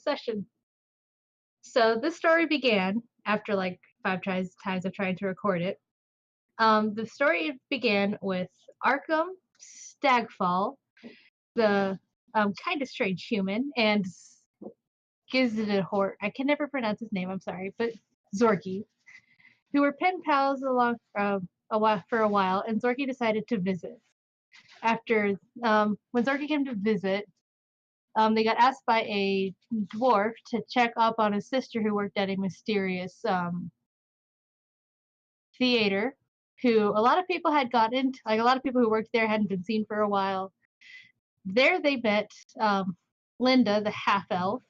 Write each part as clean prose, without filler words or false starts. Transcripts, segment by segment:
session. So this story began after like times of trying to record it. The story began with Arkham Stagfall, the kind of strange human, and Gizidhor. I can never pronounce his name. I'm sorry, but Zorky, who were pen pals along for a while, and Zorky decided to visit. After when Zorky came to visit, they got asked by a dwarf to check up on his sister who worked at a mysterious theater, who a lot of people had got into, like a lot of people who worked there hadn't been seen for a while. There they met Linda, the half-elf,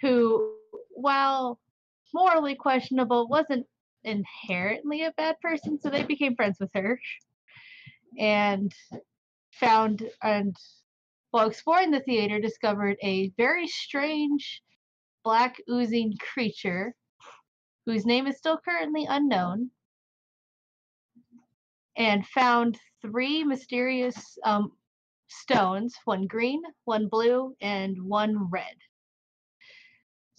who, while morally questionable, wasn't inherently a bad person, so they became friends with her. And while exploring the theater, discovered a very strange black oozing creature whose name is still currently unknown, and found 3 mysterious stones, one green, one blue, and one red.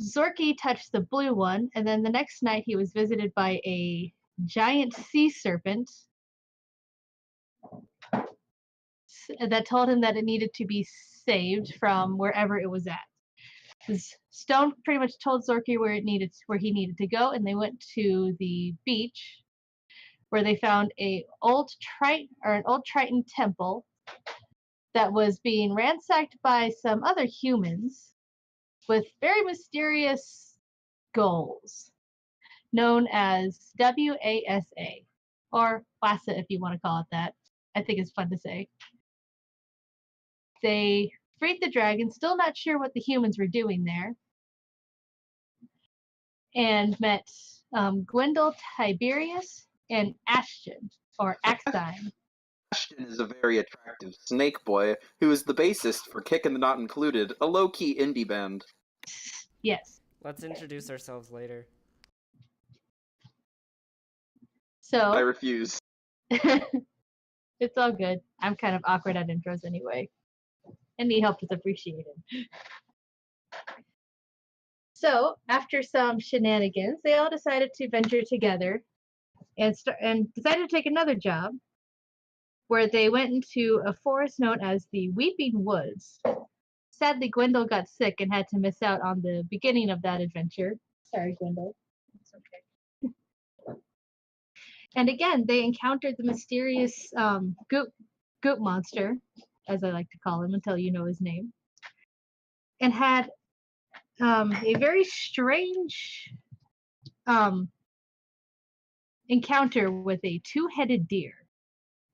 Zorky touched the blue one, and then the next night he was visited by a giant sea serpent that told him that it needed to be saved from wherever it was at. This stone pretty much told Zorky where he needed to go, and they went to the beach, where they found an old Triton temple that was being ransacked by some other humans with very mysterious goals, known as WASA, or WASA if you want to call it that. I think it's fun to say. They freed the dragon, still not sure what the humans were doing there, and met Gwendol Tiberius and Ashton, or Axine. Ashton is a very attractive snake boy who is the bassist for Kickin' the Not Included, a low-key indie band. Yes. Let's introduce ourselves later. So I refuse. It's all good. I'm kind of awkward at intros anyway. Any help is appreciated. So, after some shenanigans, they all decided to venture together and decided to take another job, where they went into a forest known as the Weeping Woods. Sadly, Gwendol got sick and had to miss out on the beginning of that adventure. Sorry, Gwendol. It's okay. And again, they encountered the mysterious goop monster, as I like to call him until you know his name, and had a very strange encounter with a 2-headed deer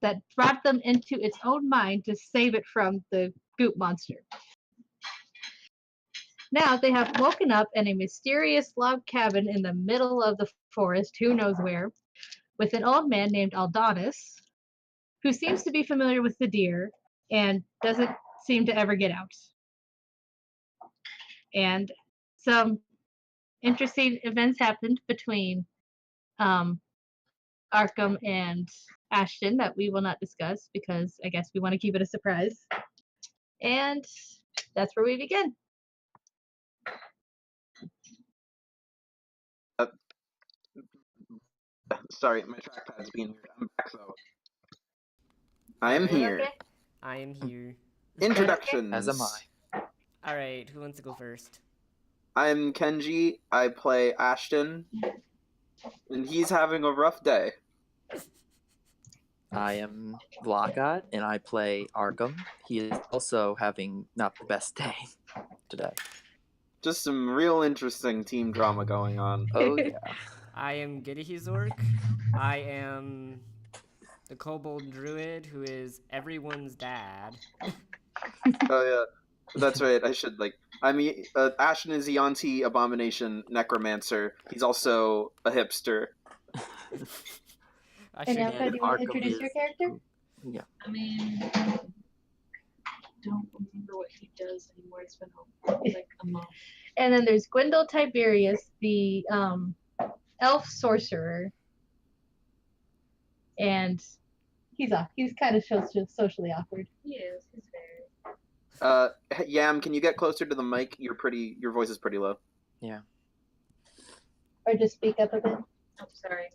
that brought them into its own mind to save it from the goop monster. Now they have woken up in a mysterious log cabin in the middle of the forest, who knows where, with an old man named Aldonis, who seems to be familiar with the deer and doesn't seem to ever get out. And some interesting events happened between Arkham and Ashton that we will not discuss because I guess we want to keep it a surprise. And that's where we begin. Sorry, my trackpad's being weird. I'm back though. I am here. Okay? I am here. Introductions. As am I. Alright, who wants to go first? I'm Kenji. I play Ashton. And he's having a rough day. I am Vlakat, and I play Arkham. He is also having not the best day today. Just some real interesting team drama going on. Oh, yeah. I am Gidihizork. I am the kobold druid who is everyone's dad. Oh yeah, that's right. I should Ashton is the Yanti Abomination Necromancer. He's also a hipster. I And should now, get do you want to Arkham introduce is- your character? Yeah. I mean, I don't remember what he does anymore. It's been like a month. And then there's Gwendol Tiberius, the elf sorcerer, and he's kind of socially awkward. He is. He's very. Yam, can you get closer to the mic? Your voice is pretty low. Or just speak up a bit. Oh, sorry.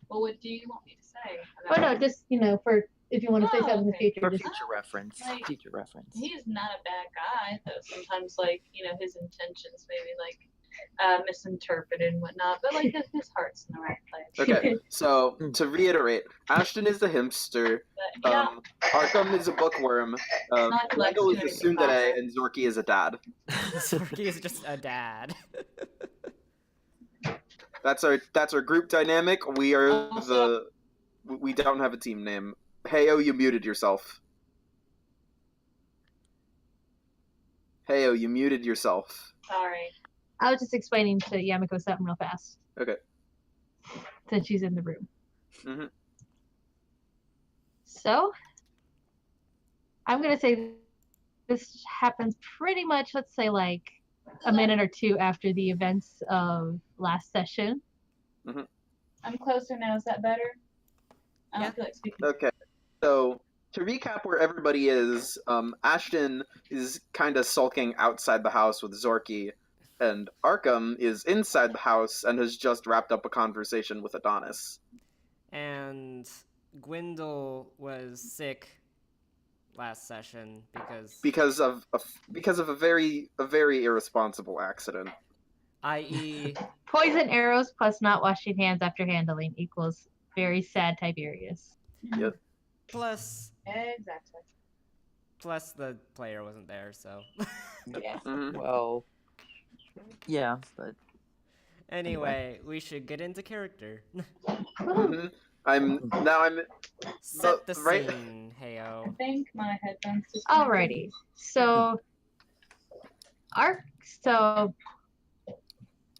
Well, what do you want me to say? Oh no, just for if you want to say Oh, something in the okay. future. For Just, future reference. Like, Future reference. He's not a bad guy, though sometimes, his intentions maybe, misinterpreted and whatnot, but, his heart's in the right place. Okay, so to reiterate, Ashton is the hipster, But, yeah, Arkham is a bookworm, Not like Wendell is a student tsundere, goodbye. and Zorky is a dad. Zorky is just a dad. That's our group dynamic. We don't have a team name. Heyo, you muted yourself. Heyo, you muted yourself. sorry. I was just explaining to Yamiko something real fast. Okay. Since she's in the room. Mm-hmm. So, I'm gonna say this happens pretty much, let's say, like a minute or two after the events of last session. I'm closer now. Is that better? I don't Yeah. feel like speaking. Okay. So to recap where everybody is, Ashton is kind of sulking outside the house with Zorky, and Arkham is inside the house and has just wrapped up a conversation with Adonis. And Gwendol was sick last session Because of a very irresponsible accident. i.e. Poison arrows plus not washing hands after handling equals very sad Tiberius. Yep. plus Exactly. the player wasn't there, so. Yeah. Mhm. Well, yeah, but Anyway, we should get into character. Mhm. I'm Set the right- scene, I heyo. think my headphones just. Alrighty. So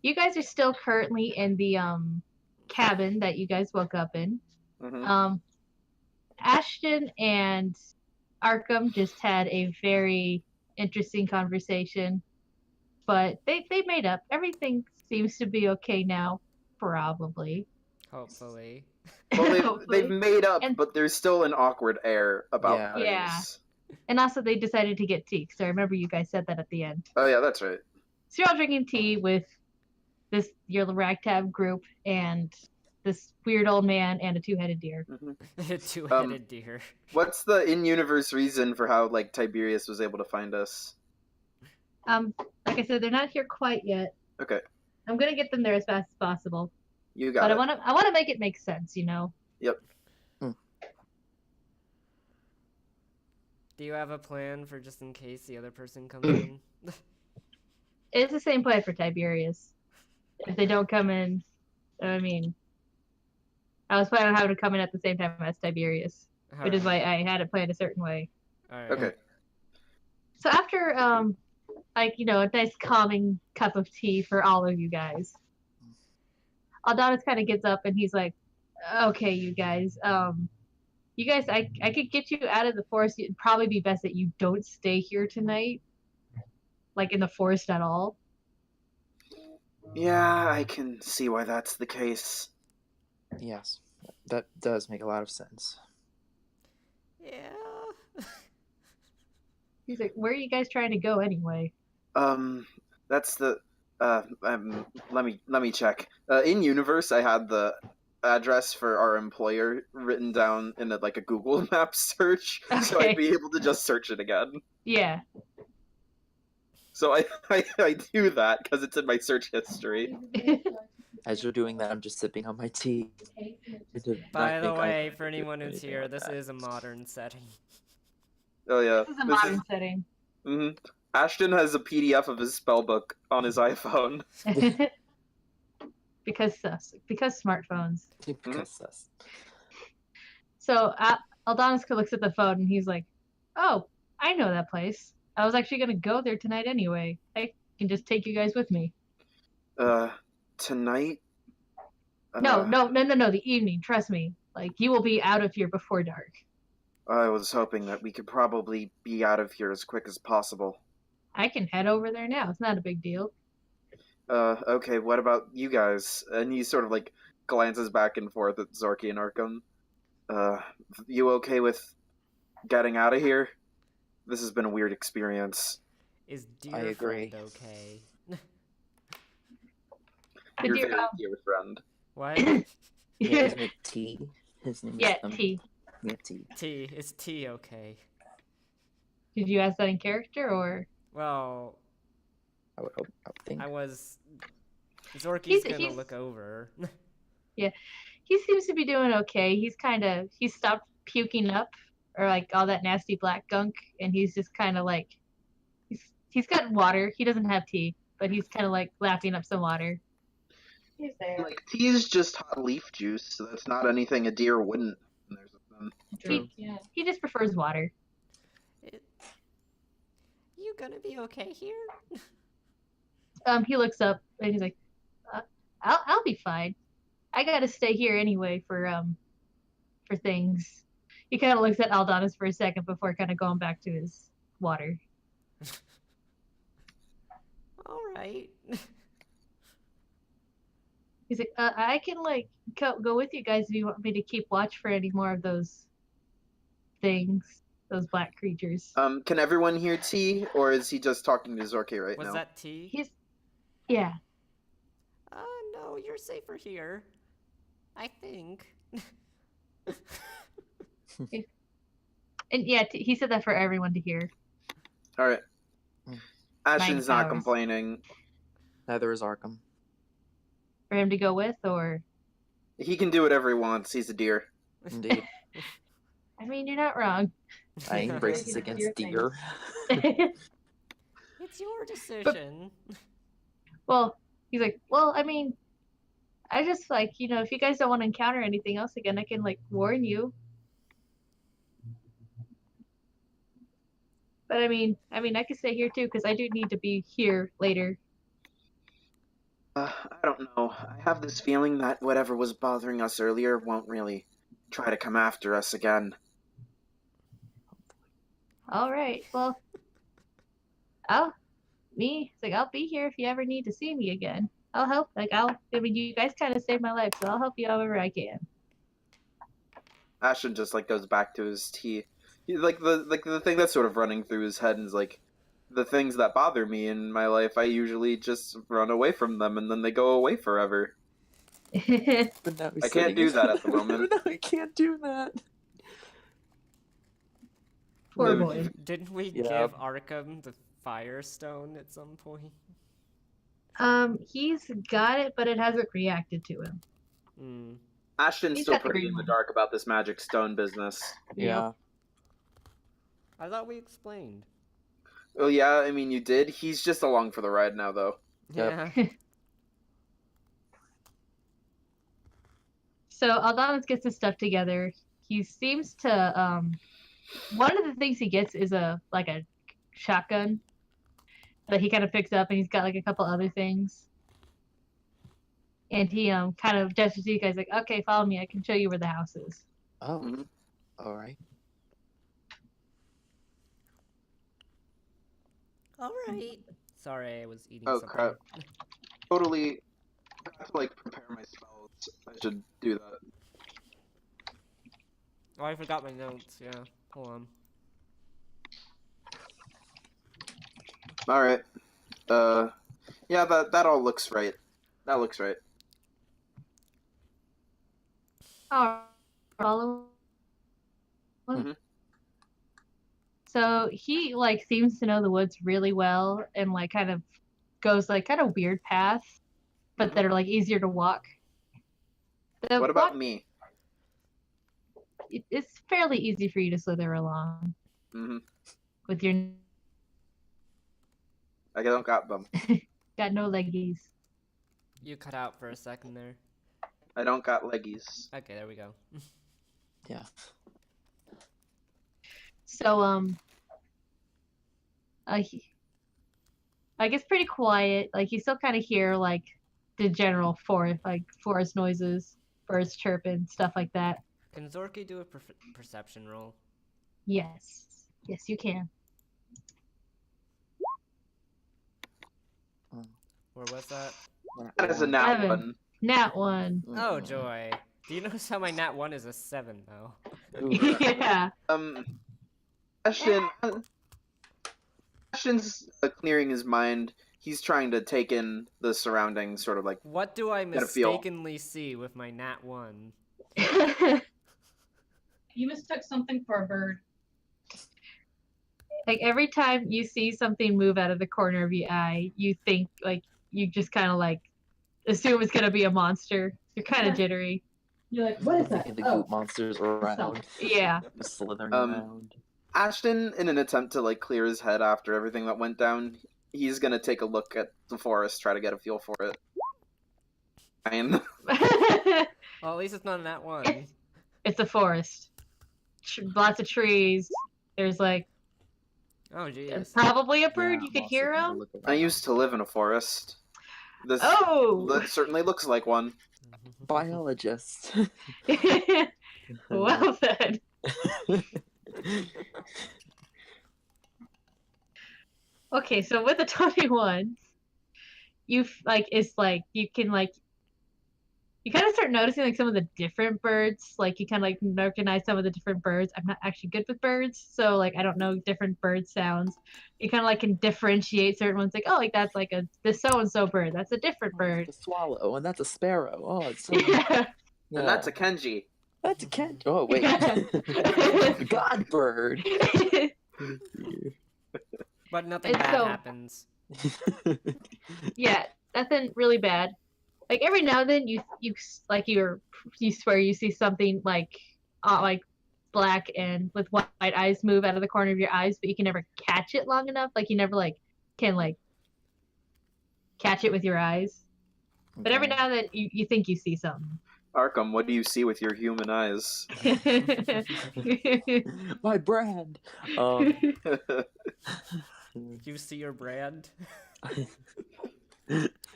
you guys are still currently in the cabin that you guys woke up in. Mhm. Ashton and Arkham just had a very interesting conversation, but they made up. Everything seems to be okay now, probably. Hopefully. Well, they've Hopefully. made up, And- but there's still an awkward air about Yeah. things. Yeah. And also, they decided to get tea. So I remember you guys said that at the end. Oh yeah, that's right. So you're all drinking tea with your ragtag group and this weird old man and a two-headed deer. Two-headed deer. What's the in-universe reason for how Tiberius was able to find us? Like I said, they're not here quite yet. Okay, I'm gonna get them there as fast as possible. you got But it. I wanna make it make sense, Yep. Do you have a plan for just in case the other person comes in? It's the same plan for Tiberius. If they don't come in, I mean, I was planning on having to come in at the same time as Tiberius, which is why I had it planned a certain way. Alright. Okay. So after, a nice calming cup of tea for all of you guys, Adonis kind of gets up and he's like, okay, you guys, I could get you out of the forest. It'd probably be best that you don't stay here tonight, like in the forest at all. Yeah, I can see why that's the case. yes, that does make a lot of sense. Yeah. He's like, where are you guys trying to go anyway? That's the. Let me check. In universe, I had the address for our employer written down in a Google Map search, so Okay. I'd be able to just search it again. Yeah. So I do that because it's in my search history. As you're doing that, I'm just sipping on my tea. By the way, for anyone who's here, this is a modern setting. Oh yeah. This is a modern setting. Mhm. Ashton has a PDF of his spellbook on his iPhone. because smartphones. Because sus. So Aldonis looks at the phone and he's like, "Oh, I know that place. I was actually gonna go there tonight anyway. I can just take you guys with me." Tonight? No, the evening. Trust me. You will be out of here before dark. I was hoping that we could probably be out of here as quick as possible. I can head over there now. It's not a big deal. Okay, what about you guys? And he sort of glances back and forth at Zorky and Arkham. You okay with getting out of here? This has been a weird experience. Is I dear agree. friend okay? The Your dear, very dear friend. What? Yeah, isn't it T? His name yeah, is T. Yeah, T. T. Is T okay? Did you ask that in character or? Well, I would hope. I would think. I was. Zorky's He's gonna he's look over. he seems to be doing okay. He's stopped puking up or like all that nasty black gunk, and he's just kind of like he's got water. He doesn't have tea, but he's kind of like lapping up some water. He's there. Like, tea is just hot leaf juice, so that's not anything a deer wouldn't. There's True. Yeah. He just prefers water. You gonna be okay here? He looks up and he's like, I'll be fine. I gotta stay here anyway for things." He kind of looks at Aldonis for a second before kind of going back to his water. All right. He's like, I can like go with you guys if you want me to keep watch for any more of those things, those black creatures. Can everyone hear T, or is he just talking to Zorky right Was now? that T? Yeah. No, you're safer here. I think. And yeah, he said that for everyone to hear. All right. Mm. Ashton's not powers. complaining. Neither is Arkham. For him to go with, or He can do whatever he wants. He's a deer. Indeed. I mean, you're not wrong. I ain't racist Deer against things. deer. It's your decision. Well, he's like, well, I mean, I just like, if you guys don't want to encounter anything else again, I can like warn you. But I mean, I could stay here too because I do need to be here later. I don't know. I have this feeling that whatever was bothering us earlier won't really try to come after us again. All right, well, I'll be here if you ever need to see me again. I'll help. I mean, you guys kind of saved my life, so I'll help you however I can. Ashton just goes back to his tea. The thing that's sort of running through his head is the things that bother me in my life. I usually just run away from them, and then they go away forever. But now he's I can't sitting do in- that at the moment. No, I can't do that. Poor No, boy. Didn't we Yeah. give Arkham the Firestone at some point? He's got it, but it hasn't reacted to him. Hmm. Ashton's He's still got the pretty green in the one. dark about this magic stone business. Yeah. I thought we explained. Oh yeah, I mean you did. He's just along for the ride now, though. Yeah. Yep. So Aldonis gets his stuff together. He seems to one of the things he gets is a shotgun that he kind of picks up, and he's got like a couple other things. And he kind of gestures to you guys like, okay, follow me. I can show you where the house is. Oh. Mhm. All right. All right. Sorry, I was eating Oh something. crap! Totally. I have to prepare my spells. I should do that. Oh, I forgot my notes. Yeah. Hold on. All right. Yeah, that all looks right. That looks right. Oh, follow. Mhm. So he seems to know the woods really well, and kind of goes kind of weird paths, but that are easier to walk. The What about walk- me? It's fairly easy for you to slither along Hmm. with your I don't got them. got no leggies. You cut out for a second there. I don't got leggies. Okay, there we go. Yeah. So it's pretty quiet. You still kind of hear the general forest noises, birds chirping, stuff like that. Can Zorky do a perception roll? Yes, you can. Where was that? That is a nat Seven. one. Nat one. Oh, joy. Do you notice how my nat 1 is a 7, though? Ooh. Yeah. Ashton, Ashton's clearing his mind. He's trying to take in the surroundings, sort of like What do I get a feel. mistakenly see with my nat 1? You mistook something for a bird. Like every time you see something move out of the corner of your eye, you think like you just kind of like assume it's gonna be a monster. You're kind of jittery. You're like, what is that? Thinking the goop monsters around, Yeah. slithering Um, around. Ashton, in an attempt to like clear his head after everything that went down, he's gonna take a look at the forest, try to get a feel for it. Fine. Well, at least it's not a nat 1. It's a forest. Lots of trees. There's like Oh, jeez. probably a bird. Yeah, You could I'm also hear gonna him. look I around. used to live in a forest. This Oh. that certainly looks like one. Biologist. Well then. Okay, so with the 21, you like it's like you can like you kind of start noticing like some of the different birds. Like you kind of like recognize some of the different birds. I'm not actually good with birds, so like I don't know different bird sounds. You kind of like can differentiate certain ones. Like oh, like that's like a this so and so bird. That's a different bird. That's a swallow, and that's a sparrow. Oh, it's so Yeah. And that's a Kenji. That's a cat. Oh wait, God bird. But nothing And bad so- happens. Yeah, nothing really bad. Like every now and then you swear you see something like black and with white eyes move out of the corner of your eyes, but you can never catch it long enough. Like you never like can like catch it with your eyes. But every now and then you think you see something. Arkham, what do you see with your human eyes? My brand. You see your brand?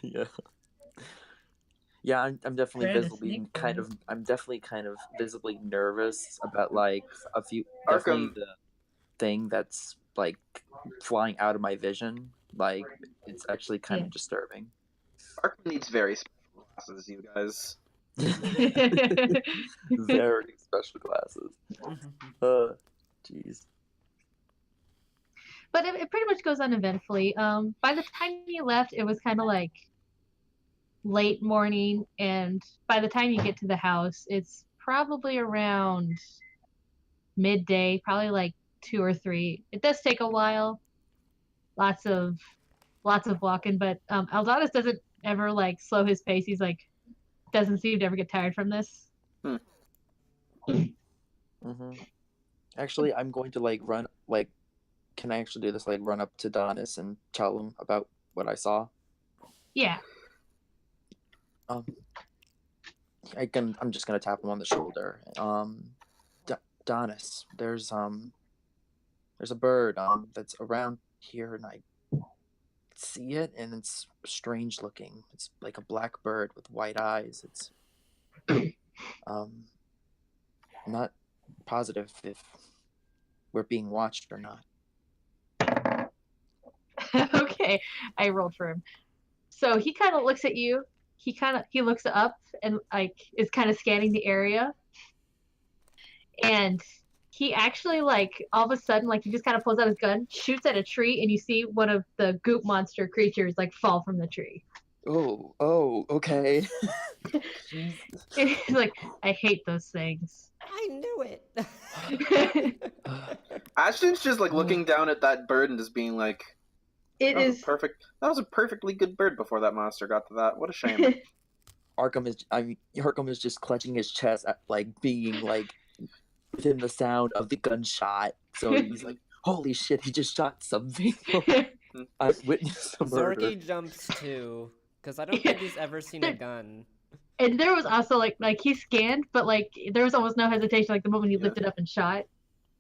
Yeah. Yeah, I'm definitely Brand is visibly snake kind brand. of I'm definitely kind of visibly nervous about like a few Arkham- definitely the thing that's like flying out of my vision. Like it's actually kind Yeah. of disturbing. Arkham needs very special glasses, you guys. Very special glasses. Jeez. But it pretty much goes uneventfully. By the time you left, it was kind of like late morning, and by the time you get to the house, it's probably around midday, probably like 2 or 3. It does take a while, lots of walking, but Aldanis doesn't ever like slow his pace. He's like doesn't seem to ever get tired from this. Actually, I'm going to like run like. Can I actually do this? Like run up to Donis and tell him about what I saw. Yeah. I'm just gonna tap him on the shoulder. Donis, there's a bird that's around here, and I see it, and it's strange looking. It's like a black bird with white eyes. It's I'm not positive if we're being watched or not. Okay, I rolled for him. So he kind of looks at you. He looks up and like is kind of scanning the area. And he actually like all of a sudden like he just kind of pulls out his gun, shoots at a tree, and you see one of the goop monster creatures like fall from the tree. Oh, okay. And he's like, I hate those things. I knew it. Ashton's just like looking down at that bird and just being like, It that was is perfect. That was a perfectly good bird before that monster got to that. What a shame. Arkham is just clutching his chest at like being like within the sound of the gunshot. So he's like, holy shit, he just shot something. I witnessed a murder. Zorky jumps too, because I don't think he's ever seen a gun. And there was also like he scanned, but like there was almost no hesitation. Like the moment he Yeah. lifted up and shot,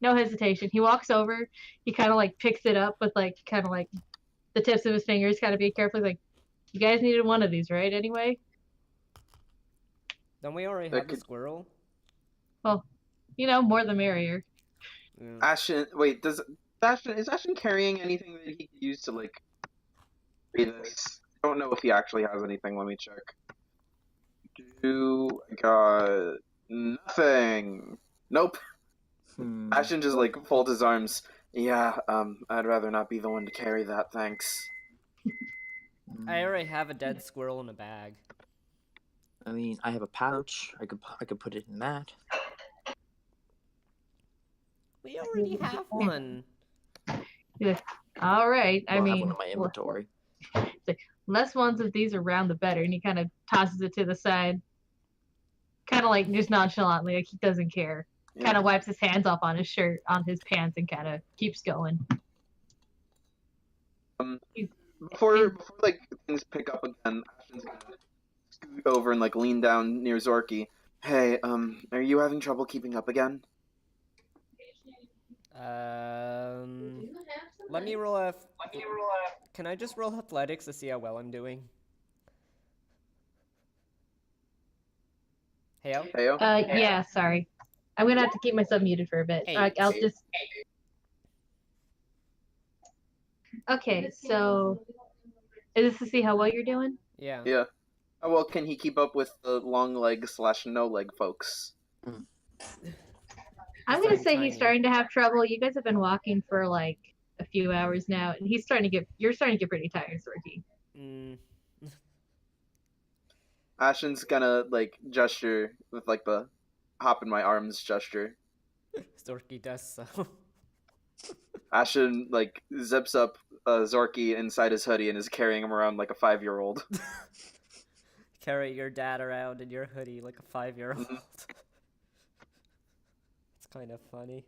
no hesitation. He walks over, he kind of like picks it up with like kind of like the tips of his fingers, kind of be careful. Like, you guys needed one of these, right? Anyway, Don't we already That have the could- squirrel? you know, more the merrier. Yeah. Ashton, wait, is Ashton carrying anything that he could use to like read this? I don't know if he actually has anything. Let me check. I got nothing. Nope. Ashton just like folds his arms. Yeah, I'd rather not be the one to carry that, thanks. I already have a dead squirrel in a bag. I mean, I have a pouch. I could put it in that. We already have one. All right. I I'll have mean, one in my inventory. less ones of these around, the better. And he kind of tosses it to the side, kind of like just nonchalantly, like he doesn't care. Yeah. Kind of wipes his hands off on his shirt, on his pants, and kind of keeps going. Before like things pick up again, Ashton's gonna scoot over and like lean down near Zorky. Hey, are you having trouble keeping up again? Let me roll a. Can I just roll athletics to see how well I'm doing? Heyo? Heyo? Yeah, sorry. I'm gonna have to keep myself muted for a bit. I'll just. Okay, so is this to see how well you're doing? Yeah. Yeah. How well can he keep up with the long leg / no leg folks? I'm gonna say tiny. he's starting to have trouble. You guys have been walking for like a few hours now, and you're starting to get pretty tired, Sorky. Ashton's gonna like gesture with like the hop in my arms gesture. Zorky does so. Ashton like zips up Zorky inside his hoodie and is carrying him around like a 5-year-old. Carry your dad around in your hoodie like a 5-year-old. It's kind of funny.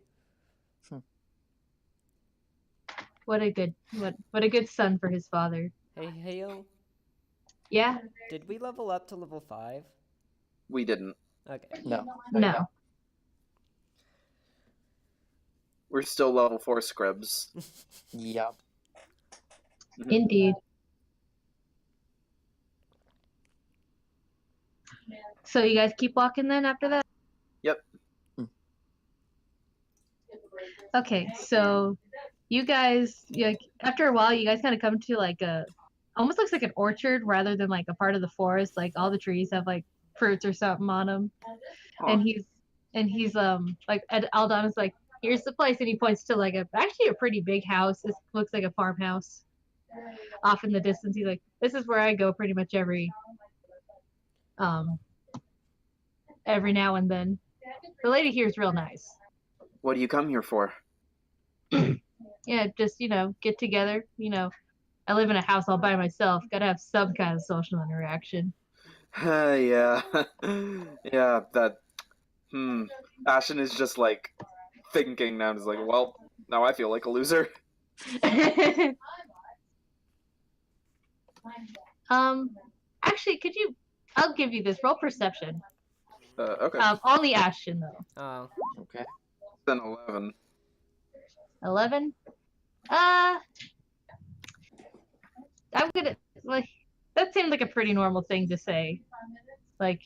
What a good son for his father. Hey, yo. Yeah? Did we level up to level 5? We didn't. Okay. No. We're still level 4 scribs. Yeah. Indeed. So you guys keep walking then after that? Yep. Okay, so you guys, like, after a while, you guys kind of come to like almost looks like an orchard rather than like a part of the forest. Like all the trees have like fruits or something on them, and he's like Aldon is like, here's the place, and he points to like actually a pretty big house. It looks like a farmhouse off in the distance. He's like, this is where I go pretty much every now and then. The lady here is real nice. What do you come here for? Yeah, just, get together. I live in a house all by myself. Gotta have some kind of social interaction. Yeah. Yeah, that... Ashton is just, like, thinking now. He's like, well, now I feel like a loser. Actually, I'll give you this. Roll perception. Okay. Only Ashton, though. Oh. Okay. Then 11. 11? I'm gonna, like, that seemed like a pretty normal thing to say. Like,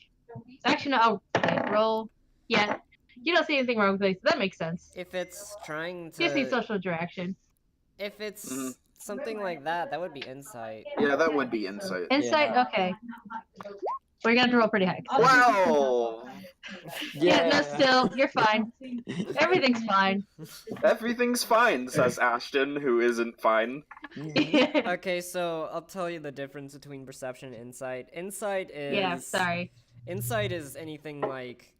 actually, no, I'll roll. Yeah, you don't see anything wrong with this. That makes sense. If it's trying to... You just need social interaction. If it's something like that, that would be insight. Yeah, that would be insight. Insight? Yeah. Okay. We're gonna have to roll pretty high. Wow! Yeah, no, still, you're fine. Everything's fine. Everything's fine, says Ashton, who isn't fine. Okay, so I'll tell you the difference between perception and insight. Insight is... Yeah, sorry. Insight is anything like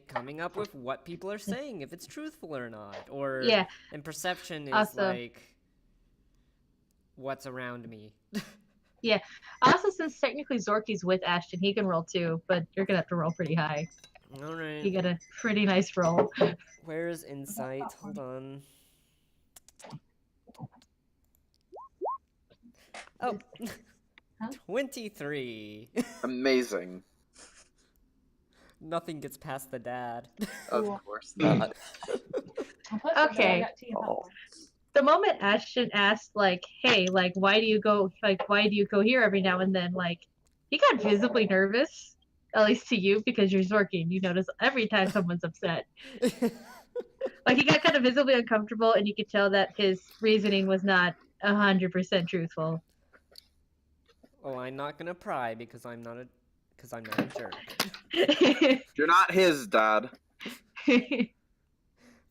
coming up with what people are saying, if it's truthful or not. Or, Yeah. and perception is Also- like what's around me. Yeah. Also, since technically Zorky's with Ashton, he can roll too, but you're gonna have to roll pretty high. Alright. You get a pretty nice roll. Where is insight? Hold on. Oh, 23. Amazing. Nothing gets past the dad. Of course not. Okay. Oh. The moment Ashton asked, like, hey, like, why do you go here every now and then, like, he got visibly nervous, at least to you, because you're Zorky, and you notice every time someone's upset. Like, he got kind of visibly uncomfortable, and you could tell that his reasoning was not 100% truthful. Oh, I'm not gonna pry because I'm not a jerk. You're not his dad.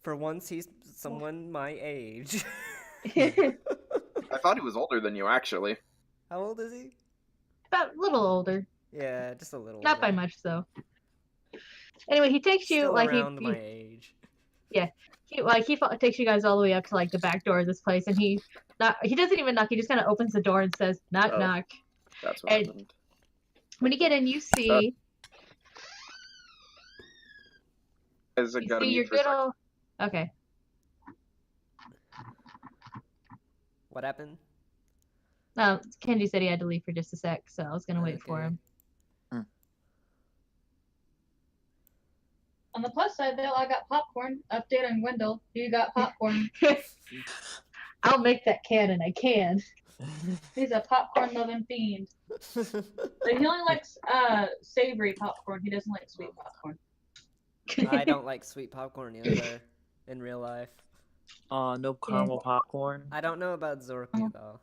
For once, he's someone my age. I thought he was older than you, actually. How old is he? About a little older. Yeah, just a little. Not by older. much, though. Anyway, he takes you Still like around my age. he takes you guys all the way up to like the back door of this place, and he doesn't even knock. He just kind of opens the door and says, "Knock, Oh. knock." That's what And- happened. When you get in, you see Guys, I gotta mute your for a good second. old. Okay. What happened? Kenji said he had to leave for just a sec, so I was gonna wait for Okay. him. On the plus side, though, I got popcorn. Update on Wendell. You got popcorn. I'll make that canon. I can. He's a popcorn loving fiend. But he only likes savory popcorn. He doesn't like sweet popcorn. I don't like sweet popcorn either in real life. No caramel popcorn. I don't know about Zorky though.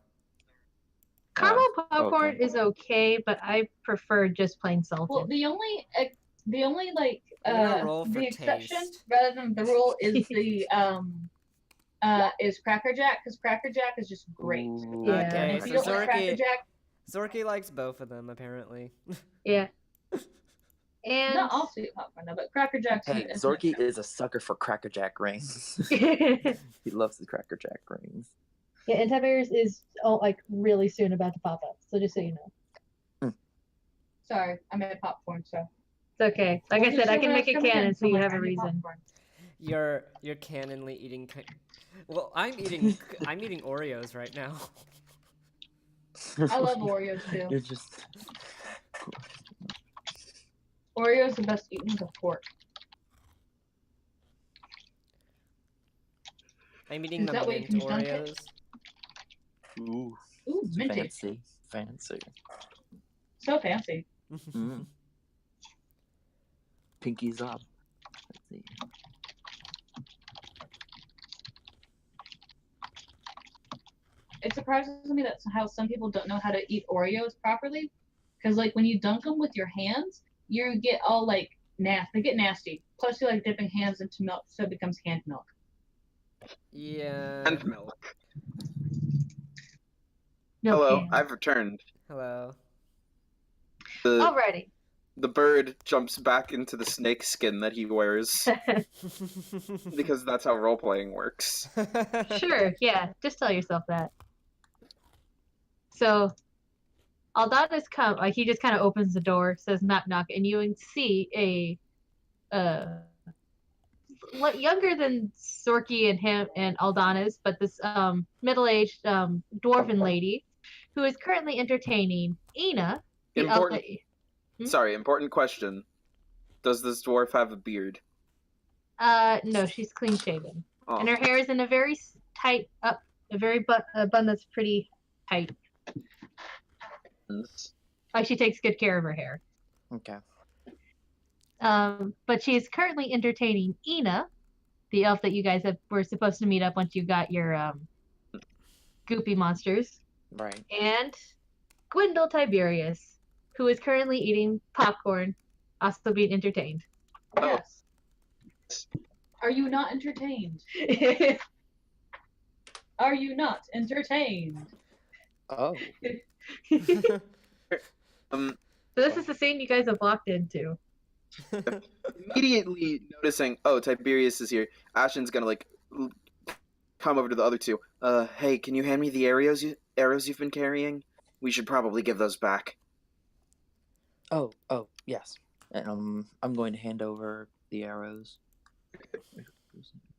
Caramel popcorn okay. is okay, but I prefer just plain salted. Well, the only like I'm gonna roll for the exception taste. rather than the rule is the is Cracker Jack, because Cracker Jack is just great. Ooh. Yeah. And Okay, if so you don't like Cracker Zorky, Jack, Zorky likes both of them apparently. Yeah. And not all sweet popcorn, no, but Cracker Jack's Hey, is Zorky is a sucker for Cracker Jack rings. yeah, He loves the Cracker Jack rings. Antivirus is like really soon about to pop up, so just so you know. Sorry, I made popcorn, so. It's okay. Like I said, I can make a canon so you have a reason. You're canonly eating. Well, I'm eating Oreos right now. I love Oreos too. You're just. Oreos the best eaten with a fork. I'm eating Is the that what you mint can dunk it? Oreos. Ooh, Ooh, minty. fancy. So fancy. Mm. Pinkies up. Let's see. It surprises me that's how some people don't know how to eat Oreos properly. Because like when you dunk them with your hands, you get all like nasty. They get nasty. Plus you like dipping hands into milk, so it becomes hand milk. Yeah. And milk. No Hello, can. I've returned. Hello. Alrighty. The bird jumps back into the snake skin that he wears because that's how role playing works. Sure, yeah. Just tell yourself that. So, Aldana's come. Like he just kind of opens the door, says knock knock, and you see a younger than Sorky and him and Aldana's, but this middle-aged dwarven lady who is currently entertaining Ina. The elf Important. that- Sorry, important question. Does this dwarf have a beard? No, she's clean shaven, Oh, and her hair is in a very tight up, a bun that's pretty tight. Like she takes good care of her hair. Okay. But she is currently entertaining Ina, the elf that you guys were supposed to meet up once you got your goopy monsters, Right. and Gwendol Tiberius, who is currently eating popcorn, also being entertained. Oh. Yes. Are you not entertained? Are you not entertained? Oh. So this is the scene you guys have walked into. immediately noticing, oh, Tiberius is here. Ashton's gonna come over to the other two. Hey, can you hand me the arrows you've been carrying? We should probably give those back. Oh, yes. And I'm going to hand over the arrows. I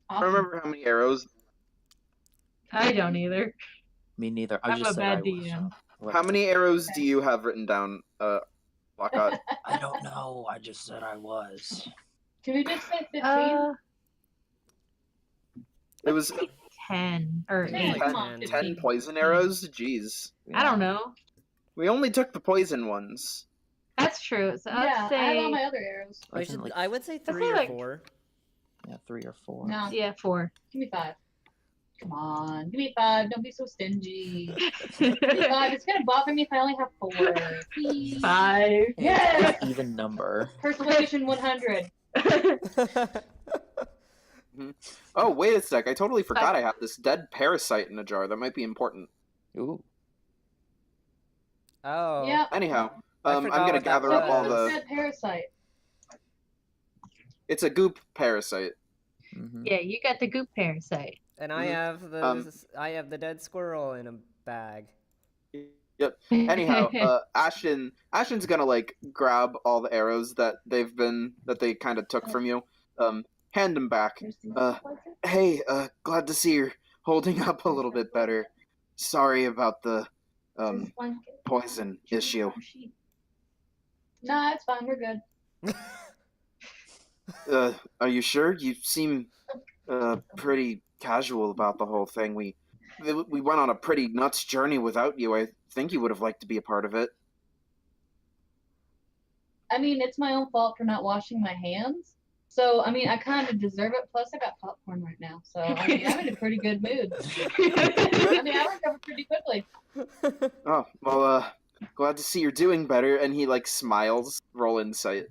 Awesome. don't remember how many arrows. I don't either. Me neither. I I'm just a said bad I was. DM. How many arrows do you have written down, Lockhart? I don't know. I just said I was. Can we just say 15? It was 10 or Hey, 8. come on, 10. 10 poison arrows? Jeez. I don't know. We only took the poison ones. That's true. So Yeah, I'd I have say all my other arrows. I would say I'd 3 say, or like- 4. Yeah, 3 or 4. No, yeah, 4. give me 5. Come on, give me 5. Don't be so stingy. Give me 5. It's gonna bother me if I only have 4. Please. 5. Yeah. Even number. Persuasion 100. Oh, wait a sec. I totally forgot I have this dead parasite in a jar. That might be important. Ooh. Oh. Yeah. Anyhow, I I'm forgot gonna what that gather up all was. the... That parasite. It's a goop parasite. Mm-hmm. Yeah, you got the goop parasite. And I have the dead squirrel in a bag. Yep. Anyhow, Ashton's gonna like grab all the arrows that they kind of took from you. Hand them back. Hey, glad to see you're holding up a little bit better. Sorry about the poison issue. Nah, it's fine. We're good. Are you sure? You seem pretty casual about the whole thing. We went on a pretty nuts journey without you. I think you would have liked to be a part of it. I mean, it's my own fault for not washing my hands. So, I mean, I kind of deserve it. Plus, I got popcorn right now. So, I mean, I'm in a pretty good mood. I mean, I recovered pretty quickly. Oh, well, glad to see you're doing better. And he, like, smiles. Roll insight.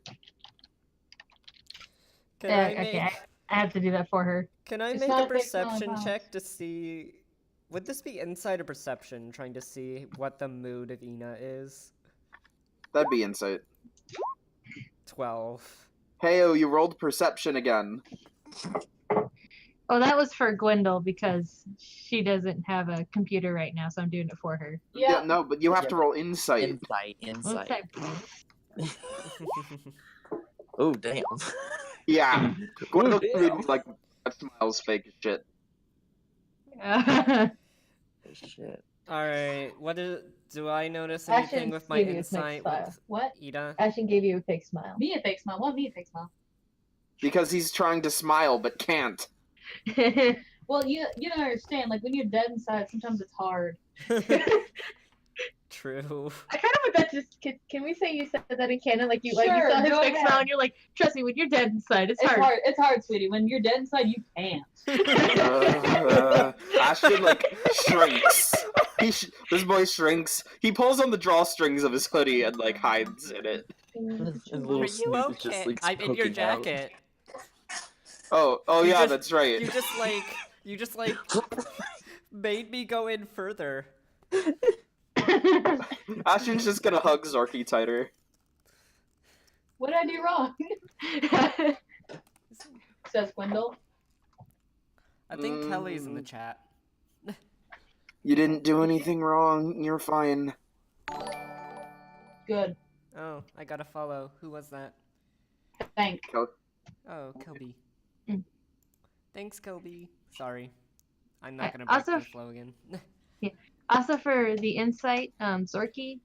Can I make, Okay, I have to do that for her. Can I It's make not a a fixed amount of perception pounds. check to see... Would this be insight or perception, trying to see what the mood of Ina is? That'd be insight. 12. Heyo, you rolled perception again. Oh, that was for Gwendol because she doesn't have a computer right now, so I'm doing it for her. Yeah. No, but you have to roll insight. Insight. What's Oh, damn. Yeah. Gwendol's Ooh, mood, damn. like, smiles fake as shit. that? Shit. Alright, do I notice Ashton anything with my gave you a fake insight smile. with What? Ida? Ashton gave you a fake smile. Me a fake smile. What? Me a fake smile. Because he's trying to smile, but can't. Well, you don't understand. Like, when you're dead inside, sometimes it's hard. True. I kind of want that just. Can we say you said that in canon? Like you Sure, saw his go fake ahead. smile and you're like, trust me, when you're dead inside, it's hard. It's hard, sweetie. When you're dead inside, you can't. Ashton, like, shrinks. This boy shrinks. He pulls on the drawstrings of his hoodie and, like, hides in it. His Are little you snoot is okay? just like I'm in your poking out. jacket. Oh, You yeah, just- that's right. You just like made me go in further. Ashton's just gonna hug Zorky tighter. What did I do wrong? Says Gwendol. I think Kelly's in the chat. You didn't do anything wrong. You're fine. Good. Oh, I gotta follow. Who was that? Thank. Oh, Kelby. Mm. Thanks, Kelby. Sorry. I'm not gonna break Also- the flow again. Also for the insight, Zorky,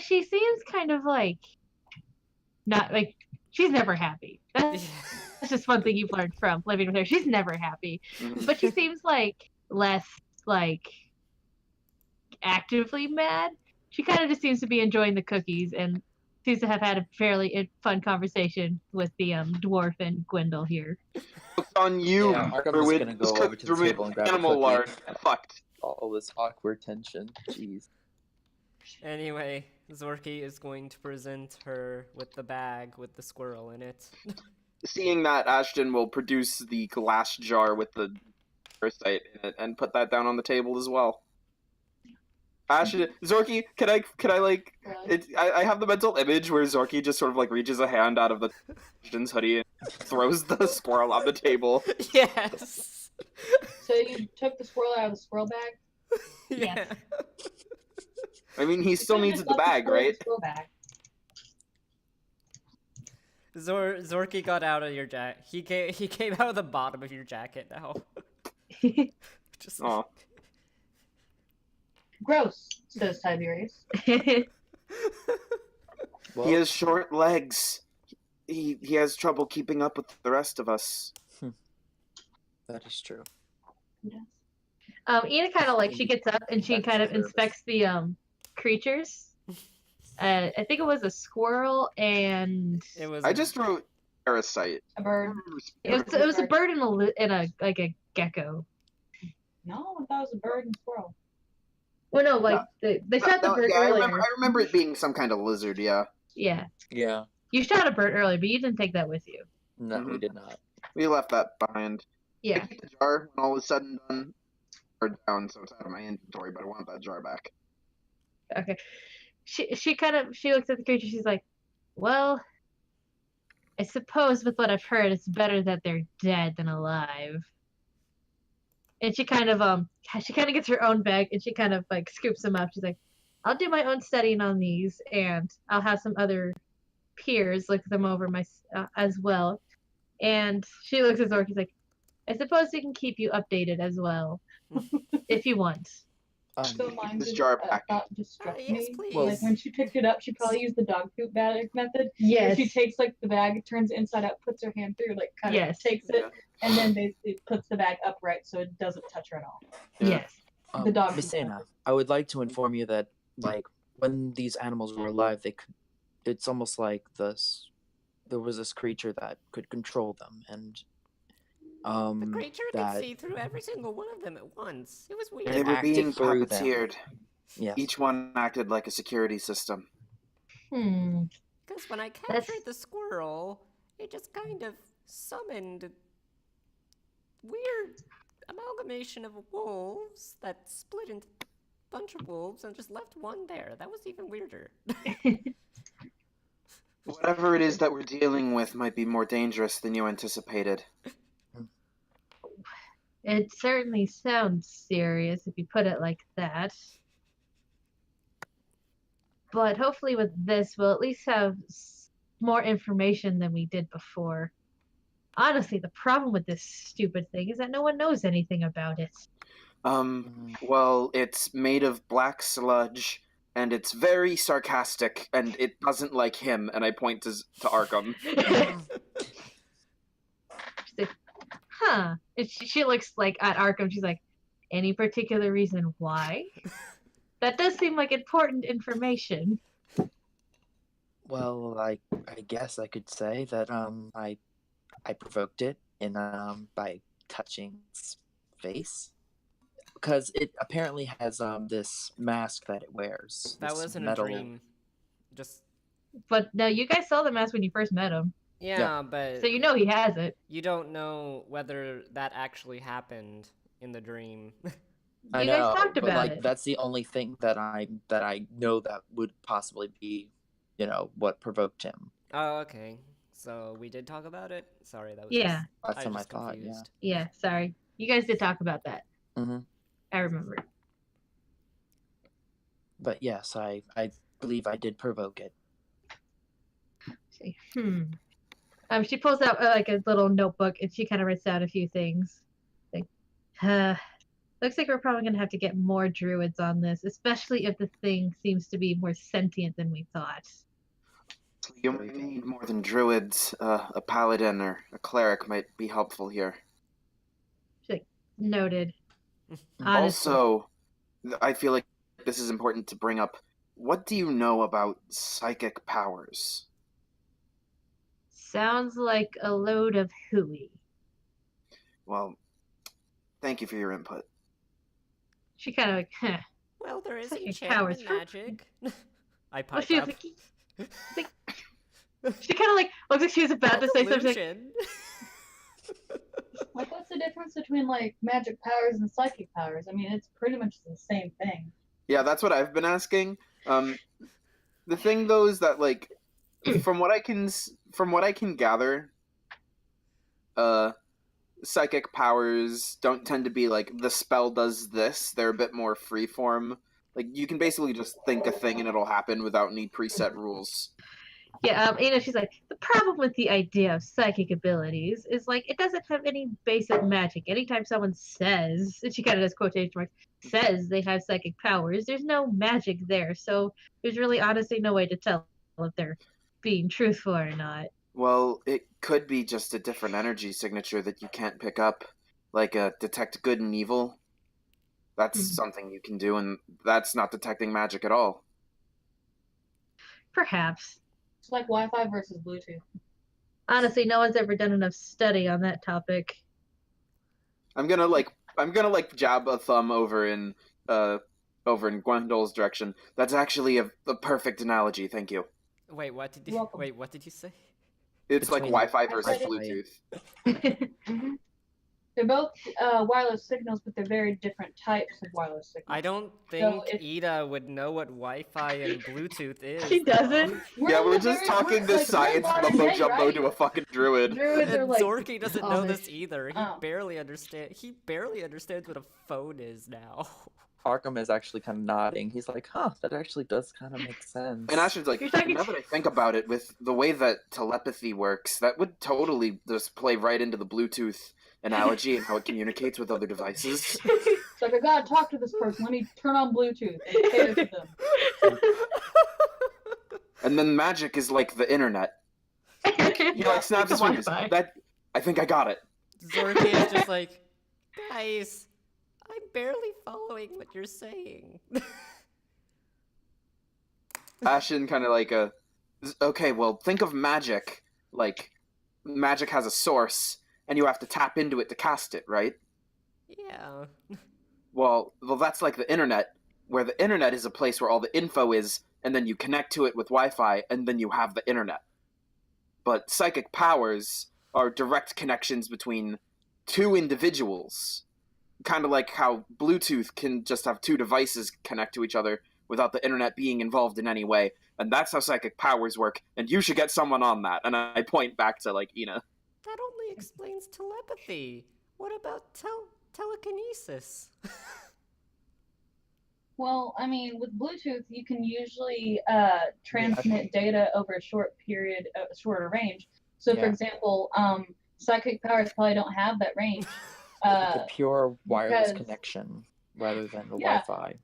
she seems kind of like not like she's never happy. That's just one thing you've learned from living with her. She's never happy, Mhm. but she seems like less like actively mad. She kind of just seems to be enjoying the cookies and seems to have had a fairly fun conversation with the dwarf and Gwendol here. It's on you. Yeah, Arkham's for just with- gonna go this over to the through table and grab a animal cookie. lard. Fucked. All this awkward tension. Jeez. Anyway, Zorky is going to present her with the bag with the squirrel in it. Seeing that, Ashton will produce the glass jar with the parasite in it and put that down on the table as well. Ashton, Zorky, can I like? I have the mental image where Zorky just sort of like reaches a hand out of the Ashton's hoodie and throws the squirrel on the table. Yes. So you took the squirrel out of the squirrel bag? Yeah. I mean, he still You needs just the left bag, squirrel in right? the squirrel bag. Zorky got out of your jacket. He came out of the bottom of your jacket now. Just Aw. Gross, says Tiberius. Well, He has short legs. He has trouble keeping up with the rest of us. that is true. Ina kind of like she gets up and she That's kind of service. inspects the creatures. I think it was a squirrel and it was. I just wrote parasite. A bird. it was a bird and a like a gecko. No, I thought it was a bird and squirrel. Well, no, like they shot the bird Yeah, earlier. I remember it being some kind of lizard. Yeah. Yeah, Yeah. you shot a bird earlier, but you didn't take that with you. No, we Mhm. did not. We left that behind. I Yeah. keep the jar when all is said and done, or down, so it's out of my inventory. But I want that jar back. Okay. She looks at the creature. She's like, well, I suppose with what I've heard, it's better that they're dead than alive. And she kind of gets her own bag and she kind of like scoops them up. She's like, I'll do my own studying on these, and I'll have some other peers look them over as well. And she looks at Zork. He's like, I suppose we can keep you updated as well, if you want. So mine This just, jar back. thought just struck yes, me. please. Like when she picked it up, she probably used the dog poop bag method. Yes. She takes like the bag, turns it inside out, puts her hand through, like kind of Yes. takes it, Yeah. and then basically puts the bag upright so it doesn't touch her at all. Yeah. Yes. The dog Miss poop Anna, method. I would like to inform you that, like, when these animals were alive, it's almost like there was this creature that could control them, and The creature that could see through every single one of them at once. It was weird. They were acted being through them. puppeteered. yes, Each one acted like a security system. Because when I captured That's- the squirrel, it just kind of summoned a weird amalgamation of wolves that split into a bunch of wolves and just left one there. That was even weirder. Whatever it is that we're dealing with might be more dangerous than you anticipated. It certainly sounds serious if you put it like that. But hopefully with this, we'll at least have more information than we did before. Honestly, the problem with this stupid thing is that no one knows anything about it. Well, it's made of black sludge, and it's very sarcastic, and it doesn't like him, and I point to Arkham. She's like, huh. And she looks like at Arkham, she's like, any particular reason why? That does seem like important information. well, I guess I could say that I provoked it in by touching its face, because it apparently has this mask that it wears. That this wasn't metal... a dream. Just But no, you guys saw the mask when you first met him. yeah, but So you know he has it. you don't know whether that actually happened in the dream. I You know, guys talked but about like it. that's the only thing that I know that would possibly be, what provoked him. Oh, okay. So we did talk about it? Sorry, that was Yeah. just, That's I what I was thought. confused. Yeah, sorry. You guys did talk about that. Mhm. I remember. But yes, I believe I did provoke it. See, she pulls out like a little notebook and she kind of writes down a few things. Like, looks like we're probably gonna have to get more druids on this, especially if the thing seems to be more sentient than we thought. You might need more than druids. A paladin or a cleric might be helpful here. She's like, noted. Honestly. Also, I feel like this is important to bring up. What do you know about psychic powers? Sounds like a load of hooey. Well, thank you for your input. She kind of like, huh. Well, there is Psychic enchantment powers. magic. I Well, pipe she was up. like, she kind of like looks like she was about to say something. Like, Illusion. Like, what's the difference between like magic powers and psychic powers? I mean, it's pretty much the same thing. Yeah, that's what I've been asking. The thing though is that like, from what I can gather, psychic powers don't tend to be like the spell does this. They're a bit more freeform. Like you can basically just think a thing and it'll happen without any preset rules. yeah, she's like, the problem with the idea of psychic abilities is like it doesn't have any basic magic. Anytime someone says, and she kind of does quotation marks, says they have psychic powers, there's no magic there. So there's really honestly no way to tell if they're being truthful or not. Well, it could be just a different energy signature that you can't pick up, like detect good and evil. That's something you can do, and that's not detecting magic at all. Perhaps. It's like Wi-Fi versus Bluetooth. Honestly, no one's ever done enough study on that topic. I'm gonna jab a thumb over in Gwendol's direction. That's actually a perfect analogy. Thank you. Wait, what did You're you? welcome. Wait, what did you say? It's like Between Wi-Fi versus Wi-Fi. Bluetooth. They're both wireless signals, but they're very different types of wireless signals. I don't So think if Ida would know what Wi-Fi and Bluetooth is. She doesn't. Yeah, we're just talking this science mumbo jumbo right? to a fucking druid. Druids are And like Zorky doesn't know this Amish. either. He Oh. barely understands what a phone is now. Arkham is actually kind of nodding. He's like, huh, that actually does kind of make sense. And Ashton's like, You're talking- now that I think about it, with the way that telepathy works, that would totally just play right into the Bluetooth analogy and how it communicates with other devices. It's like, I gotta talk to this person. Let me turn on Bluetooth and cater to them. And then magic is like the internet. He like snaps his fingers. Wi-Fi. That I think I got it. Zorky is just like, guys, I'm barely following what you're saying. Ashton kind of like okay, well, think of magic. Like, magic has a source, and you have to tap into it to cast it, right? Yeah. Well, that's like the internet, where the internet is a place where all the info is, and then you connect to it with Wi-Fi, and then you have the internet. But psychic powers are direct connections between two individuals. Kind of like how Bluetooth can just have two devices connect to each other without the internet being involved in any way. And that's how psychic powers work, and you should get someone on that. And I point back to, like, Ina. That only explains telepathy. What about telekinesis? Well, I mean, with Bluetooth, you can usually transmit data over a shorter range. So, for Yeah. example, psychic powers probably don't have that range. It's a pure wireless because- connection rather than the Yeah. Wi-Fi.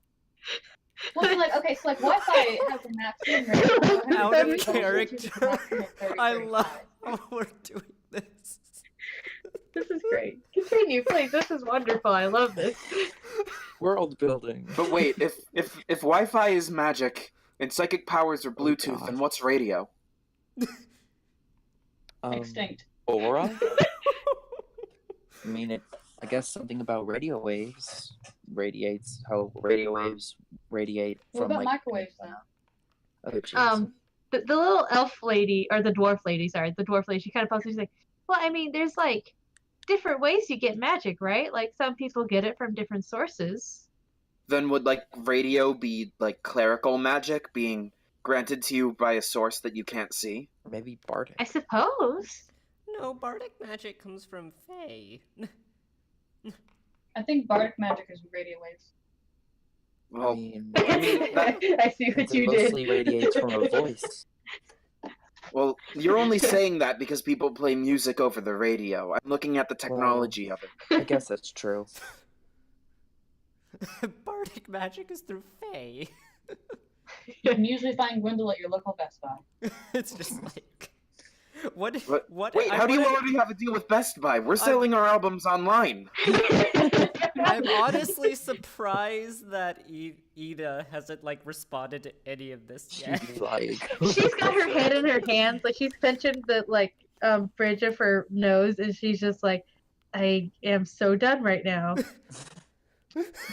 Well, so like Wi-Fi has a maximum range. Out of Bluetooth has a character. maximum 30, I 35. love how we're doing this. This is great. Continue, please. This is wonderful. I love this. World building. But wait, if Wi-Fi is magic and psychic powers are Bluetooth, God. then what's radio? Extinct. Aura? I mean, I guess something about radio waves radiates how radio waves radiate What from about like microwaves then? other cheese. The little elf lady, or the dwarf lady, sorry, the dwarf lady, she kind of posted, she's like, well, I mean, there's like different ways you get magic, right? Like some people get it from different sources. Then would like radio be like clerical magic being granted to you by a source that you can't see? Or maybe Bardic. I suppose. No, bardic magic comes from Fae. I think bardic magic is radio waves. Well, I mean, I see what it you mostly did. radiates from a voice. well, you're only saying that because people play music over the radio. I'm looking at the technology of it. I guess that's true. Bardic magic is through Fae. You can usually find Gwendol at your local Best Buy. It's just like, what? Wait, how do you already have a deal with Best Buy? We're selling our albums online. I'm honestly surprised that Ida hasn't like responded to any of this yet. She's like, She's got her head in her hands, like she's pinching the bridge of her nose, and she's just like, I am so done right now.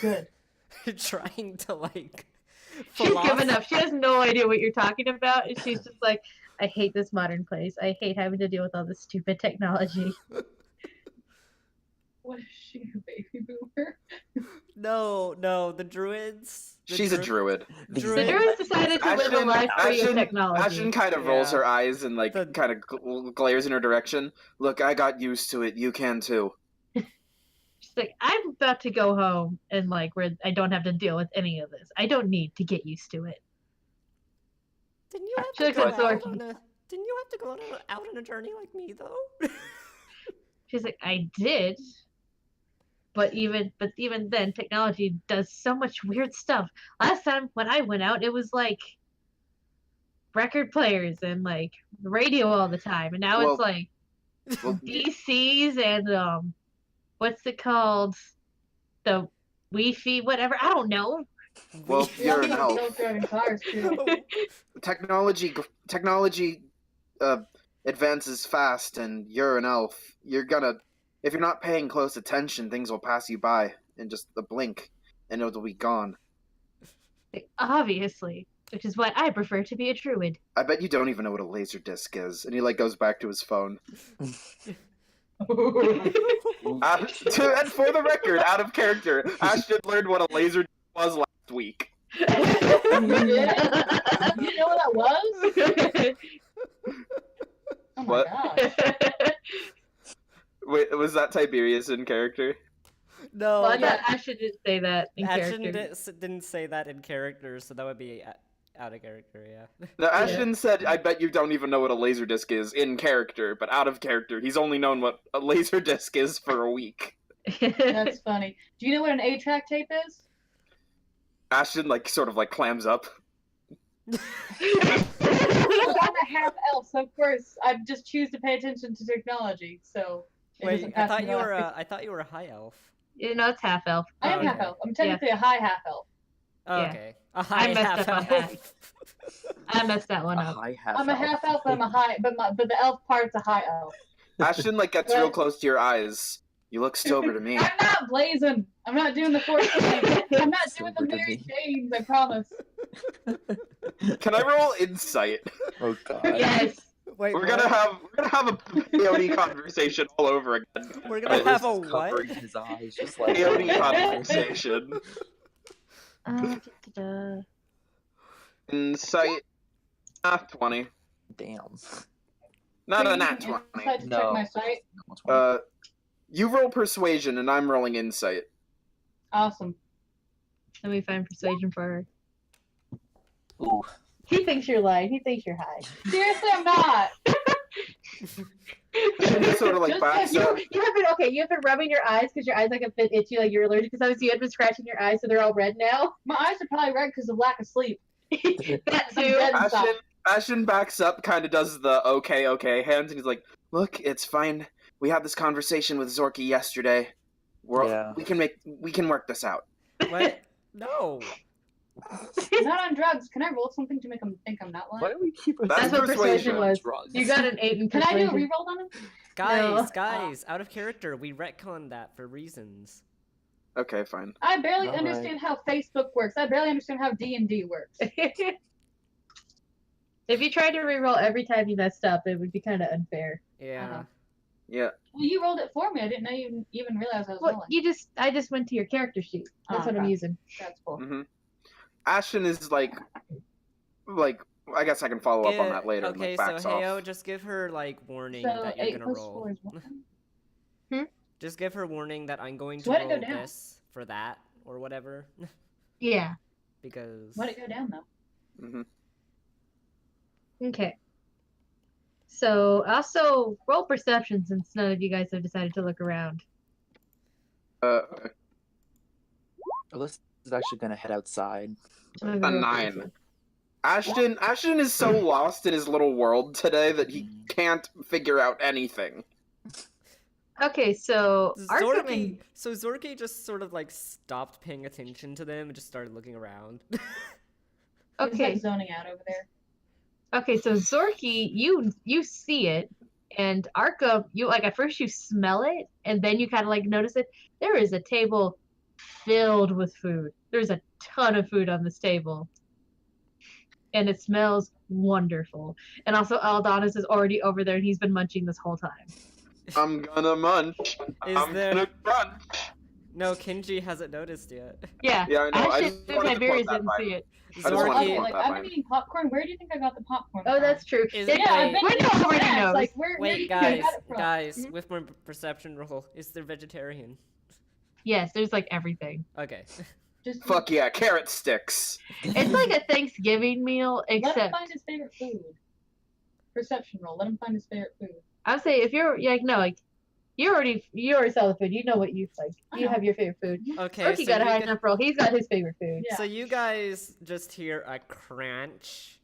Good. Trying to like. She's given up. She has no idea what you're talking about, and she's just like, I hate this modern place. I hate having to deal with all this stupid technology. What is she, a baby boomer? No, the druids. She's a druid. The druids decided to live a life free of technology. Ashton kind of rolls Yeah. her eyes and like The- kind of glares in her direction. Look, I got used to it. You can too. She's like, I'm about to go home and like where I don't have to deal with any of this. I don't need to get used to it. Didn't you have She to looks go at out Zorky. on a? Didn't you have to go out on a journey like me though? She's like, I did. But even then, technology does so much weird stuff. Last time when I went out, it was like record players and like radio all the time, and now Well- it's like Well, DCs and what's it called? The Wi-Fi, whatever. I don't know. Well, you're an elf. Self-driving cars too. Technology advances fast, and you're an elf. You're gonna, if you're not paying close attention, things will pass you by in just a blink, and it'll be gone. Like, obviously. which is why I prefer to be a druid. I bet you don't even know what a laser disc is. And he like goes back to his phone. And for the record, out of character, Ashton learned what a laser disc was last week. You know what that was? Oh my What? gosh. Wait, was that Tiberius in character? No, Well, I that- thought Ashton didn't say that in Action character. didn't say that in character, so that would be out of character, yeah. No, Ashton said, I bet you don't even know what a laser disc is in character, but out of character, he's only known what a laser disc is for a week. That's funny. Do you know what an 8-track tape is? Ashton, like, sort of, like, clams up. Well, I'm a half elf, so of course I just choose to pay attention to technology. So it Wait, doesn't I pass thought me you by. were I thought you were a high elf. You know, it's half elf. I am Oh, half okay. elf. I'm technically a high half elf. Oh, Yeah. okay. A high messed half up on elf. I messed that one A up. high half I'm a half elf, but I'm a high, but the elf part's a high elf. Ashton, like, gets real close to your eyes. You look sober to me. I'm not blazing. I'm not doing the force thing. I'm not doing the Sober to Mary me. Janes. I promise. Can I roll insight? Oh god. Yes. Wait, We're what? gonna have a peyote conversation all over again. We're gonna Wait, have a Just what? covering his eyes, just like Peyote conversation. Da-da-da. Insight. 20. Damn. Not So a you nat can 20. insight to check No. my sight. You roll persuasion and I'm rolling insight. Awesome. Let me find persuasion for her. Ooh. He thinks you're lying. He thinks you're high. Seriously, I'm not. She just sort of like Just backs like up. You have been okay. You have been rubbing your eyes because your eyes like have been itchy, like you're allergic. Because you had been scratching your eyes, so they're all red now. My eyes are probably red because of lack of sleep. That I'm too. dead. Ashton backs up, kind of does the okay hands, and he's like, "Look, it's fine. We had this conversation with Zorky yesterday. Yeah. We can work this out." What? No. I'm not on drugs. Can I roll something to make them think I'm not lying? Why do we keep That's That's what persuasion was. drugs? You got an 8 in Can I do persuasion. a reroll on him? Guys, No. guys, out of character. We retconned that for reasons. Okay, fine. I barely All right. understand how Facebook works. I barely understand how DnD works. If you tried to reroll every time you messed up, it would be kind of unfair. Yeah. Uh-huh. Yeah. Well, you rolled it for me. I didn't know you even realize I was Well, rolling. I just went to your character sheet. That's what I'm okay. using. That's cool. hmm Ashton is like, I guess I can follow up on that later. Okay, and, like, backs so Heyo, off. just give her like warning So that you're 8 gonna plus roll. 4 is 1. Just give her warning that I'm going to So why'd it go roll down? this for that or whatever. Yeah. Because Why'd it go down though? hmm Okay. So also roll perception since none of you guys have decided to look around. Okay. Alyssa is actually gonna head outside. I'm A gonna roll 9. perception. Ashton is so lost in his little world today that he can't figure out anything. Okay, so Arkham Zorky, so Zorky just sort of like stopped paying attention to them and just started looking around. He's Okay, like zoning out over there. okay, so Zorky, you see it, and Arkham, you like at first you smell it, and then you kind of like notice it. There is a table filled with food. There's a ton of food on this table, and it smells wonderful. And also, Aldonis is already over there, and he's been munching this whole time. I'm gonna munch. Is I'm there- gonna crunch. No, Kenji hasn't noticed yet. Yeah, Yeah, I know. I Ashton just and wanted to Tiberius quote that didn't line. see it. just wanted to Zorky, Okay, quote like that I've line. been eating popcorn. Where do you think I got the popcorn? Oh, from? that's true. Is They- it- Yeah, I've been Wendy eating already snacks, knows. Like, where do Wait, you think I guys, got it from? guys, Mhm. with my perception roll, is there vegetarian? Yes, there's like everything. Okay. Just Fuck yeah, carrot sticks. It's like a Thanksgiving meal, let him except find his favorite food. Perception roll. Let him find his favorite food. I would say if you're like no, like you already saw the food. You know what you like. I You know. have your favorite food. Okay, Or he so got a you high gu- enough roll. He's got his favorite food. Yeah. So you guys just hear a crunch.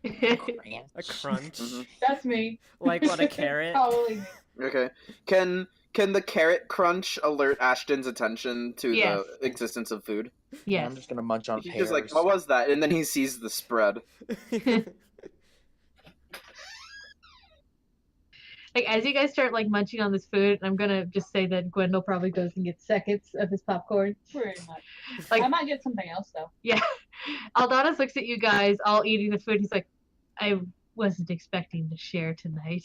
A crunch. Mhm. That's me. Like on a carrot. Probably. Okay. Can the carrot crunch alert Ashton's attention to Yes. the existence of food? Yes. I'm just gonna munch on He's pears. just like, what was that? And then he sees the spread. Like as you guys start like munching on this food, I'm gonna just say that Gwendol probably goes and gets seconds of his popcorn. Pretty much. Like I might get something else though. yeah. Aldonis looks at you guys all eating the food. He's like, I wasn't expecting to share tonight.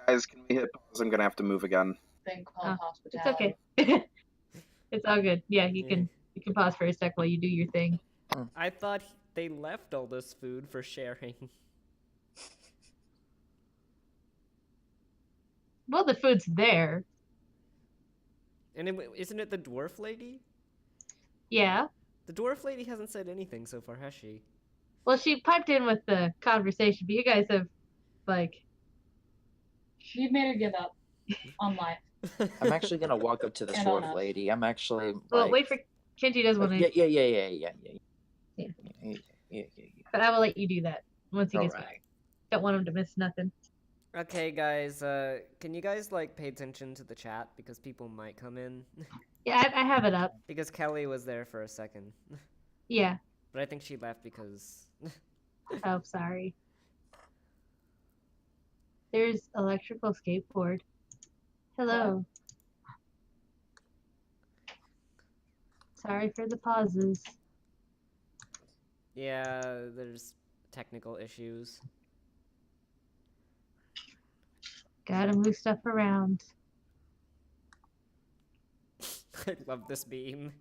Guys, can we hit pause? I'm gonna have to move again. Thing called It's hospitality. okay. It's all good. Yeah, you can pause for a sec while you do your thing. I thought they left all this food for sharing. Well, the food's there. And isn't it the dwarf lady? Yeah. The dwarf lady hasn't said anything so far, has she? Well, she piped in with the conversation, but you guys have, like... She made her give up on life. I'm actually gonna walk up to the And dwarf on us. lady. I'm actually Well, like, wait for... Kenji does want to... Yeah. But I will let you do that once he gets Alright. back. Don't want him to miss nothing. Okay, guys, can you guys, like, pay attention to the chat? Because people might come in. Yeah, I have it up. Because Kelly was there for a second. Yeah. But I think she left because... Oh, sorry. There's electrical skateboard. Hello. Sorry for the pauses. Yeah, there's technical issues. Gotta move stuff around. I love this beam.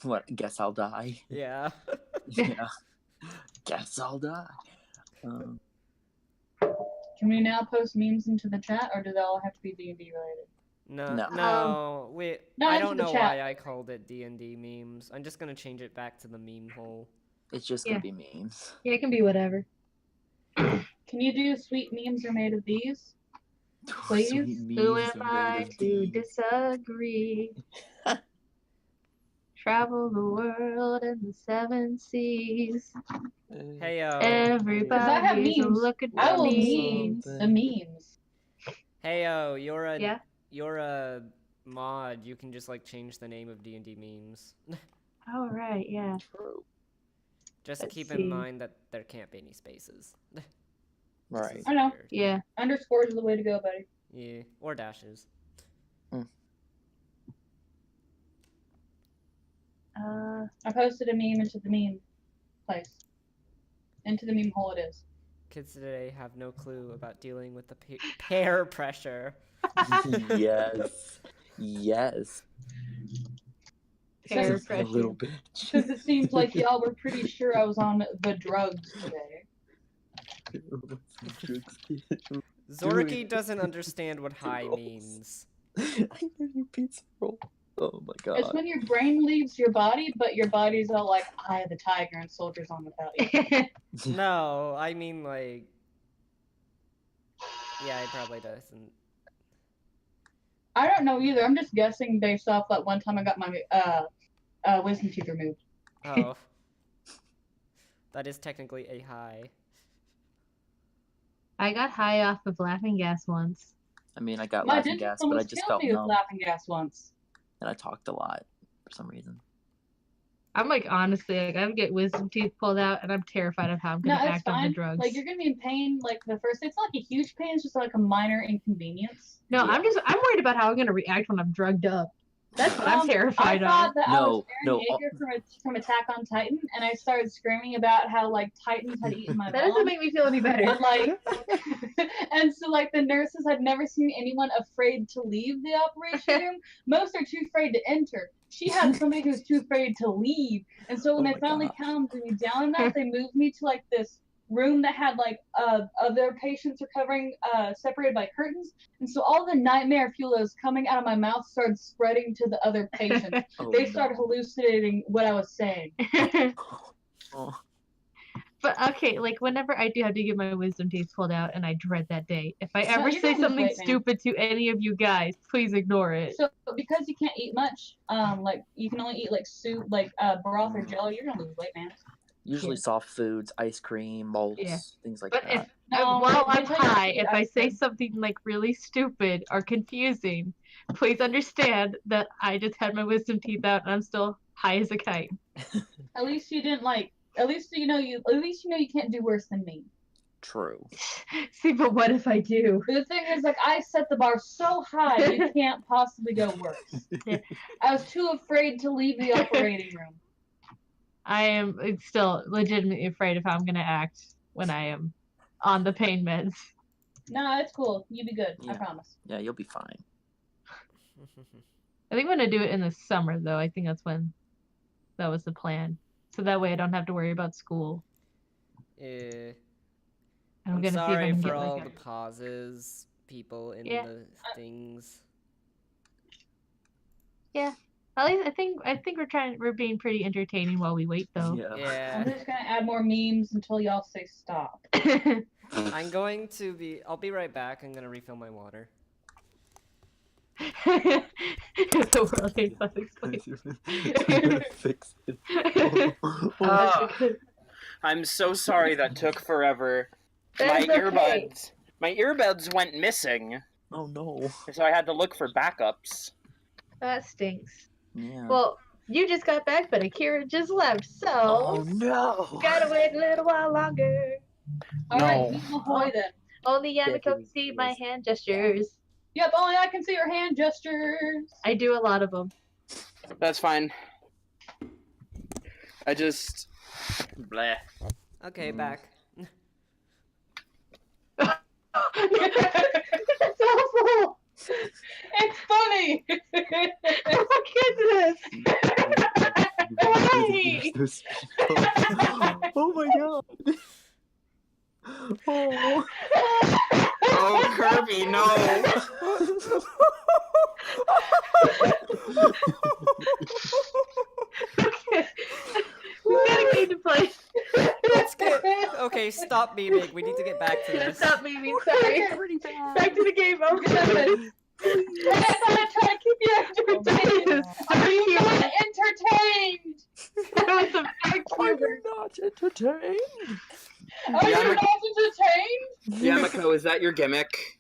What? Guess I'll die. Yeah. Yeah. Guess I'll die. Can we now post memes into the chat, or do they all have to be D&D related? No, No. wait. No, I into don't the know chat. why I called it D&D memes. I'm just gonna change it back to the meme hole. It's just gonna be memes. Yeah, it can be whatever. Can you do sweet memes are made of these? Please? Sweet Who memes am are made I of to these. disagree? Travel the world and the seven seas. Heyo. Everybody's memes. looking I for will me. need the memes. Heyo, Yeah. you're a mod. You can just like change the name of D&D memes. Oh right, yeah. True. Just Let's keep see. in mind that there can't be any spaces. This Right. is I know. weird. Yeah. Underscores are the way to go, buddy. Yeah, or dashes. I posted a meme into the meme place. Into the meme hole it is. Kids today have no clue about dealing with the peer pressure. Yes. Yes. Peer This is a little pressure. bitch. Because it seems like y'all were pretty sure I was on the drugs today. Zorky doesn't understand what high Gross. means. I know you pizza roll. Oh my god. It's when your brain leaves your body, but your body's all like, "Eye of the tiger" and soldiers on the belly. No, I mean like... Yeah, he probably doesn't. I don't know either. I'm just guessing based off that one time I got my wisdom teeth removed. Oh. That is technically a high. I got high off of laughing gas once. I mean, I got My laughing dentist gas, but I almost just killed felt me with numb, laughing gas once. and I talked a lot for some reason. I'm like honestly, like I would get wisdom teeth pulled out, and I'm terrified of how I'm No, gonna it's act on the fine. drugs. Like you're gonna be in pain. Like the first, it's not like a huge pain. It's just like a minor inconvenience. No, Yeah. I'm worried about how I'm gonna react when I'm drugged up. That's what I'm I terrified thought of. that I No, was no, Eren Yeager from Attack on Titan, and I started screaming about how like Titans had eaten my That doesn't mom. make me feel any better. And like, and so like the nurses had never seen anyone afraid to leave the operation room. Most are too afraid to enter. She had somebody who was too afraid to leave, and so when Oh they my finally gosh. calmed me down enough, they moved me to like this room that had like other patients recovering separated by curtains, and so all the nightmare fuel that was coming out of my mouth started spreading to the other patients. Oh, They no. started hallucinating what I was saying. Oh. But okay, like whenever I do have to get my wisdom teeth pulled out, and I dread that day. If I No, ever you're say gonna lose something weight, man. stupid to any of you guys, please ignore it. So because you can't eat much, like you can only eat like soup, like broth or jelly, you're gonna lose weight, man. Usually Yeah. soft foods, ice cream, malts, Yeah. things like But that. if No, while let me I'm tell you high, what if I I say said. something like really stupid or confusing, please understand that I just had my wisdom teeth out and I'm still high as a kite. At least you didn't like. At least you know you can't do worse than me. True. See, but what if I do? But the thing is, like, I set the bar so high, you can't possibly go worse. Yeah. I was too afraid to leave the operating room. I am still legitimately afraid of how I'm gonna act when I am on the pain meds. No, it's cool. You be good. I Yeah. promise. Yeah, you'll be fine. I think I'm gonna do it in the summer though. I think that's when that was the plan. So that way I don't have to worry about school. Yeah. I'm I'm gonna see if I sorry can for get all like the pauses, people in Yeah. the things. at least I think we're being pretty entertaining while we wait though. Yeah. I'm Yeah. just gonna add more memes until y'all say stop. I'm going to be. I'll be right back. I'm gonna refill my water. The world hates us explain. Fix it. Ah, I'm so sorry that took forever. That's okay. My earbuds went missing, Oh no. so I had to look for backups. That stinks. Yeah. Well, you just got back, but Akira just left, so Oh no. gotta wait a little while longer. Alright, No. meet Mahoy then. Only Yamako can Definitely see my is. hand gestures. Yep, only I can see your hand gestures. I do a lot of them. That's fine. I just... Bleh. Okay, Mm. back. That's awful! It's funny. Oh my goodness! Why? Those people. Oh my god. Oh. Oh, Kirby, no! Okay. We gotta get into place. Let's get. Okay, stop memeing. We need to get back to this. Stop memeing, sorry. Pretty bad. Back to the game, oh goodness. I thought I tried to keep you entertained. Are you not entertained? That was a big Are you humor. not entertained? Are you Yamaka- not entertained? Yamako, is that your gimmick?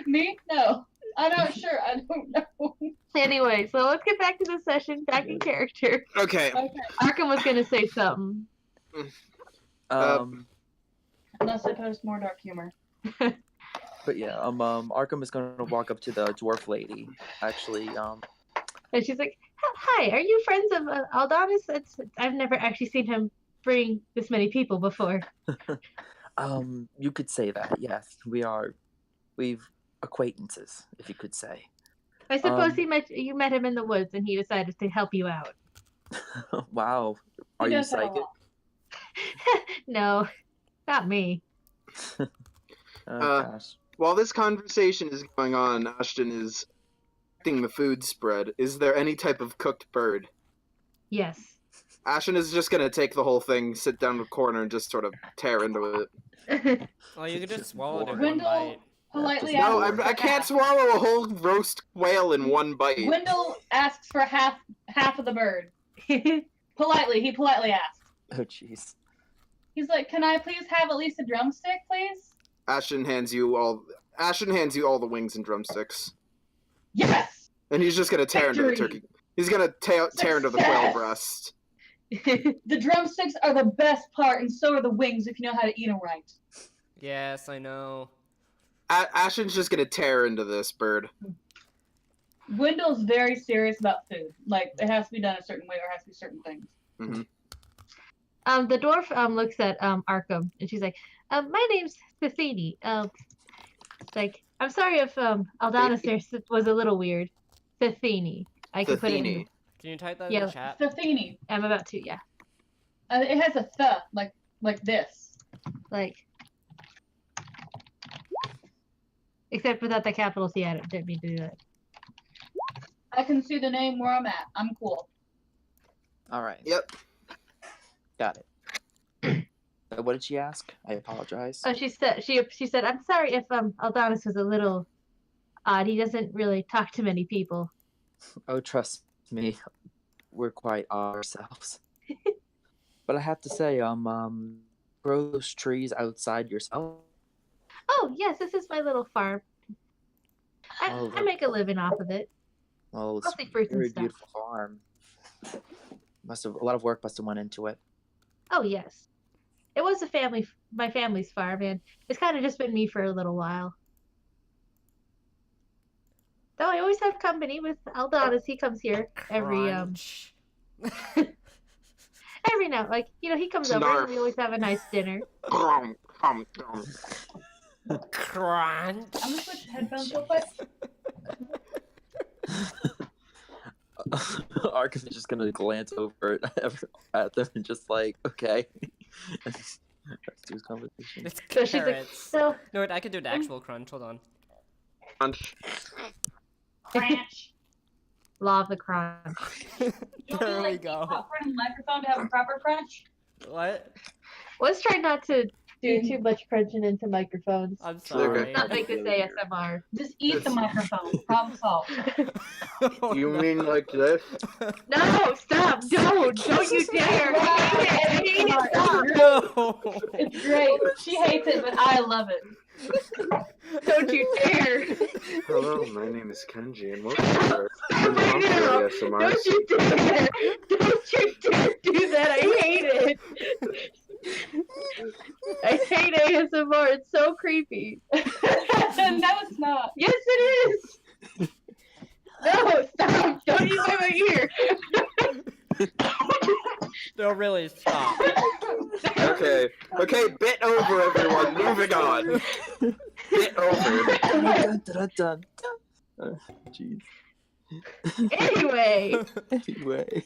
Me? No. I'm not sure. I don't know. Anyway, so let's get back to the session, back in character. Okay. Okay. Arkham was gonna say something. Unless I post more dark humor. But yeah, Arkham is gonna walk up to the dwarf lady. Actually, And she's like, "Hi, are you friends of Aldonis? I've never actually seen him bring this many people before." you could say that. Yes, we've acquaintances, if you could say. I suppose you met him in the woods, and he decided to help you out. Wow, are He you does have a psychic? lot. No, not me. Oh gosh. While this conversation is going on, Ashton is eating the food spread. Is there any type of cooked bird? Yes. Ashton is just gonna take the whole thing, sit down in the corner, and just sort of tear into it. Oh, you could just swallow it in one Wendell- bite. Politely No, asks for I can't half. swallow a whole roast quail in one bite. Wendell asks for half of the bird. He politely asks. Oh jeez. He's like, "Can I please have at least a drumstick, please?" Ashton hands you all the wings and drumsticks. Yes. And he's just gonna tear into the Victory. turkey. He's gonna tear into the quail Success. breast. The drumsticks are the best part, and so are the wings if you know how to eat them right. Yes, I know. Ashton's just gonna tear into this bird. Wendell's very serious about food. Like, it has to be done a certain way, or it has to be certain things. Mm-hmm. The dwarf looks at Arkham, and she's like, "My name's Cthini. Like, I'm sorry if Aldonis there was a little weird. Cthini. I can put it in. Cthini. Can you type that in Yeah. the chat? Fafini. I'm about to, yeah. It has a th, like this. Like, except without the capital C, I didn't mean to do that. I can see the name where I'm at. I'm cool. All right. Yep. Got it. What did she ask? I apologize. Oh, she said, "I'm sorry if Aldonis was a little odd. He doesn't really talk to many people." Oh, trust me, we're quite ourselves. But I have to say, grow those trees outside yourself. Oh, yes, this is my little farm. I make a living off of it. Well, it's Mostly fruits a and very stuff. beautiful farm. A lot of work must have went into it. Oh, yes. it was my family's farm, and it's kind of just been me for a little while. Though I always have company with Aldonis. He comes here Crunch. every now, like he comes over and we always have a nice dinner. Crunch. Crunch. I'm gonna switch headphones real quick. Arkham is just gonna glance over at them and just like, okay. Let's do his conversation. It's So she's like, carrots. so No, wait, I could do an actual crunch. Hold on. Crunch. Crunch. law of the crunch. There we go. Popcorn in the microphone to have a proper crunch. What? Let's try not to do too much crunching into microphones. I'm Okay. sorry. Not make this Really ASMR. Just eat the microphone. Problem solved. Oh, You no. mean like this? No, stop! Don't you dare! I hate it! Stop! No. It's great. She hates it, but I love it. Don't you dare! Hello, my name is Kenji, and welcome to our Stop right now! ASMR. Don't you dare! Don't you dare do that! I hate it! I hate ASMR. It's so creepy. No, it's not. Yes, it is. No, stop! Don't use my ear. No, really, stop. Okay, bit over, everyone. Moving on. Bit over. Dun, dun, dun, dun. Jeez. Anyway, Anyway.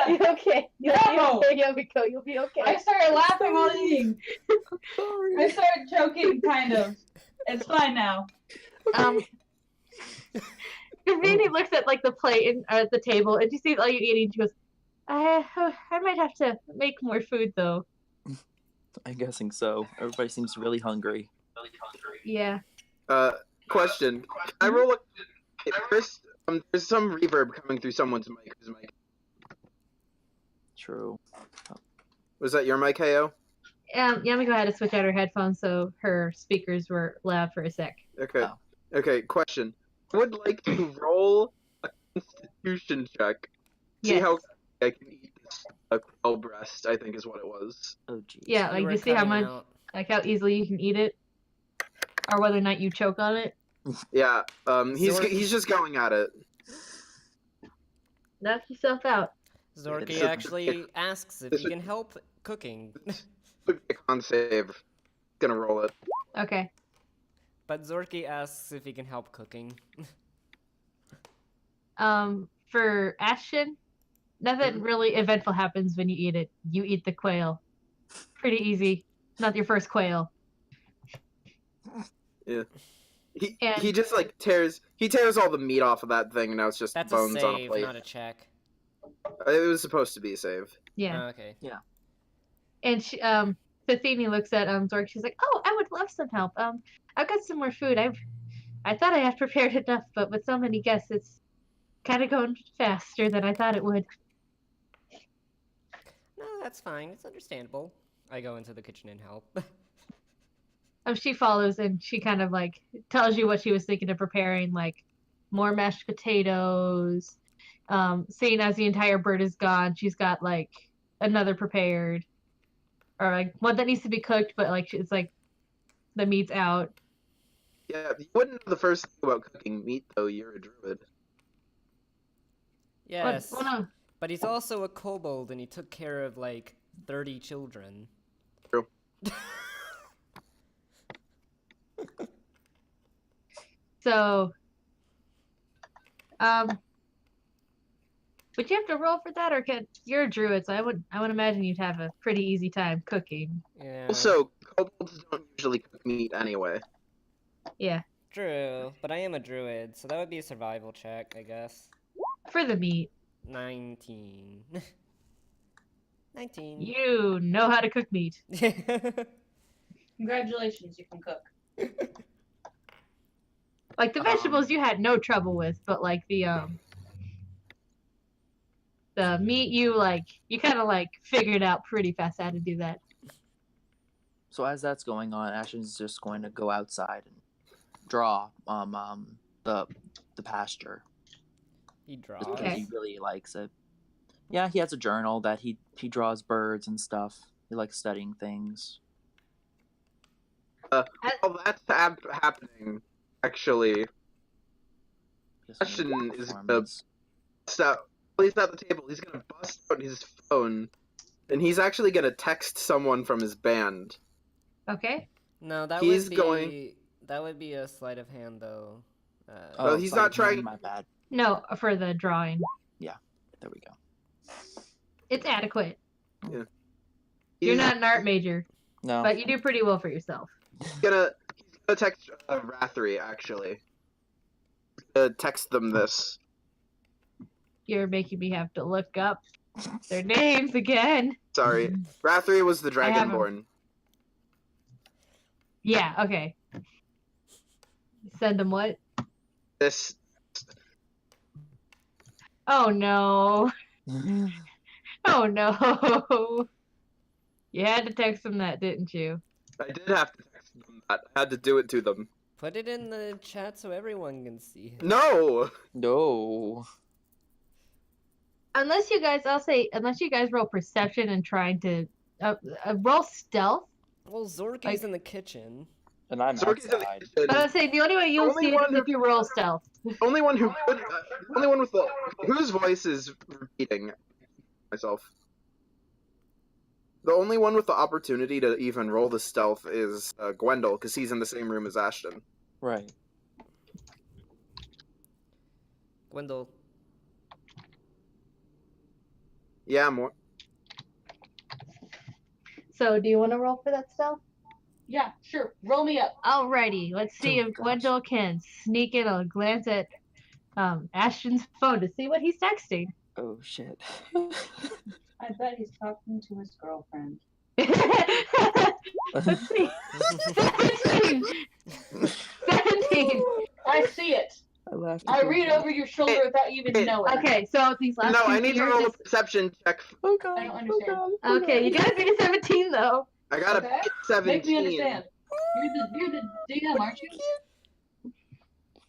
you okay? You'll No. be okay, Yumiko. You'll be okay. I started laughing while eating. Sorry. I started joking, kind of. It's fine now. Vivi looks at like the plate and at the table, and she sees all you eating. She goes, I might have to make more food though. I'm guessing so. Everybody seems really hungry. Yeah. Question. Can I roll a... There's some reverb coming through someone's mic. Whose mic? True. Was that your mic, Heyo? Yumiko had to switch out her headphones, so her speakers were loud for a sec. Okay. Oh. Okay, question. I would like to roll a constitution check. See Yes. how I can eat this quail breast, I think is what it was. Oh, jeez. Yeah, like You were to see how cutting much, out. like how easily you can eat it, or whether or not you choke on it. Yeah, Zor- he's just going at it. Knock yourself out. Zorky It's- actually asks if he can help cooking. Look at the con save. Gonna roll it. Okay. But Zorky asks if he can help cooking. For Ashton, nothing really eventful happens when you eat it. You eat the quail. Pretty easy. Not your first quail. Yeah. And- He just like tears all the meat off of that thing, and now it's just That's bones a on a save, plate. not a check. It was supposed to be a save. Yeah. Oh, okay. And she, Fathini looks at Zork. She's like, "Oh, I would love some help. I've got some more food. I thought I had prepared enough, but with so many guests, it's kind of going faster than I thought it would." No, that's fine. It's understandable. I go into the kitchen and help. She follows and she kind of like tells you what she was thinking of preparing, like more mashed potatoes. Seeing as the entire bird is gone, she's got like another prepared, or like one that needs to be cooked, but like it's like the meat's out. Yeah, you wouldn't know the first thing about cooking meat, though. You're a druid. Yes. Well, no. But he's also a kobold and he took care of like 30 children. True. So, would you have to roll for that, or you're a druid, so I would imagine you'd have a pretty easy time cooking. Yeah. Also, kobolds don't usually cook meat anyway. Yeah, True, but I am a druid, so that would be a survival check, I guess. for the meat. 19. 19. You know how to cook meat. Congratulations, you can cook. Like the vegetables you had no trouble with, but like the meat you kind of like figured out pretty fast how to do that. So as that's going on, Ashton's just going to go outside and draw the pasture. He draws. Just because Okay. he really likes it. Yeah, he has a journal that he draws birds and stuff. You like studying things. While that's happening, actually, Just make Ashton is gonna performance. bust out. While he's at the table, he's gonna bust out his phone, and he's actually gonna text someone from his band. Okay. No, that He's would be going- that would be a sleight of hand though. Well, he's sleight not of trying- hand, My bad. No, for the drawing. There we go. It's adequate. You're You're not an art major, No. but you do pretty well for yourself. He's gonna text Rathry, actually. Text them this. You're making me have to look up their names again. Sorry. Rathry was the I have 'em. Dragonborn. Yeah, okay. Send them what? This. Oh no. Oh no. You had to text them that, didn't you? I did have to text them that. I had to do it to them. Put it in the chat so everyone can see it. No! No. Unless you guys roll perception and trying to roll stealth. Well, Zorky's Like- in the kitchen. And I'm Zorky's in the outside. kitchen. But I'd say the only way you'll Only see it one is if you roll stealth. Only one who could. Only one with the. Whose voice is repeating myself? The only one with the opportunity to even roll the stealth is Gwendol, because he's in the same room as Ashton. Right. Gwendol. Yeah, more. So, do you want to roll for that stealth? Yeah, sure. Roll me up. Alrighty, let's see Oh, if gosh. Gwendol can sneak in a glance at Ashton's phone to see what he's texting. Oh shit. I bet he's talking to his girlfriend. Let's see. 17. 17. I see it. I laughed. I read over your shoulder without you even knowing. Okay, so these last No, two I need to here, roll a just- perception check. Oh god. I don't understand. Okay, you gotta beat a 17 though. I got Okay. a 17. Make me understand. You're the DM, aren't you?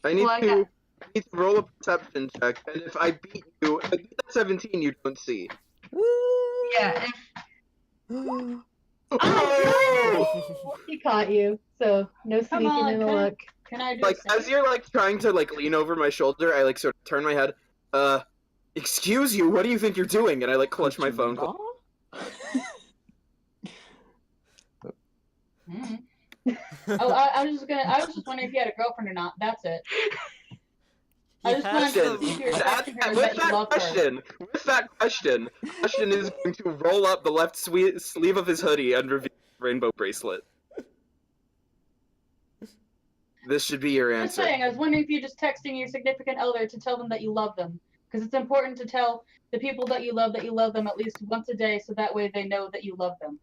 I need Well, I to. I need to roll a perception check, and if I beat you, if I beat that 17, you don't see. Yeah, Oh! he caught you, so no Come sneaking on, in the can I- look. Can I do Like a as you're like trying to like lean over my shoulder, I like sort of turn my head. Excuse you. What do you think you're doing? And I like clutch my phone. Mm. Oh, I was just wondering if you had a girlfriend or not. That's it. I just wanted to Question. see if you're With texting her that you love her. that question, Ashton is going to roll up the left sleeve of his hoodie and reveal the rainbow bracelet. This should be your Just answer. saying, I was wondering if you're just texting your significant other to tell them that you love them. Because it's important to tell the people that you love them at least once a day, so that way they know that you love them.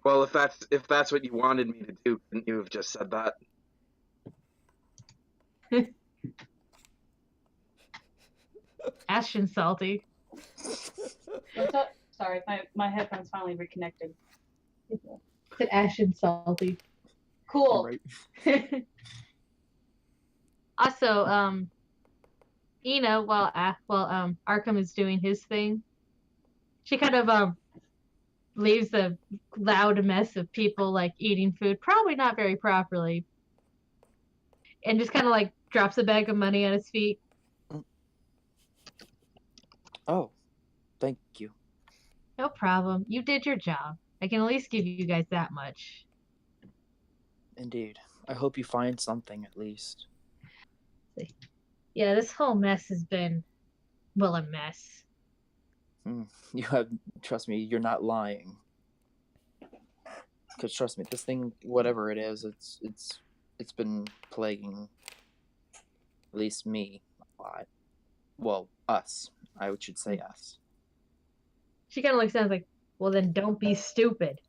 Well, if that's what you wanted me to do, couldn't you have just said that? Ashton's salty. What's up? Sorry, my headphones finally reconnected. Said Ashton's salty. Cool. Right. Also, Ina, while Arkham is doing his thing, she kind of leaves a loud mess of people like eating food, probably not very properly, and just kind of like drops a bag of money at his feet. Oh, thank you. No problem. You did your job. I can at least give you guys that much. Indeed. I hope you find something at least. Yeah, this whole mess has been, well, a mess. You have, trust me, you're not lying. Because trust me, this thing, whatever it is, it's been plaguing at least me a lot. Well, us. I should say us. She kind of looks down and is like, well, then don't be stupid.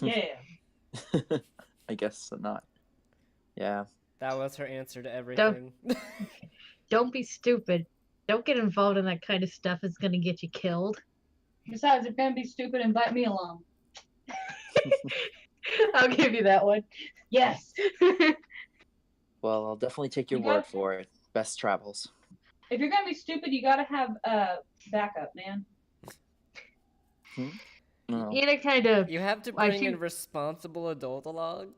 Yeah. I guess not. Yeah. That was her answer to everything. Don't be stupid. Don't get involved in that kind of stuff. It's going to get you killed. Besides, if you're gonna be stupid, invite me along. I'll give you that one. Yes. Well, I'll definitely take your You word got- for it. Best travels. If you're gonna be stupid, you gotta have backup, man. No. Ina kind of. You have to Why, bring she- in responsible adult-a-log.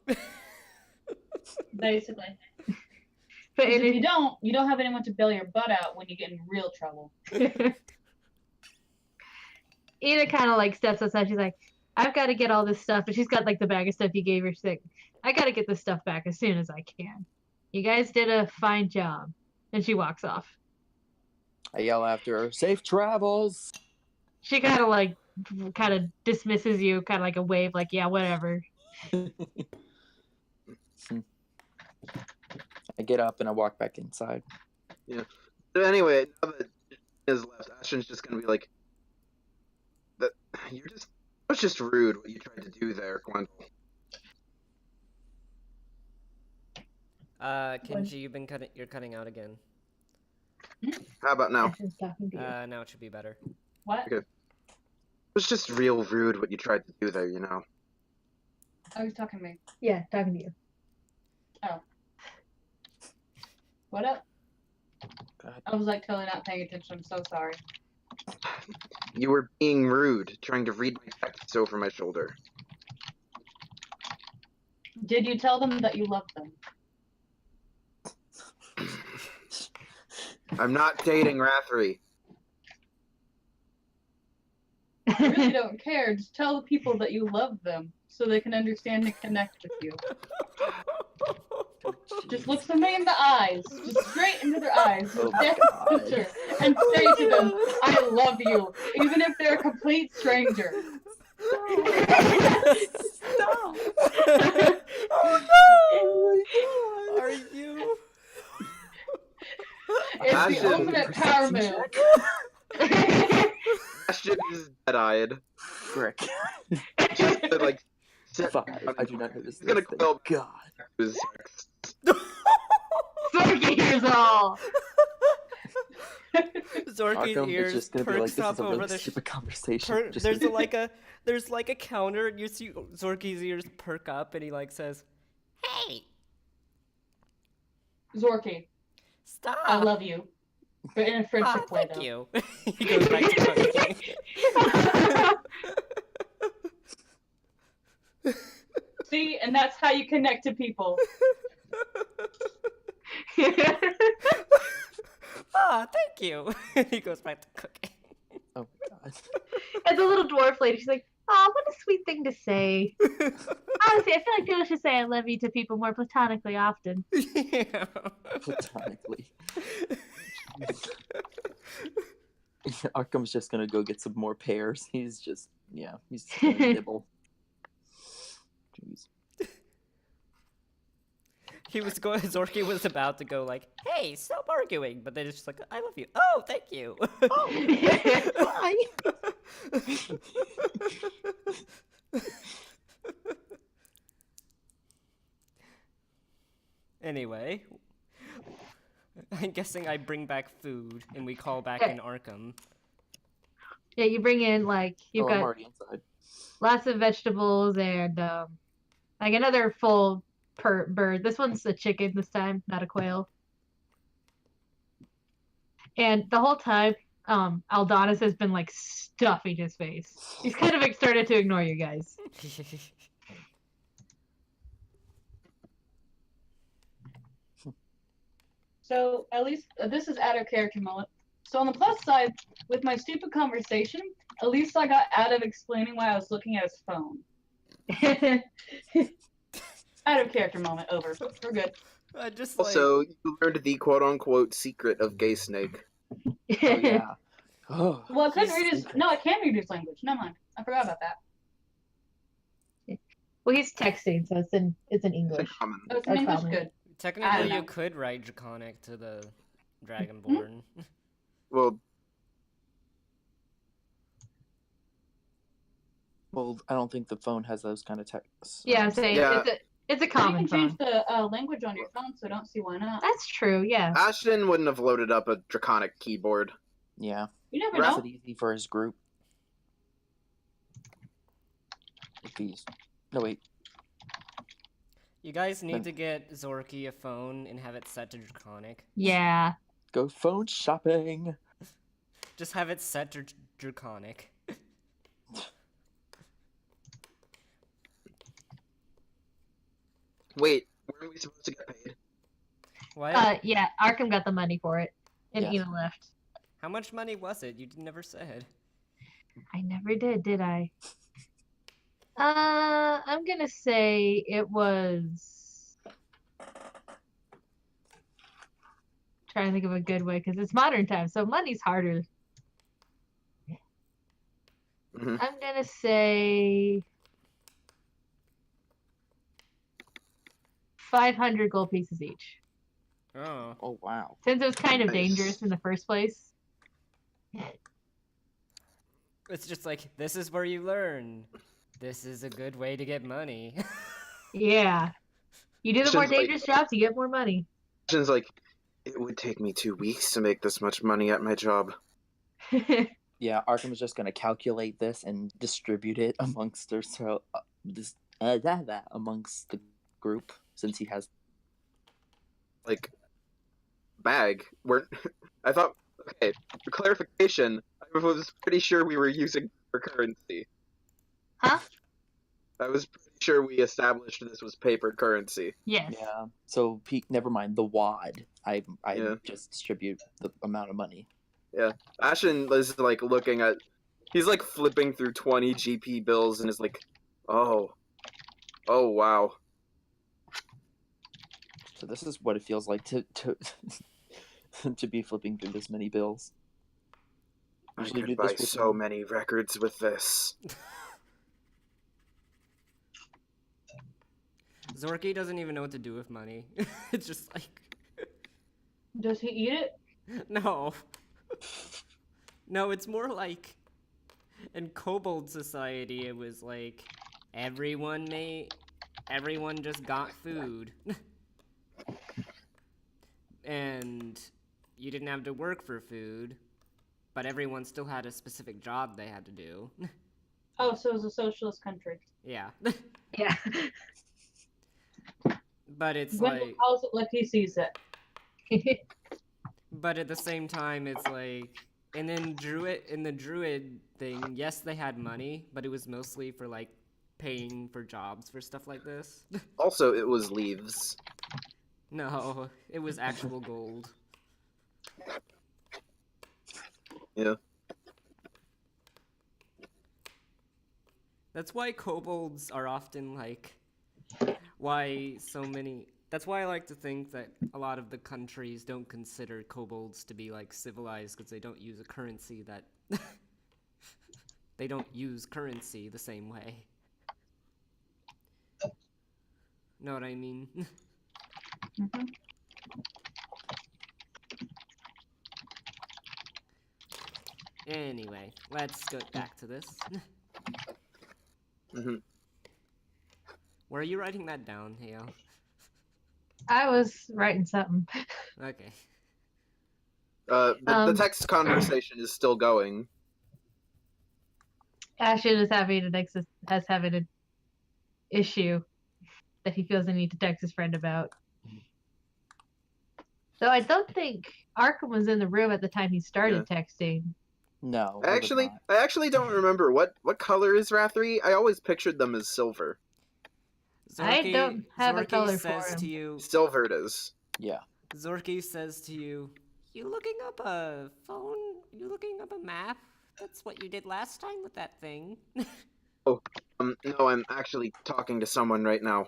Basically. But Because if Ina, you don't have anyone to bail your butt out when you get in real trouble. Ina kind of like steps outside. She's like, I've got to get all this stuff. And she's got like the bag of stuff you gave her. She's like, I got to get this stuff back as soon as I can. You guys did a fine job. And she walks off. I yell after her, "Safe travels!" She kind of dismisses you, kind of like a wave, like, yeah, whatever. I get up and I walk back inside. But anyway, now that is left, Ashton's just gonna be like, "That that was just rude what you tried to do there, Gwendol." Kenji, you're cutting out again. How about now? Ashton's talking to you. Now it should be better. What? Okay. It was just real rude what you tried to do there, you know. Oh, he's talking to me. Yeah, talking to you. What up? Go ahead. I was like totally not paying attention. I'm so sorry. You were being rude, trying to read my texts over my shoulder. Did you tell them that you loved them? I'm not dating Rathry. I really don't care. Just tell the people that you love them so they can understand and connect with you. Just look somebody in the eyes, just straight into their eyes, Oh with my that God. picture, and say to them, I love you, even if they're a complete stranger. Stop! Oh my Are you? It's Ashton, the ultimate power perception move. Ashton is dead-eyed. Frick. Just to, like, sit 5. down I do not notice He's gonna this thing. quill God. his texts. Zorky hears all. Zorky's Arkham is ears just gonna be like, perks this up is a over really the. stupid conversation. Just There's like a counter, and you see Zorky's ears perk up, and he like says, "Hey, Zorky, stop! I love you. But in a friendship way, thank though. you." He goes back to cooking. See, and that's how you connect to people. Thank you. He goes back to cooking. Oh my God. And the little dwarf lady, she's like, oh, what a sweet thing to say. Honestly, I feel like people should say I love you to people more platonically often. Yeah. Platonically. Arkham's just gonna go get some more pears. He's just gonna nibble. Jeez. Zorky was about to go like, "Hey, stop arguing," but then it's just like, "I love you." Oh, thank you. Bye. Anyway, I'm guessing I bring back food and we call back in Arkham. Yeah, you bring in, like, you've I'm got already inside. lots of vegetables and, like, another full bird. This one's a chicken this time, not a quail. And the whole time, Aldonis has been, like, stuffing his face. He's kind of, like, started to ignore you guys. So at least this is out of character moment. So on the plus side, with my stupid conversation, at least I got out of explaining why I was looking at his phone. Out of character moment. Over. We're good. I just like. Also, you learned the quote-unquote secret of Gay Snake. Oh yeah. Oh. Well, I couldn't He's read his. secret. No, I can read his language. Never mind. I forgot about that. Well, he's texting, so it's in It's a English. common. Oh, it's in That's English. common. Good. I Technically, don't you know. could write Draconic to the Dragonborn. Well, Well, I don't think the phone has those kind of texts. Yeah, I'm saying Yeah. it's a You common can change phone. the language on your phone, so I don't see why not. That's true, yeah. Ashton wouldn't have loaded up a Draconic keyboard. Yeah. You never Right. Makes know. it easy for his group. If he's no wait. You guys need Then- to get Zorky a phone and have it set to Draconic. Yeah. Go phone shopping. Just have it set to Draconic. Wait, weren't we supposed to get paid? What? Yeah, Arkham got the money for it, and Yes. Ina left. How much money was it? You never said. I never did I? I'm gonna say it was. Trying to think of a good way because it's modern times, so money's harder. Mhm. I'm gonna say 500 gold pieces each. Oh. Oh wow. Since it was kind of Nice. dangerous in the first place. It's just like, this is where you learn. This is a good way to get money. Yeah. You do the more Shouldn't, like- dangerous jobs, you get more money. Ashton's like, it would take me 2 weeks to make this much money at my job. Yeah, Arkham is just gonna calculate this and distribute it amongst amongst the group since he has. Like, bag. We're I thought. Okay, for clarification, I was pretty sure we were using for currency. Huh? I was pretty sure we established this was paper currency. Yes. Yeah. So never mind the wad. I Yeah. just distribute the amount of money. Ashton is like looking at. He's like flipping through 20 GP bills and is like, oh wow. So this is what it feels like to to be flipping through this many bills. I Usually could do buy this with so many records with this. Zorky doesn't even know what to do with money. It's just like, Does he eat it? no. No, it's more like, in Kobold Society, it was like, everyone just got food. And you didn't have to work for food, but everyone still had a specific job they had to do. Oh, so it's a socialist country. Yeah. Yeah. But it's Gwendol like, calls it like he sees it. but at the same time, it's like, and then in the druid thing, yes, they had money, but it was mostly for like paying for jobs for stuff like this. Also, it was leaves. No, it was actual gold. Yeah. That's why kobolds are often like, that's why I like to think that a lot of the countries don't consider kobolds to be like civilized because they don't use a currency that they don't use currency the same way. Know what I mean? Mhm. Anyway, let's go back to this. hmm Were you writing that down, Hale? I was writing something. Okay. The text conversation is still going. Ashton is having an issue that he feels the need to text his friend about. Though I don't think Arkham was in the room at the time he started texting. No. I it was not. actually don't remember what color is Rathri. I always pictured them as silver. I don't have a Zorky color for says him. to you, Silver it is. Yeah. Zorky says to you, you looking up a phone? You looking up a map? That's what you did last time with that thing. No, I'm actually talking to someone right now.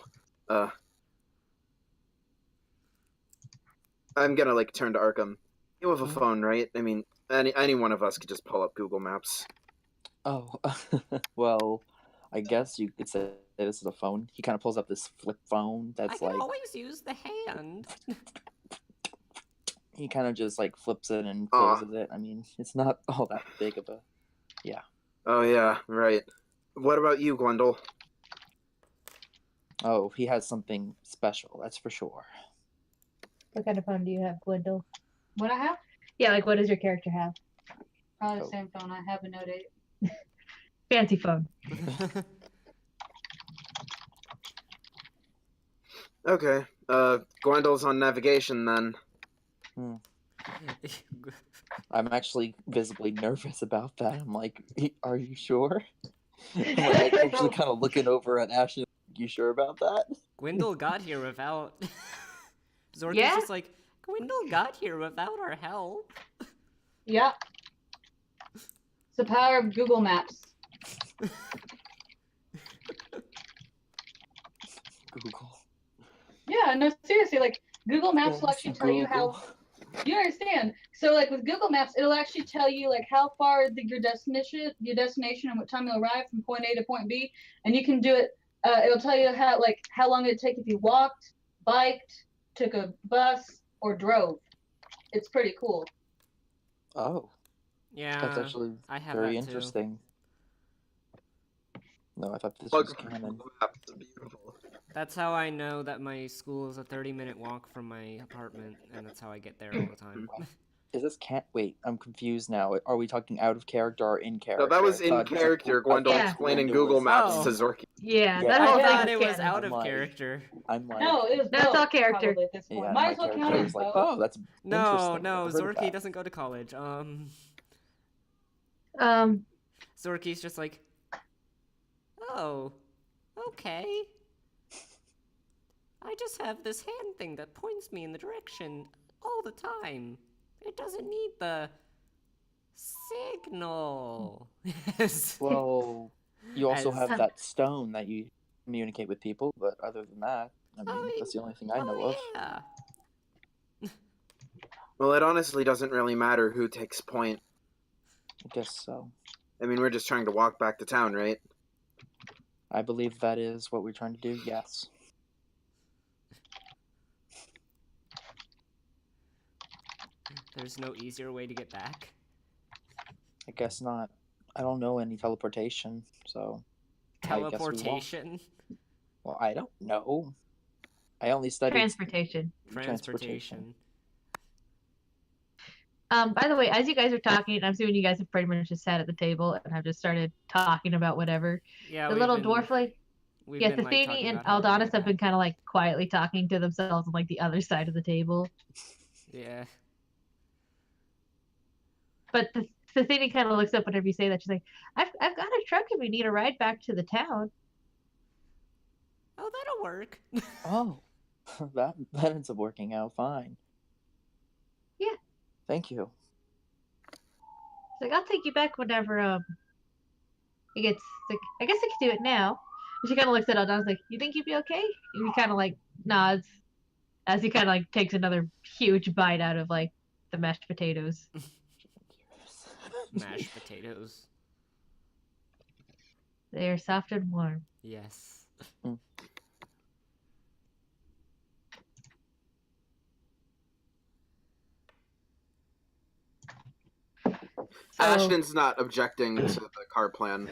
I'm gonna like turn to Arkham. You have a phone, right? I mean, any one of us could just pull up Google Maps. Oh. Well, I guess you could say this is a phone. He kind of pulls up this flip phone I that's can like always use the hand. he kind of just like flips it and Aw. closes it. I mean, it's not all that big of a. Oh yeah, right. What about you, Gwendol? Oh, he has something special. That's for sure. What kind of phone do you have, Gwendol? What I have? Yeah, like what does your character have? Probably the Oh. same phone. I have a Note 8. Fancy phone. Okay. Gwendol's on navigation then. I'm actually visibly nervous about that. I'm like, are you sure? I'm like actually kind of looking over at Ashley. You sure about that? Gwendol got here without... Zorky's Yeah? just like, Gwendol got here without our help. Yep. It's the power of Google Maps. Google. Yeah, no, seriously, like Google Maps will actually tell you how. Google. You understand? So, like with Google Maps, it'll actually tell you like how far your destination, and what time you'll arrive from point A to point B, and you can do it. It'll tell you how long it'd take if you walked, biked, took a bus, or drove. It's pretty cool. Oh, Yeah, that's actually I have very that too. interesting. No, I thought this Look, was canon. maps are beautiful. That's how I know that my school is a 30-minute walk from my apartment, and that's how I get there all the time. Is this can't wait? I'm confused now. Are we talking out of character or in character? No, that was I in thought- character. Gwendol Yeah. explaining Gwendol Google was- Maps Oh. to Zorky. Yeah, Yeah, that I whole thought thing it was canon. out of I'm like- character. I'm like, No, it was That's both, all character. probably at this point. yeah, Might my as well character count it was like, both. oh, that's No, interesting. no, I've heard of Zorky that. doesn't go to college. Um, Zorky's just like, oh, okay. I just have this hand thing that points me in the direction all the time. It doesn't need the signal. Yes. Well, you also As- have that stone that you communicate with people, but other than that, I mean, Oh, that's the only thing I know of. Yeah. Well, it honestly doesn't really matter who takes point. I guess so. I mean, we're just trying to walk back to town, right? I believe that is what we're trying to do, yes. There's no easier way to get back. I guess not. I don't know any teleportation, so I guess we won't. Teleportation? Well, I don't know. I only studied transportation. Transportation. By the way, as you guys are talking, I'm assuming you guys have pretty much just sat at the table and have just started talking about whatever. Yeah, The we've little been- dwarf lady, we've yeah, been, like, Thethany talking and about how we're gonna Aldonis get have been back. kind of like quietly talking to themselves on like the other side of the table. Yeah. But Thethany kind of looks up whenever you say that. She's like, I've got a truck if we need a ride back to the town. Oh, that'll work. Oh, that ends up working out fine. Yeah. Thank you. She's like, I'll take you back whenever it gets like I guess I could do it now. And she kind of looks at Aldonis like, you think you'd be okay? And he kind of like nods as he kind of like takes another huge bite out of like the mashed potatoes. Mashed potatoes. They're soft and warm. Yes. So, Ashton's not objecting to the car plan.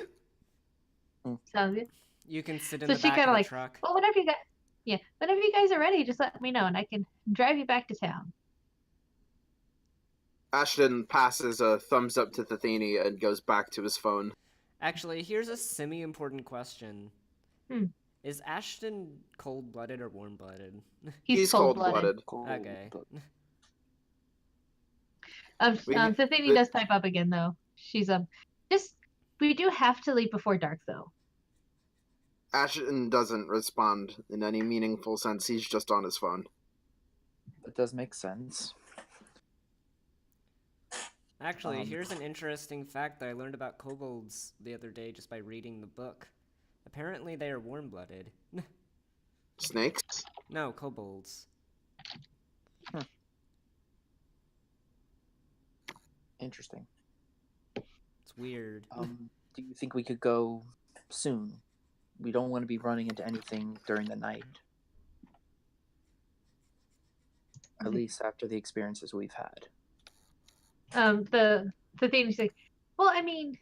sounds good. You can sit in So the she back kinda of the like, truck. Well, whenever you guys are ready, just let me know and I can drive you back to town. Ashton passes a thumbs up to Thethany and goes back to his phone. Actually, here's a semi-important question. Hmm. Is Ashton cold-blooded or warm-blooded? He's cold-blooded. cold-blooded. Okay. Thethany the- does pipe up again though. She's just we do have to leave before dark though. Ashton doesn't respond in any meaningful sense. He's just on his phone. That does make sense. Actually, here's an interesting fact that I learned about kobolds the other day just by reading the book. Apparently, they are warm-blooded. Snakes? No, kobolds. Interesting. It's weird. Do you think we could go soon? We don't want to be running into anything during the night. At least after the experiences we've had. The Thethany's like, well, I mean,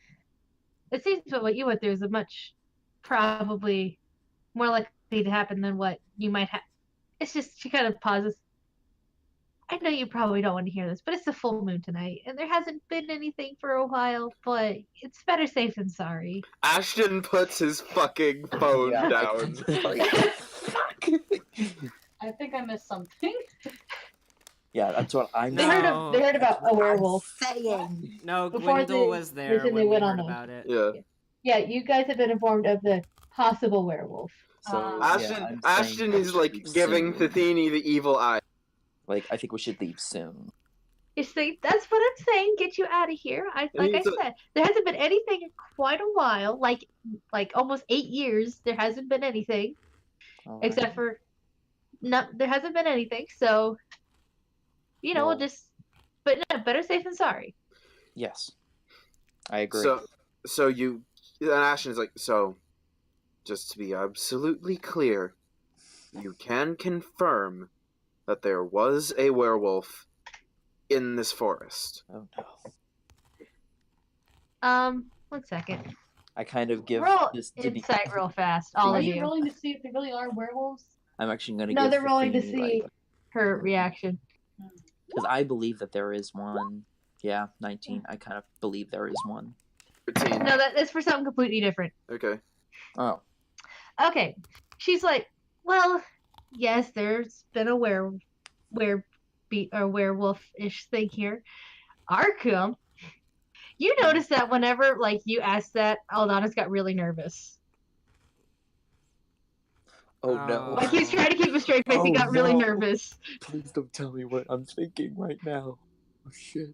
it seems that what you went through is a much probably more likely to happen than what you might have. It's just she kind of pauses. I know you probably don't want to hear this, but it's a full moon tonight, and there hasn't been anything for a while, but it's better safe than sorry. Ashton puts his fucking phone Yeah, down. I think I missed something. Yeah, that's what I'm They No. heard about a werewolf. saying. No, Before Gwendol the was there vision, when they we went heard on about it. Yeah. Yeah, you guys have been informed of the possible werewolf. So Ashton, I'm Ashton saying we is should like leave giving soon. Thethini the evil eye. Like, I think we should leave soon. You see, that's what I'm saying. Get you out of here. Like I said, there hasn't been anything in quite a while. Like almost 8 years. There hasn't been anything All except right. for no. There hasn't been anything. So we'll Well, just. But no, better safe than sorry. yes, I agree. So you, and Ashton is like, so, just to be absolutely clear, you can confirm that there was a werewolf in this forest. Oh no. 1 second. I kind of give Roll this to insight real fast, all Are of you you. rolling to see if they really are werewolves? I'm actually going to No, give they're rolling to Thethini, see her reaction. because I believe that there is one. Yeah, 19. I kind of believe there is one. 13. No, that's for something completely different. Okay. Oh. Okay. She's like, well, yes, there's been a werewolf-ish thing here. Arkham, you notice that whenever you asked that, Aldana's got really nervous. Oh no. Like he's trying to keep a straight face, he got really nervous. Please don't tell me what I'm thinking right now. Oh shit.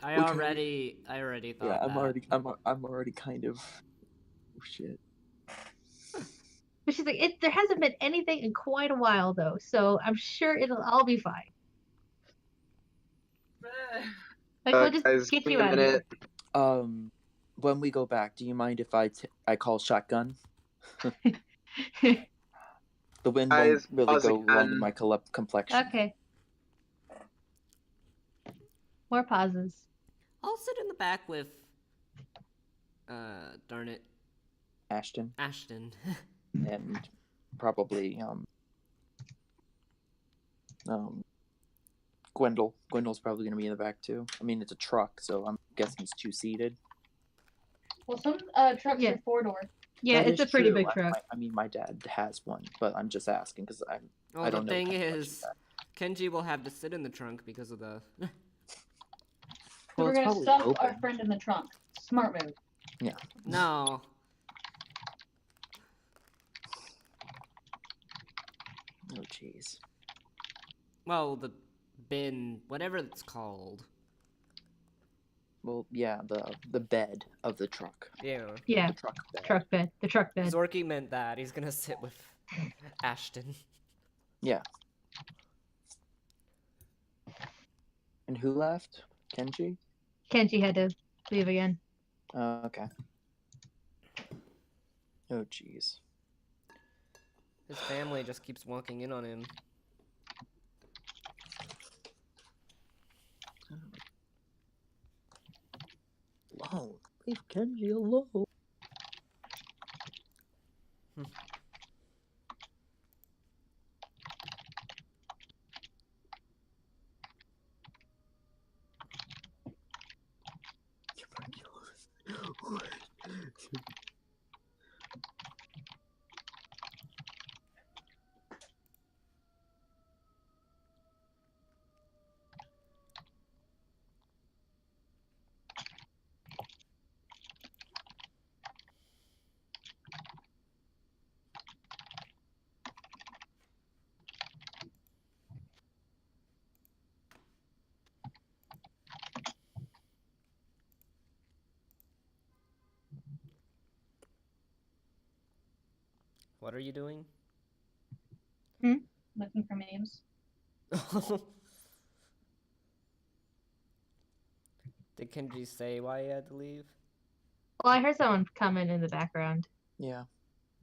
I Okay. already thought Yeah, that. I'm already kind of. Oh shit. But she's like, there hasn't been anything in quite a while though, so I'm sure it'll all be fine. Like we'll just Guys, get give you me a out of here. minute. When we go back, do you mind if I call shotgun? The wind Guys, won't really pause go wrong again. with my complexion. Okay. More pauses. I'll sit in the back with, darn it, Ashton Ashton. and probably Gwendol. Gwendol's probably gonna be in the back too. I mean, it's a truck, so I'm guessing it's 2-seated. Well, some trucks are 4-door. Yeah, That it's a is pretty true. big truck. I mean, my dad has one, but I'm just asking because I Well, don't the know. thing too much is, about Kenji will have to sit in the trunk because of the. So Well, we're it's gonna probably stuff open. our friend in the trunk. Smart move. Yeah. No. Oh jeez. Well, the bin, whatever it's called. Well, yeah, the bed of the truck. Yeah. Yeah, The truck bed. the truck bed. Zorky meant that. He's gonna sit with Ashton. Yeah. And who left? Kenji? Kenji had to leave again. Okay. Oh jeez. His family just keeps walking in on him. Alone. Leave Kenji alone. What are you doing? Looking for names. Did Kenji say why he had to leave? Well, I heard someone coming in the background. Yeah.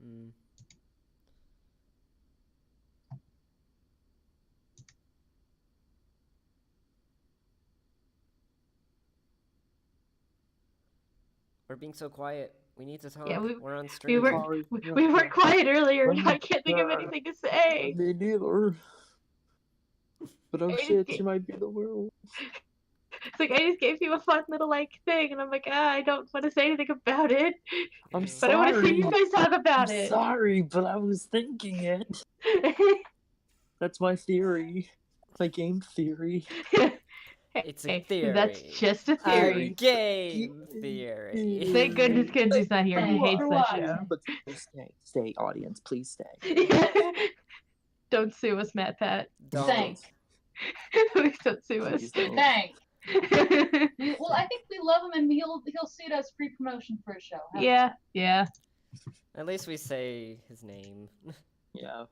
Hmm. We're being so quiet. We need to talk. Yeah, We're on stream. We weren't quiet earlier, and I can't think of anything to say. Me neither. But oh I shit, just she might be the werewolf. It's like I just gave you a fun little thing, and I'm like, I don't want to say anything about it. I'm But sorry. I want to see you guys talk about I'm it. sorry, but I was thinking it. That's my theory. My game theory. It's a Hey, that's theory. just a A theory. game theory. Thank goodness Kenzie's not here. He hates that Watch. show. But stay, audience, please stay. Don't sue us, Matt Pat. Don't. Thanks. Please don't sue us. Please don't. Thanks. Well, I think we love him, and he'll see it as free promotion for a show. Yeah, yeah. At least we say his name. Yeah,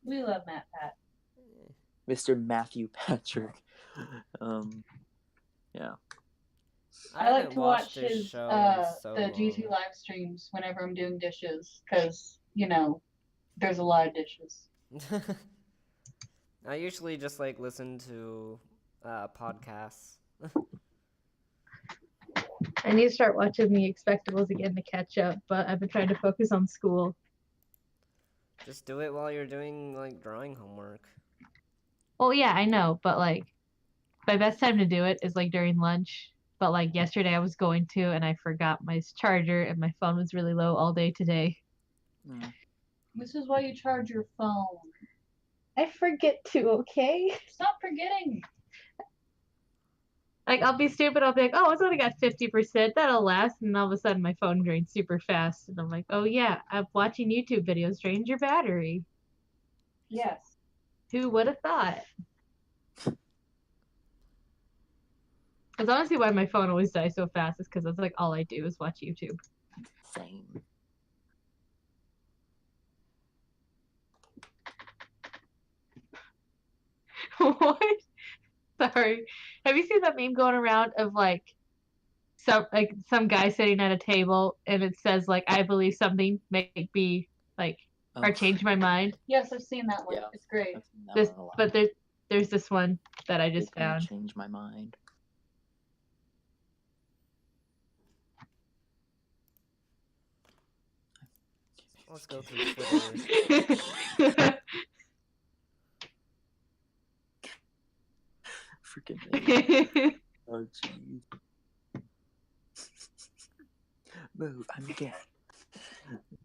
We love Matt Pat. Mr. Matthew Patrick. Yeah. I like haven't to watched watch his his show in so the GT long. live streams whenever I'm doing dishes, because there's a lot of dishes. I usually just like listen to podcasts. I need to start watching the Expectables again to catch up, but I've been trying to focus on school. Just do it while you're doing like drawing homework. Well, yeah, I know, but like, my best time to do it is like during lunch. But like yesterday, I was going to, and I forgot my charger, and my phone was really low all day today. This is why you charge your phone. I forget to, okay? Stop forgetting. Like, I'll be stupid. I'll be like, oh, it's only got 50%. That'll last. And all of a sudden, my phone drains super fast. And I'm like, oh, yeah, I'm watching YouTube videos drains your battery. Yes. Who would have thought? That's honestly why my phone always dies so fast, is because that's like all I do is watch YouTube. Same. What? Sorry. Have you seen that meme going around of like some guy sitting at a table and it says like, I believe something make me like or change my mind? Yes, I've seen that one. Yeah. It's great. I've seen that This, one a lot. but there's this one that I just It's gonna found. change my mind. Let's go through Twitter. Freaking oh jeez. Move, I'm gay.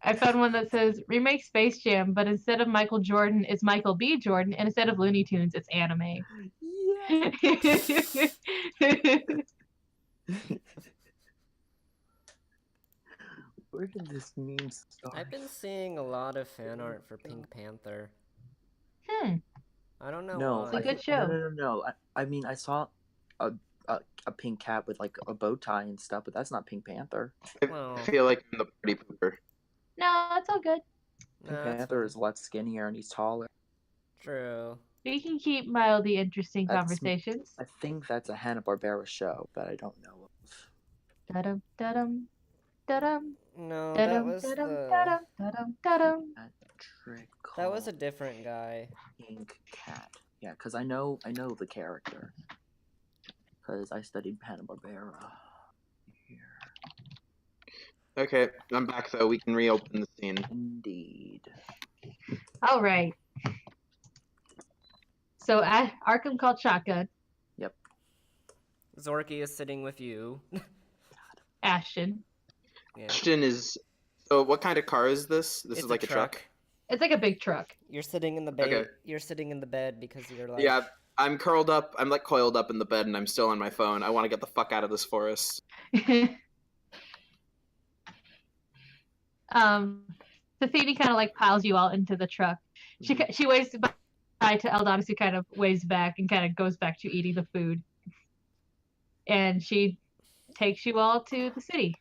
I found one that says remake Space Jam, but instead of Michael Jordan, it's Michael B. Jordan, and instead of Looney Tunes, it's anime. Yeah. Where did this meme start? I've been seeing a lot of fan art for Pink Panther. Hmm. I don't know No, why. It's a good think- show. No. I mean, I saw a pink cat with like a bow tie and stuff, but that's not Pink Panther. Well, I feel like I'm the party pooper. No, it's all good. nah, Pink that's Panther is a lot skinnier and he's taller. true. We can keep mildly interesting That's- conversations. I think that's a Hanna-Barbera show that I don't know of. Da-dum, da-dum, da-dum, No, that da-dum, was da-dum, the. da-dum, da-dum, da-dum. Patrick. That was a different guy. Pink cat. Yeah, because I know the character. Because I studied Hanna-Barbera. Here. Okay, I'm back though. We can reopen the scene. Indeed. All right. So Arkham called shotgun. Zorky is sitting with you. Ashton. Yeah. Question is, so what kind of car is this? This It's is like a truck. It's like a big truck. You're sitting in the bed. Okay. You're sitting in the bed because you're like. Yeah, I'm curled up. I'm like coiled up in the bed, and I'm still on my phone. I want to get the fuck out of this forest. Sathini kind of like piles you all into the truck. She waves bye to Eldonis, who kind of waves back and kind of goes back to eating the food. And she takes you all to the city.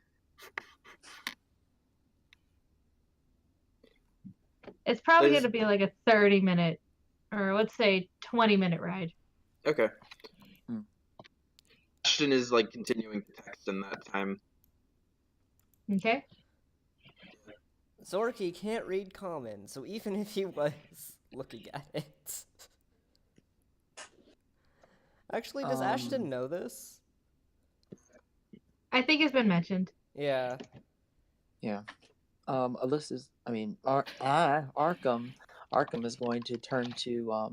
It's probably There's- going to be like a 30-minute, or let's say 20-minute ride. Okay. Hmm. Ashton is like continuing to text in that time. Okay? Zorky can't read common, so even if he was looking at it. Actually, does Ashton know this? I think it's been mentioned. Yeah. Alyssa's. I mean, Arkham. Arkham is going to turn to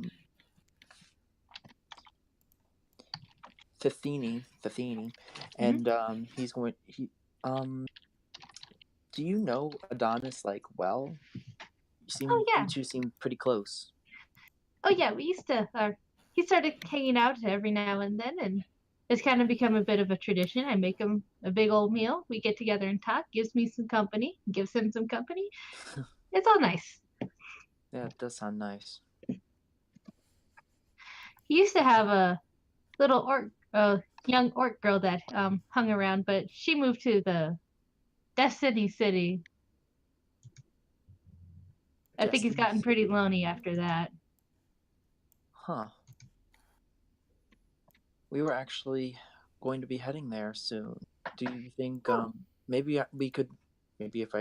Fifthini, and he's going. Do you know Adonis like well? You Oh, yeah. You two seem pretty close. Oh, yeah, we used to. he started hanging out every now and then, and it's kind of become a bit of a tradition. I make him a big old meal. We get together and talk. Gives me some company. Gives him some company. It's all nice. Yeah, it does sound nice. He used to have a little young orc girl that hung around, but she moved to the Destiny City. I think he's Destiny gotten pretty City. lonely after that. Huh. We were actually going to be heading there soon. Do you think maybe we could maybe if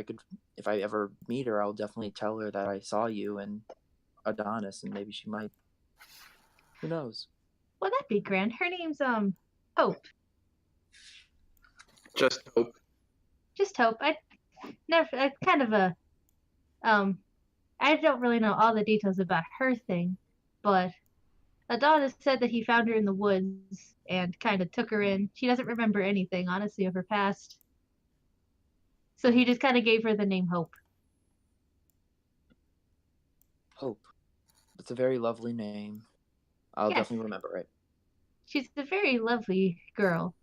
I ever meet her, I'll definitely tell her that I saw you and Adonis, and maybe she might. Who knows? Well, that'd be grand. Her name's Hope. Just hope. Just Hope. I kind of a I don't really know all the details about her thing, but Adonis said that he found her in the woods and kind of took her in. She doesn't remember anything, honestly, of her past. So he just kind of gave her the name Hope. Hope. It's a very lovely name. I'll Yes. definitely remember it. She's a very lovely girl.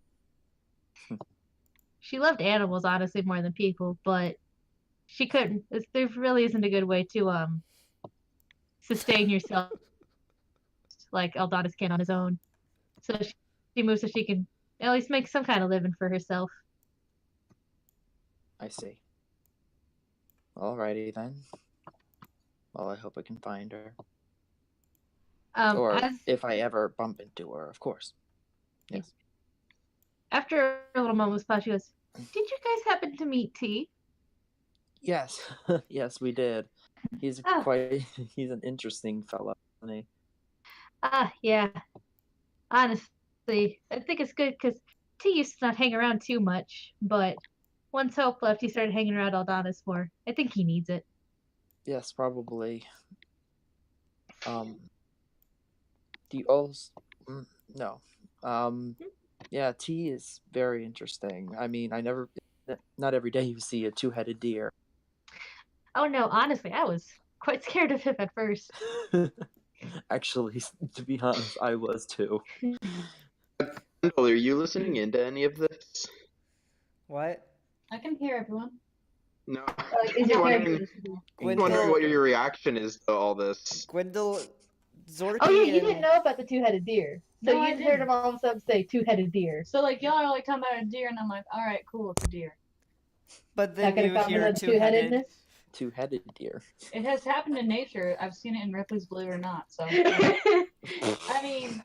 She loved animals, honestly, more than people, but she couldn't. There really isn't a good way to sustain yourself like Adonis can on his own. So she moves so she can at least make some kind of living for herself. I see. Alrighty then. Well, I hope I can find her. Or if I ever bump into her, of course. Yes. After a little moment was passed, she goes, "Did you guys happen to meet T?" Yes, yes, we did. He's he's an interesting fella, isn't he? Yeah. Honestly, I think it's good because T used to not hang around too much, but once Hope left, he started hanging around Adonis more. I think he needs it. Yes, probably. Do you also... No. Yeah, T is very interesting. I mean, not every day you see a two-headed deer. Oh no, honestly, I was quite scared of him at first. Actually, to be honest, I was too. Kendall, are you listening into any of this? What? I can hear everyone. No. Is your character I'm listening? wondering what your reaction is to all this. Gwendol, Zorky, Oh yeah, you didn't know about the two-headed deer. So No, I you heard didn't. him all of a sudden say two-headed deer. So like y'all are like talking about a deer, and I'm like, all right, cool, it's a deer. But then Not you gonna hear comment on two-headed. two-headedness. Two-headed deer. It has happened in nature. I've seen it in Ripley's Believe It or Not. So I mean,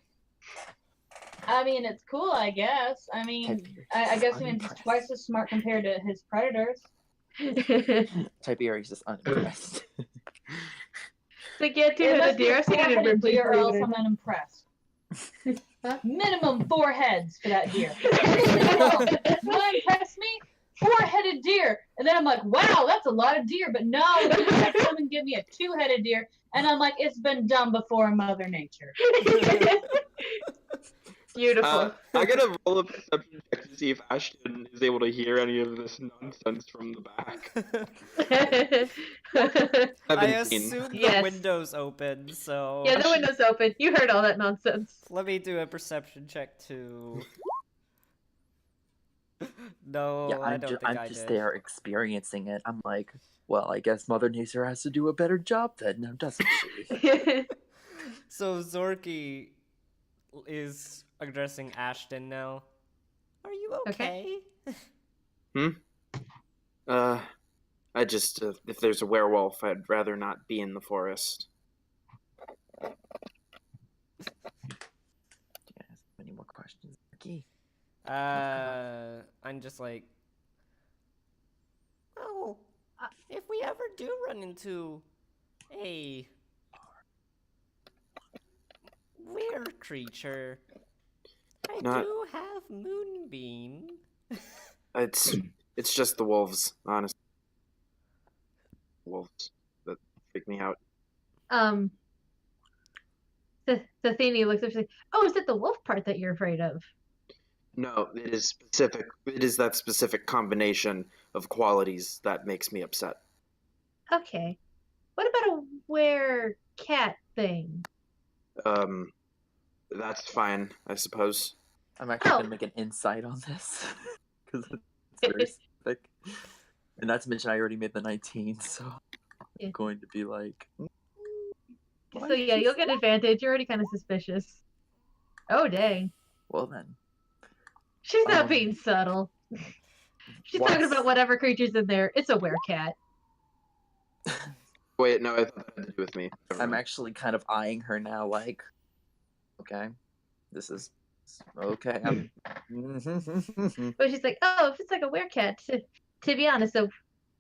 it's cool, I guess. I mean, I guess it's twice as smart compared to his predators. Tiberius is unimpressed. Like, yeah, two-headed deer. I've seen it in Ripley's deer, or Believe else It or I'm Not. unimpressed. Minimum 4 heads for that deer. What impressed me? 4-headed deer. And then I'm like, wow, that's a lot of deer. But no, you have to come and give me a 2-headed deer. And I'm like, it's been done before in Mother Nature. Beautiful. I gotta roll a perception check to see if Ashton is able to hear any of this nonsense from the back. I 17. assume the Yes. window's open, so... Yeah, the window's open. You heard all that nonsense. Let me do a perception check too. No, Yeah, I don't think I'm I just did. there experiencing it. I'm like, well, I guess Mother Nature has to do a better job then, now doesn't she? So Zorky is addressing Ashton now. Are you okay? I just, if there's a werewolf, I'd rather not be in the forest. Any more questions, Zorky? I'm just like, well, if we ever do run into a weird creature, I do have Moonbeam. It's just the wolves, honestly. Wolves that freak me out. Athene looks up and says, "Oh, is it the wolf part that you're afraid of?" No, it is specific. It is that specific combination of qualities that makes me upset. Okay. What about a were-cat thing? That's fine, I suppose. I'm actually Oh. gonna make an insight on this because it's very specific. And not to mention, I already made the 19, so Yeah. I'm going to be like. why So yeah, is you'll she get advantage. You're already kind of suspicious. Oh dang. Well then, She's not Um, being subtle. She's talking about whatever creature's in there. It's a werecat. Wait, no, I thought that had to do with me. Never I'm mind. actually kind of eyeing her now, like, okay, this is okay. I'm. But she's like, oh, if it's like a werecat. To be honest,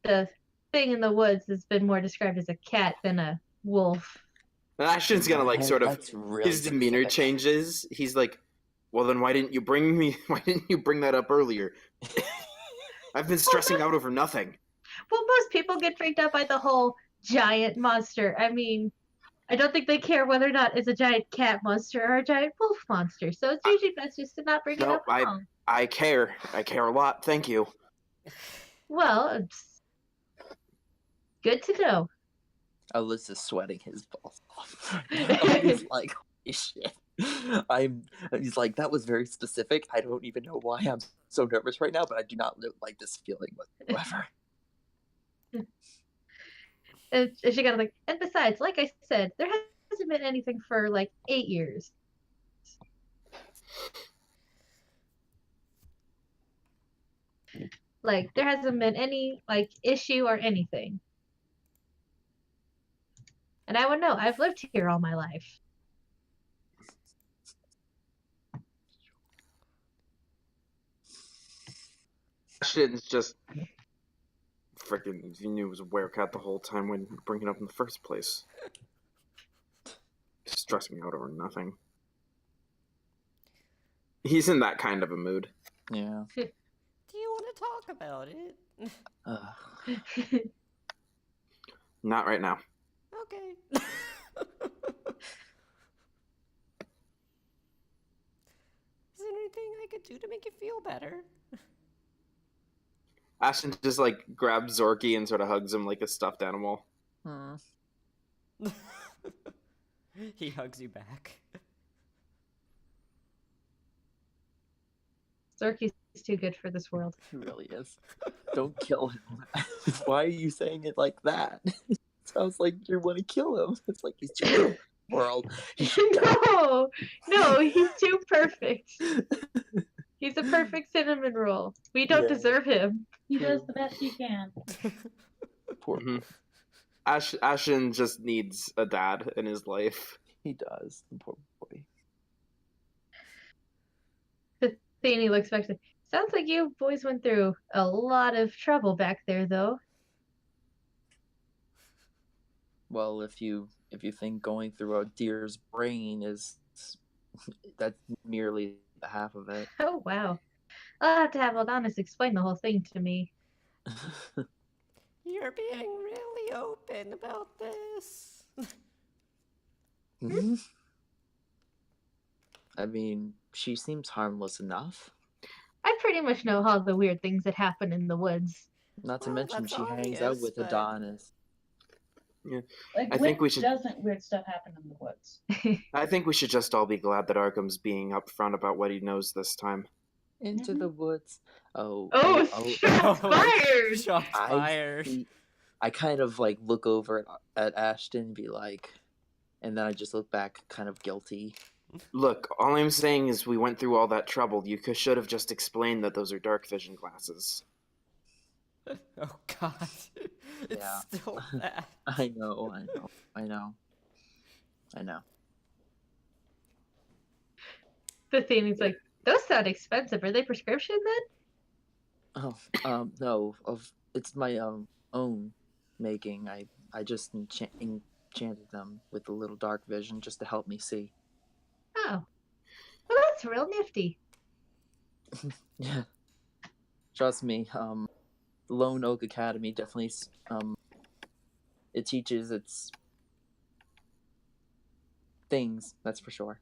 the thing in the woods has been more described as a cat than a wolf. And Ashton's gonna like sort of That's really his demeanor specific. changes. He's like, "Well, then why didn't you bring me? Why didn't you bring that up earlier? I've been stressing out over nothing." Well, most people get freaked out by the whole giant monster. I mean, I don't think they care whether or not it's a giant cat monster or a giant wolf monster. So it's usually best just to not bring it No, up at all. I care. I care a lot. Thank you. Well, it's good to know. Alyssa's sweating his balls off. He's like, holy shit. He's like, that was very specific. I don't even know why I'm so nervous right now, but I do not like this feeling whatsoever. And she got like, and besides, like I said, there hasn't been anything for like 8 years. Like, there hasn't been any like issue or anything. And I would know. I've lived here all my life. Ashton's just freaking. You knew it was a werecat the whole time when you bring it up in the first place. Stressing out over nothing. He's in that kind of a mood. Yeah. Do you want to talk about it? Not right now. Okay. Is there anything I could do to make you feel better? Ashton just like grabs Zorky and sort of hugs him like a stuffed animal. Hmm. He hugs you back. Zorky's too good for this world. He really is. Don't kill him. Why are you saying it like that? It sounds like you want to kill him. It's like he's too good for the world. He should die. No, he's too perfect. He's a perfect cinnamon roll. We don't Yeah. deserve him. He does the best he can. Poor Mhm. Ashton just needs a dad in his life. He does. The poor boy. Thany looks back to sounds like you boys went through a lot of trouble back there, though. Well, if you think going through a deer's brain is that's merely the half of it. Oh, wow. I'll have to have Aldonis explain the whole thing to me. You're being really open about this. Mhm. I mean, she seems harmless enough. I pretty much know all the weird things that happen in the woods. Not to Well, mention that's she hangs out obvious, with but- Adonis. Like, I think we should- doesn't weird stuff happen in the woods? I think we should just all be glad that Arkham's being upfront about what he knows this time. Into the woods. Oh. Shots fired! Shots I fired. see- I kind of like look over at Ashton and be like, and then I just look back kind of guilty. Look, all I'm saying is we went through all that trouble. You should have just explained that those are dark vision glasses. Oh god. It's Yeah. still bad. I know. The Thany's like, those sound expensive. Are they prescription then? Oh, no. It's my own making. I just enchanted them with a little dark vision just to help me see. Oh. Well, that's real nifty. Yeah. Trust me, Lone Oak Academy definitely it teaches its things, that's for sure.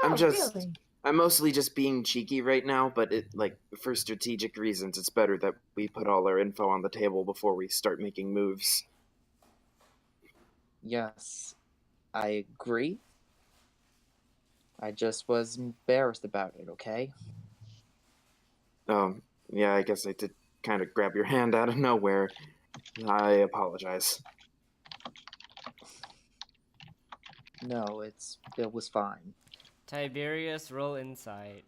Oh, I'm really? mostly just being cheeky right now, but for strategic reasons, it's better that we put all our info on the table before we start making moves. Yes, I agree. I just was embarrassed about it, okay? Yeah, I guess I did kind of grab your hand out of nowhere. I apologize. No, it was fine. Tiberius, roll insight.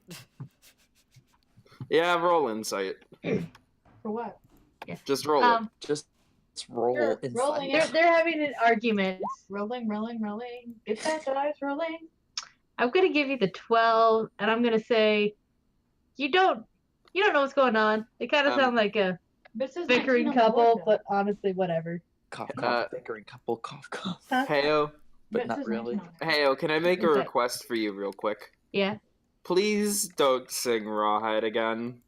Yeah, roll insight. For what? Just roll it. Just roll Sure, insight. rolling They're having an argument. Rolling. Get that dice rolling. I'm gonna give you the 12, and I'm gonna say you don't know what's going on. They kind of sound like a This is bickering 19 on the couple, board, though. but honestly, whatever. Cough, Uh, cough, bickering couple, cough, cough. Huh? Heyo, But This not is really. 19 on the Heyo, can I make a Okay. request for you real quick? Yeah. Please don't sing Rawhide again.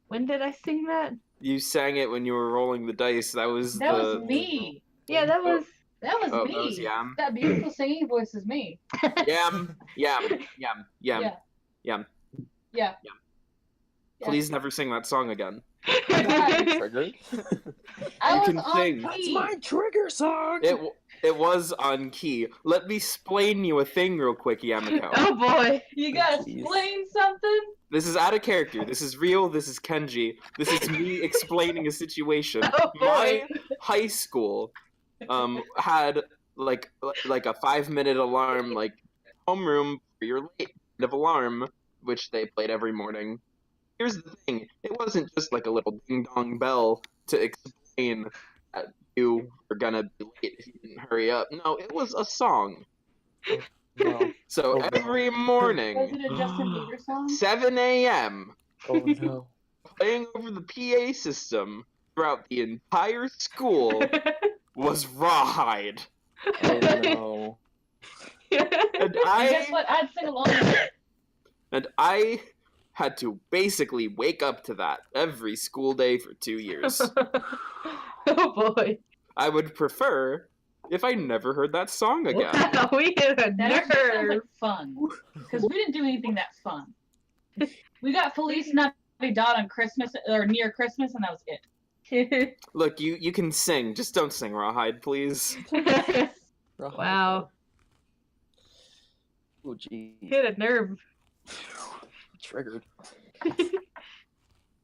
When did I sing that? You sang it when you were rolling the dice. That was That was me. Yeah, that was. That was Oh, me. that was Yam. That beautiful singing voice is me. Yam. Yeah. Yam. Yeah. Please never sing that song again. Triggered? I You was can on sing. That's key. my trigger song! It was on key. Let me explain you a thing real quick, Yamiko. Oh boy. You gotta Jeez. explain something. This is out of character. This is real. This is Kenji. This is me explaining a situation. Oh My boy. high school had like a 5-minute alarm, like homeroom for your late kind of alarm, which they played every morning. Here's the thing: it wasn't just like a little ding dong bell to explain that you were gonna be late if you didn't hurry up. No, it was a song. No. So Oh, no. every Was morning, it a Justin Bieber song? 7 a.m. Oh no. playing over the PA system throughout the entire school was Rawhide. Oh no. And And guess I what? I'd sing along with it. and I had to basically wake up to that every school day for 2 years. Oh boy. I would prefer if I never heard that song again. Wow, we hit a That actually sounds nerve. like fun. Because we didn't do anything that fun. We got Feliz Navidad on Christmas, or near Christmas, and that was it. Look, you can sing, just don't sing Rawhide, please. Wow. Oh geez. Hit a nerve. Triggered.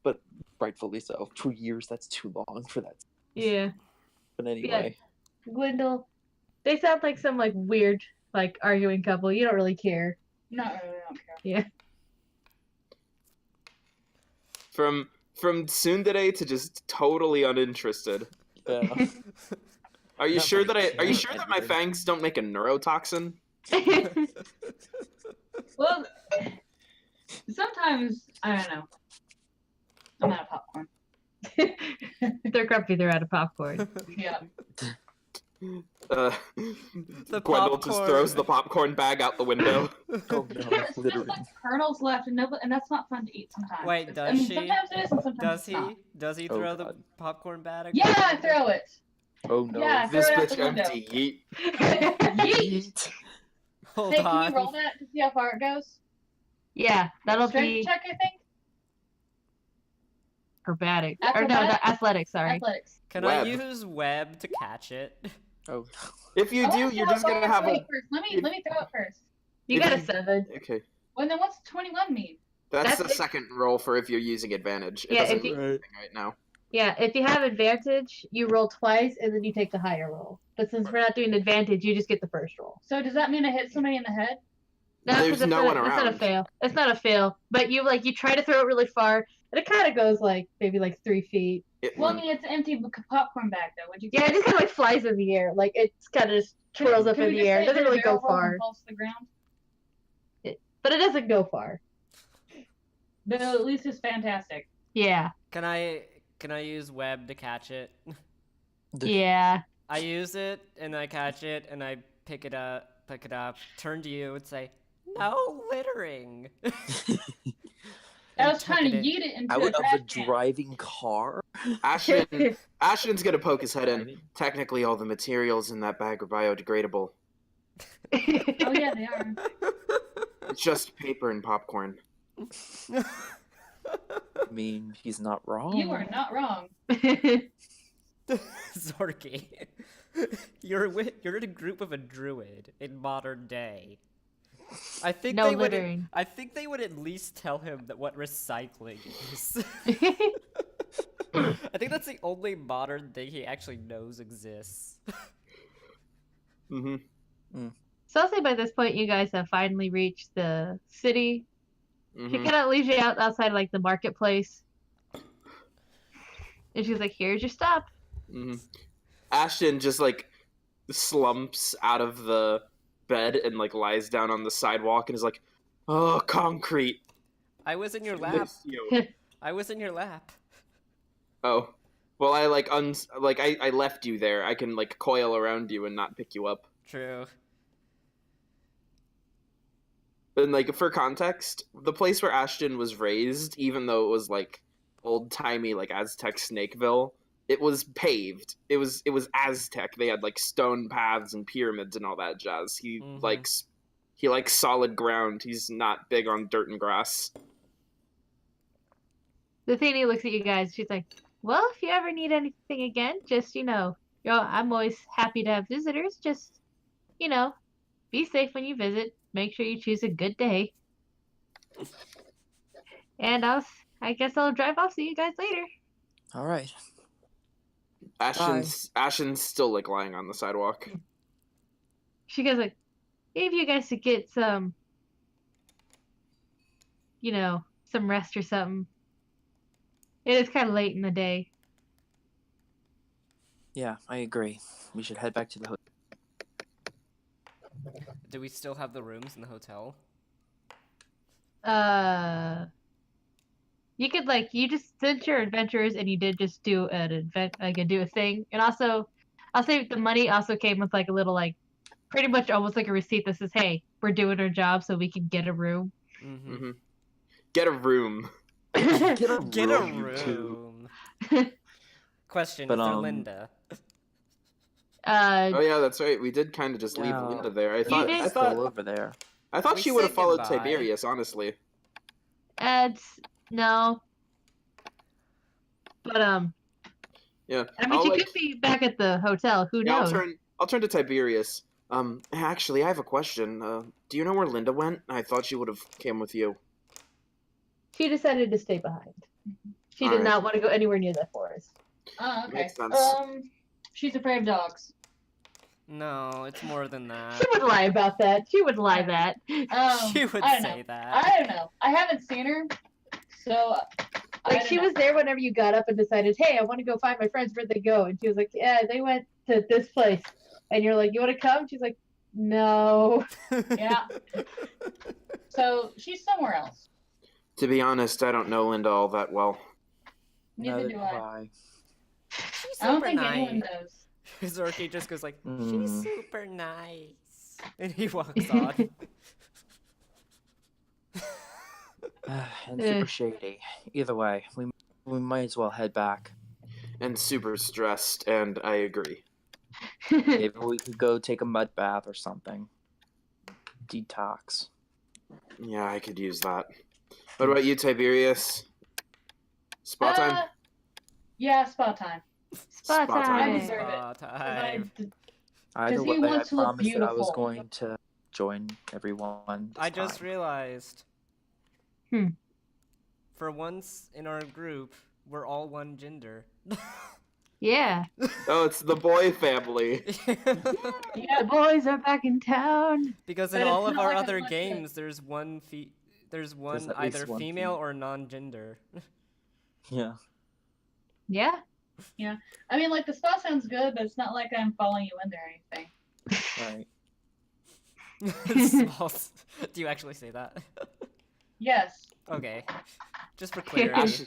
But rightfully so. 2 years, that's too long for that. Yeah. But anyway. Gwendol, they sound like some like weird like arguing couple. You don't really care. Not really, I don't care. Yeah. From tsundere to just totally uninterested. Yeah. Are you Not sure much that change my edited. fangs don't make a neurotoxin? Well, sometimes, I don't know. I'm out of popcorn. They're grumpy. They're out of popcorn. Yeah. The Gwendol just popcorn. throws the popcorn bag out the window. Oh There's no, just literally. like kernels left, and that's not fun to eat sometimes. Wait, I does mean, she? sometimes it is, and sometimes Does it's not. he? Does he Oh, throw the God. popcorn bag? Yeah, I throw it. Oh no. Yeah. This Throw it out bitch the window. empty. Yeet. Yeet. Hold Hey, on. can you roll that to see how far it goes? Yeah, that'll Strength be check, I think. acrobatic. Or no, Acrobatics? the athletics. Sorry. Athletics. Can Web. I use web to catch it? Oh If you I do, wanna you're see just how gonna far have it a. goes first. Let me throw it first. You If got a you- 7. Okay, Well, then what's 21 mean? that's That's the it. second roll for if you're using advantage. It Yeah, doesn't if you- mean anything right now. Yeah, if you have advantage, you roll twice and then you take the higher roll. But since we're not doing advantage, you just get the first roll. So does that mean I hit somebody in the head? No, 'cause There's it's no not, one It's not a around. fail. It's not a fail. But you try to throw it really far, and it kind of goes like maybe like 3 feet. Well, I mean, it's an empty popcorn bag, though. Would you? Yeah, it just kind of like flies in the air. Like it's kind of just twirls up Can in we the just air. say It doesn't that a really go barrel roll far, and falls to the ground? but it doesn't go far. But at least it's fantastic. Yeah, Can I use web to catch it? yeah. I use it and I catch it and I pick it up, turn to you and say, "No littering." I And was trying to tuck it in. yeet it into out a of a trash can. driving car? Ashton's gonna poke his head in. Technically, all the materials in that bag are biodegradable. Oh yeah, they are. It's just paper and popcorn. I mean, he's not wrong. You are not wrong. Zorky, you're in a group of a druid in modern day. I think No they would. littering. I think they would at least tell him that what recycling is. I think that's the only modern thing he actually knows exists. Mm-hmm. So I'll say by this point, you guys have finally reached the city. She Mm-hmm. kind of leaves you outside like the marketplace, and she's like, "Here's your stop." Mm-hmm. Ashton just like slumps out of the bed and like lies down on the sidewalk and is like, "Oh, concrete." I was in your I lap. miss you. I was in your lap. Oh, well, I like I left you there. I can like coil around you and not pick you up. True. And like for context, the place where Ashton was raised, even though it was like old timey like Aztec Snakeville, it was paved. It was Aztec. They had like stone paths and pyramids and all that jazz. He Mhm. likes solid ground. He's not big on dirt and grass. The Thany looks at you guys. She's like, "Well, if you ever need anything again, just I'm always happy to have visitors. Just be safe when you visit. Make sure you choose a good day. And I guess I'll drive off. See you guys later." All right. Ashton's still like lying on the sidewalk. She goes like, "Maybe you guys should get some rest or something. It is kind of late in the day." Yeah, I agree. We should head back to the hotel. Do we still have the rooms in the hotel? You could since you're adventurers and you did just do a thing, and also, I'll say the money also came with like a little pretty much almost like a receipt that says, "Hey, we're doing our job, so we can get a room." Mm-hmm. Mm-hmm. Get a room. Get a you two. room. Question, But, is there Linda? Oh yeah, that's right. We did kind of just leave Yeah. Linda there. I did? thought Still over there. We she would have said followed goodbye. Tiberius. Honestly. No. But Yeah. I mean, she could be back at the hotel. Who Yeah, knows? I'll turn to Tiberius. Actually, I have a question. Do you know where Linda went? I thought she would have came with you. She decided to stay behind. She did Alright. not want to go anywhere near that forest. Oh, okay. Makes sense. She's afraid of dogs. No, it's more than that. She would lie about that. She would lie that. She would I don't say know. that. I don't know. I haven't seen her, so Like she was there whenever you got up and decided, "Hey, I want to go find my friends. Where'd they go?" And she was like, "Yeah, they went to this place." And you're like, "You want to come?" She's like, "No." Yeah. So she's somewhere else. To be honest, I don't know Linda all that well. Neither do I. I. She's I don't super think nice. anyone knows. Zorky just goes like, Mm. she's super nice. And he walks on. And super shady. Either way, we might as well head back. And super stressed, and I agree. Maybe we could go take a mud bath or something. Detox. Yeah, I could use that. What about you, Tiberius? Spa time? Yeah, spa time. Spa Spa time. I time. deserve it. Spa time. Either he way, I wants to look promised that I was beautiful. going to join everyone. This I just time. realized. Hmm. For once in our group, we're all one gender. Yeah. Oh, it's the boy family. Yeah. The boys are back in town. Because But in it's all of not our like other as much games, there's one There's at least either one female or non-gender. Yeah. Yeah. I mean, like the spa sounds good, but it's not like I'm following you in there or anything. Right. Small. Do you actually say that? Yes. Okay. Just for clarity.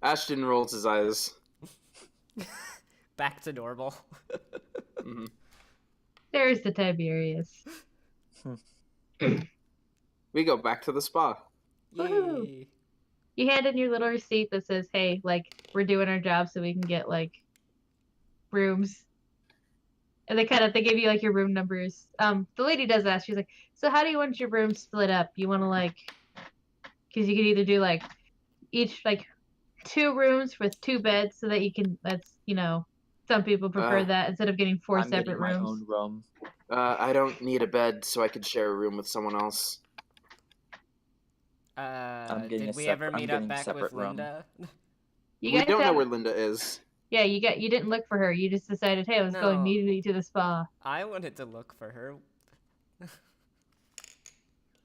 Ashton rolls his eyes. Back to normal. Mhm. There's the Tiberius. We go back to the spa. Woohoo. Yay. You hand in your little receipt that says, "Hey, we're doing our job, so we can get rooms." And they give you your room numbers. The lady does ask. She's like, "So how do you want your rooms split up? You want to because you could either do each 2 rooms with 2 beds, so that you can Some people prefer Uh, that instead of getting 4 I'm separate getting my rooms. own room. I don't need a bed, so I could share a room with someone else. Did we ever meet up back with room. Linda? You We guys don't know have, where Linda is. yeah, you didn't look for her. You just decided, hey, I was going No. immediately to the spa. I wanted to look for her.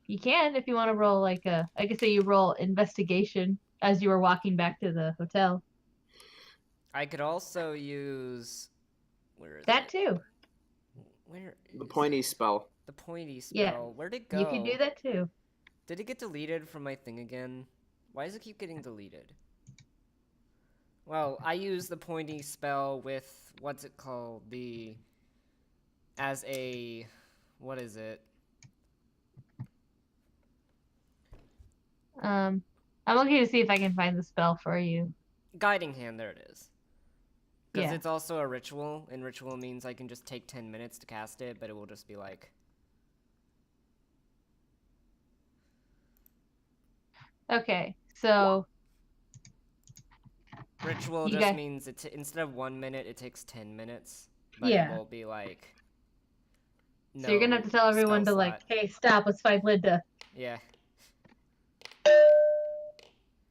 You can if you want to roll like I could say you roll investigation as you were walking back to the hotel. I could also use... Where is That it? too. Where The is pointy it? spell. The pointy Yeah. spell. Where'd it go? You can do that too. Did it get deleted from my thing again? Why does it keep getting deleted? Well, I use the pointy spell with, what's it called? As a, what is it? I'm looking to see if I can find the spell for you. Guiding hand, there it is. Because Yeah. it's also a ritual, and ritual means I can just take 10 minutes to cast it, but it will just be like... Okay, so Ritual You just guys- means instead of 1 minute, it takes 10 minutes. But Yeah. it will be like... so you're gonna have to tell everyone to spell like, slot. hey, stop, let's find Linda. Yeah.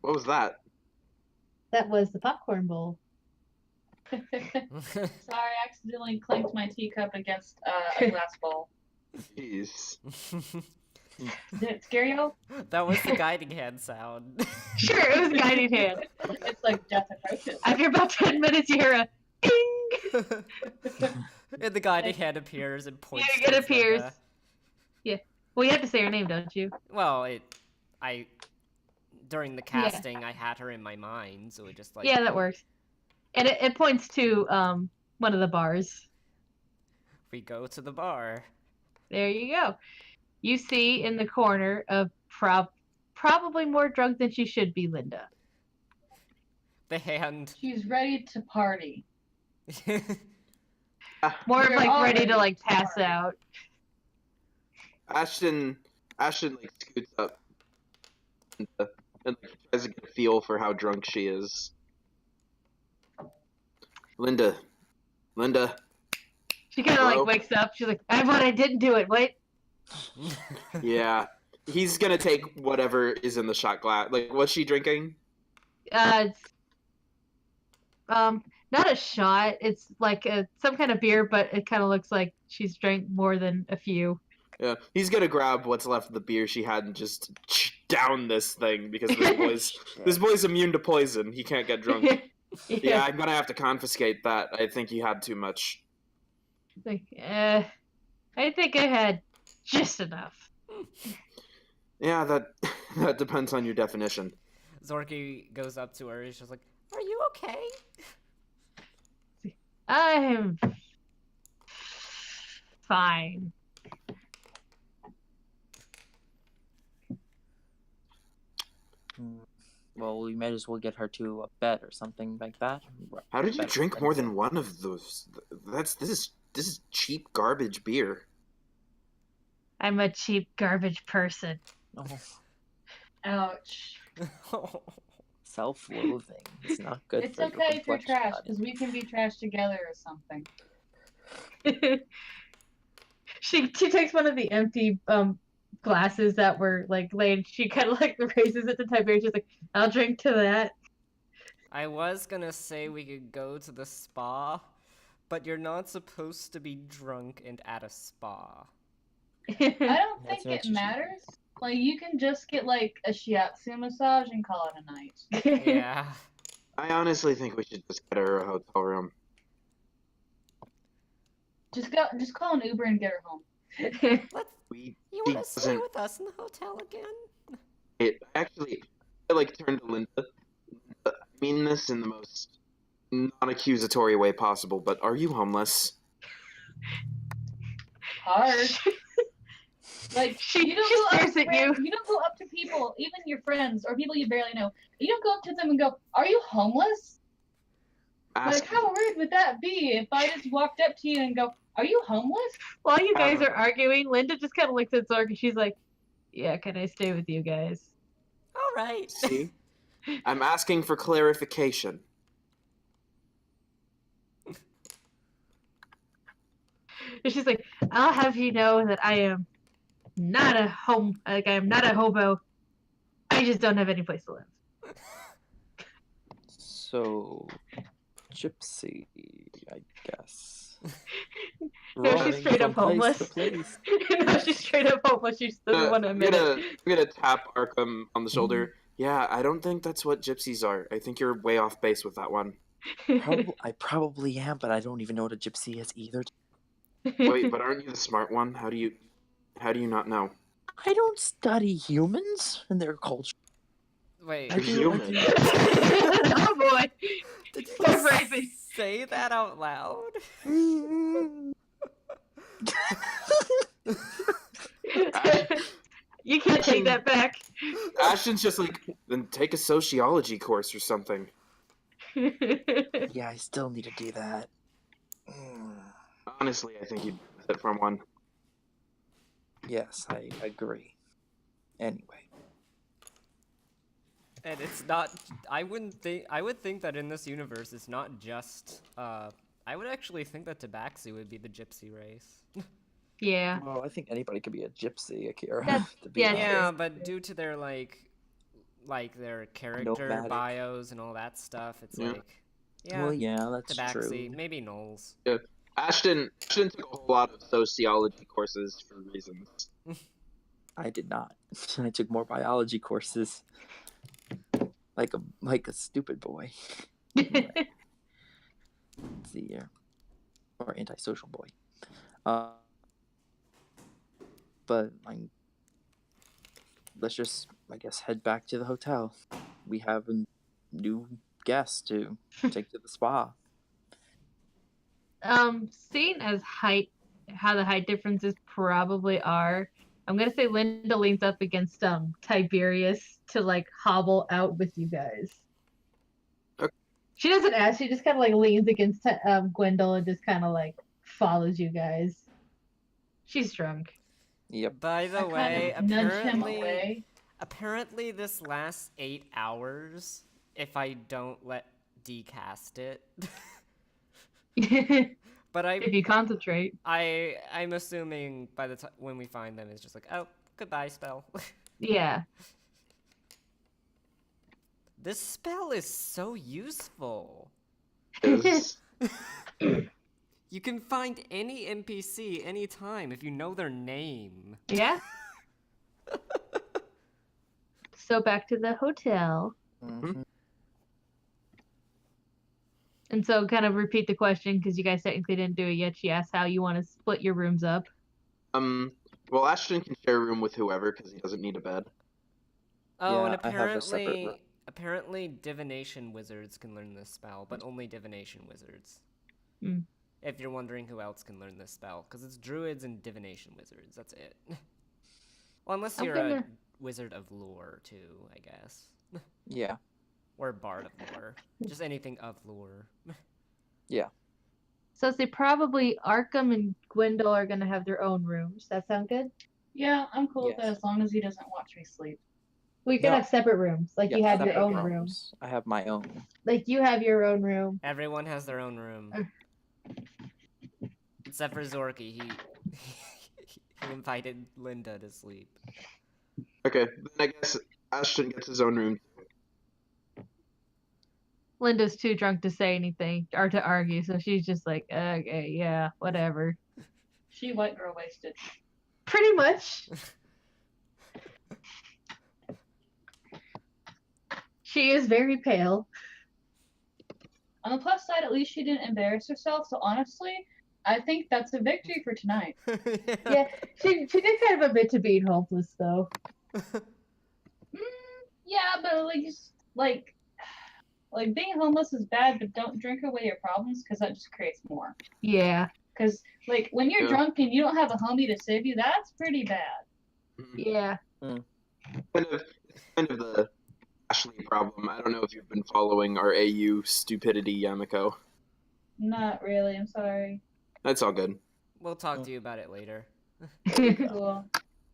What was that? That was the popcorn bowl. Sorry, I accidentally clanked my teacup against a glass bowl. Jeez. Did it scare you? That was the guiding hand sound. Sure, it was a guiding hand. It's like death approaches. After about 10 minutes, you hear a ding. And the guiding hand appears and points. Yeah, it towards appears. Linda. Well, you have to say her name, don't you? Well, during the casting, I had her in my mind, so it just like... Yeah, that works. And it points to one of the bars. We go to the bar. There you go. You see in the corner of probably more drunk than she should be, Linda. The hand. She's ready to party. More of You're like all ready ready to like to pass party. out. Ashton like scoots up and like, tries to get a feel for how drunk she is. Linda. She kind of Hello? like wakes up. She's like, I didn't do it. Wait. Yeah. He's gonna take whatever is in the shot glass. Like, what's she drinking? It's not a shot. It's like some kind of beer, but it kind of looks like she's drank more than a few. Yeah. He's gonna grab what's left of the beer she had and just down this thing because this boy's immune to poison. He can't get drunk. Yeah, I'm gonna have to confiscate that. I think he had too much. Like, I think I had just enough. Yeah, that depends on your definition. Zorky goes up to her. He's just like, "Are you okay?" I'm fine. Well, we might as well get her to a bed or something like that. How did you Better drink than more this. than one of those? This is cheap garbage beer. I'm a cheap garbage person. Oh, Ouch. self-loathing. It's not good It's for your okay if you're complexion, trash, buddy. because we can be trash together or something. She takes one of the empty glasses that were like laid. She kind of like raises it to Tiberius. She's like, "I'll drink to that." I was gonna say we could go to the spa, but you're not supposed to be drunk and at a spa. I don't That's think what it you should matters. Like, you can just get, like, a shiatsu massage and call it a night. Yeah. I honestly think we should just get her a hotel room. Just call an Uber and get her home. Let's. We You she want to stay doesn't. with us in the hotel again? It actually, I like turned to Linda. I mean this in the most non-accusatory way possible. But are you homeless? Hard. Like, She you don't go up stares to at you. You don't go up to people, even your friends or people you barely know. You don't go up to them and go, "Are you homeless?" Ask Like, how rude would that be if I just walked up to you and go, "Are you homeless?" While you guys are arguing, Linda just kind of looks at Zork and she's like, "Yeah, can I stay with you guys?" All right. See, I'm asking for clarification. And she's like, I'll have you know that I am not a I am not a hobo. I just don't have any place to live. So, gypsy, I guess. No, she's Roaming straight up from place homeless. to place. No, she's straight up homeless. She just doesn't want to I'm admit gonna tap Arkham on the shoulder. Yeah, I don't think that's what gypsies are. I think you're way off base with that one. it. I probably am, but I don't even know what a gypsy is either. Wait, but aren't you the smart one? How do you not know? I don't study humans and their culture. Wait, I do. Oh boy. did you So crazy. say that out loud? You can't take that back. Ashton's just like, then take a sociology course or something. Yeah, I still need to do that. Mm. Honestly, I think you'd benefit from one. Yes, I agree. Anyway. And it's not. I would think that in this universe, it's not just. I would actually think that Tabaxi would be the gypsy race. Yeah. Well, I think anybody could be a gypsy, Akira. That's- to be yeah, honest. Yeah, but due to their like their character Nomadic. bios and all that stuff, it's Yeah. like, yeah, Well, yeah, that's Tabaxi, true. maybe Knowles. Ashton took a whole lot of sociology courses for reasons. I did not. I took more biology courses. Like a stupid boy. Let's see here. Or antisocial boy. But let's just, I guess, head back to the hotel. We have a new guest to take to the spa. Seeing as how the height differences probably are, I'm gonna say Linda leans up against Tiberius to like hobble out with you guys. Okay. She doesn't ask. She just kind of like leans against Gwendol and just kind of like follows you guys. She's drunk. Yep. By the I way, kind of nudge him away. apparently this lasts 8 hours if I don't let D cast it. If But you concentrate. I'm assuming by the time when we find them, it's just like, oh, goodbye spell. Yeah. This spell is so useful. Is You can find any NPC anytime if you know their name. Yeah. So back to the hotel. Mhm. And so kind of repeat the question because you guys technically didn't do it yet. She asked how you want to split your rooms up. well, Ashton can share a room with whoever because he doesn't need a bed. Oh, Yeah, and I have a separate room. apparently divination wizards can learn this spell, but only divination wizards. Mm. If you're wondering who else can learn this spell, because it's druids and divination wizards. That's it. Well, unless I'm you're gonna- a wizard of lore too, I guess, Yeah. or bard of lore. Just anything of lore. So they probably Arkham and Gwendol are gonna have their own rooms. That sound good? Yeah, I'm cool with that Yes. as long as he doesn't watch me sleep. We can No. have separate rooms. Like Yeah, you have your separate own room. rooms. I have my own. Like you have your own room. Everyone has their own room. Except for Zorky, he invited Linda to sleep. Okay, then I guess Ashton gets his own room. Linda's too drunk to say anything or to argue, so she's just like, okay, yeah, whatever. She white girl wasted. Pretty much. She is very pale. On the plus side, at least she didn't embarrass herself. So honestly, I think that's a victory for tonight. Yeah, she did kind of admit to being hopeless though. Yeah, but like being homeless is bad, but don't drink away your problems because that just creates more. Yeah, Because like when you're Yeah. drunk and you don't have a homie to save you, that's pretty bad. yeah. Kind of the Ashley problem. I don't know if you've been following our AU stupidity, Yamiko. Not really. I'm sorry. That's all good. We'll talk to you about it later. Cool.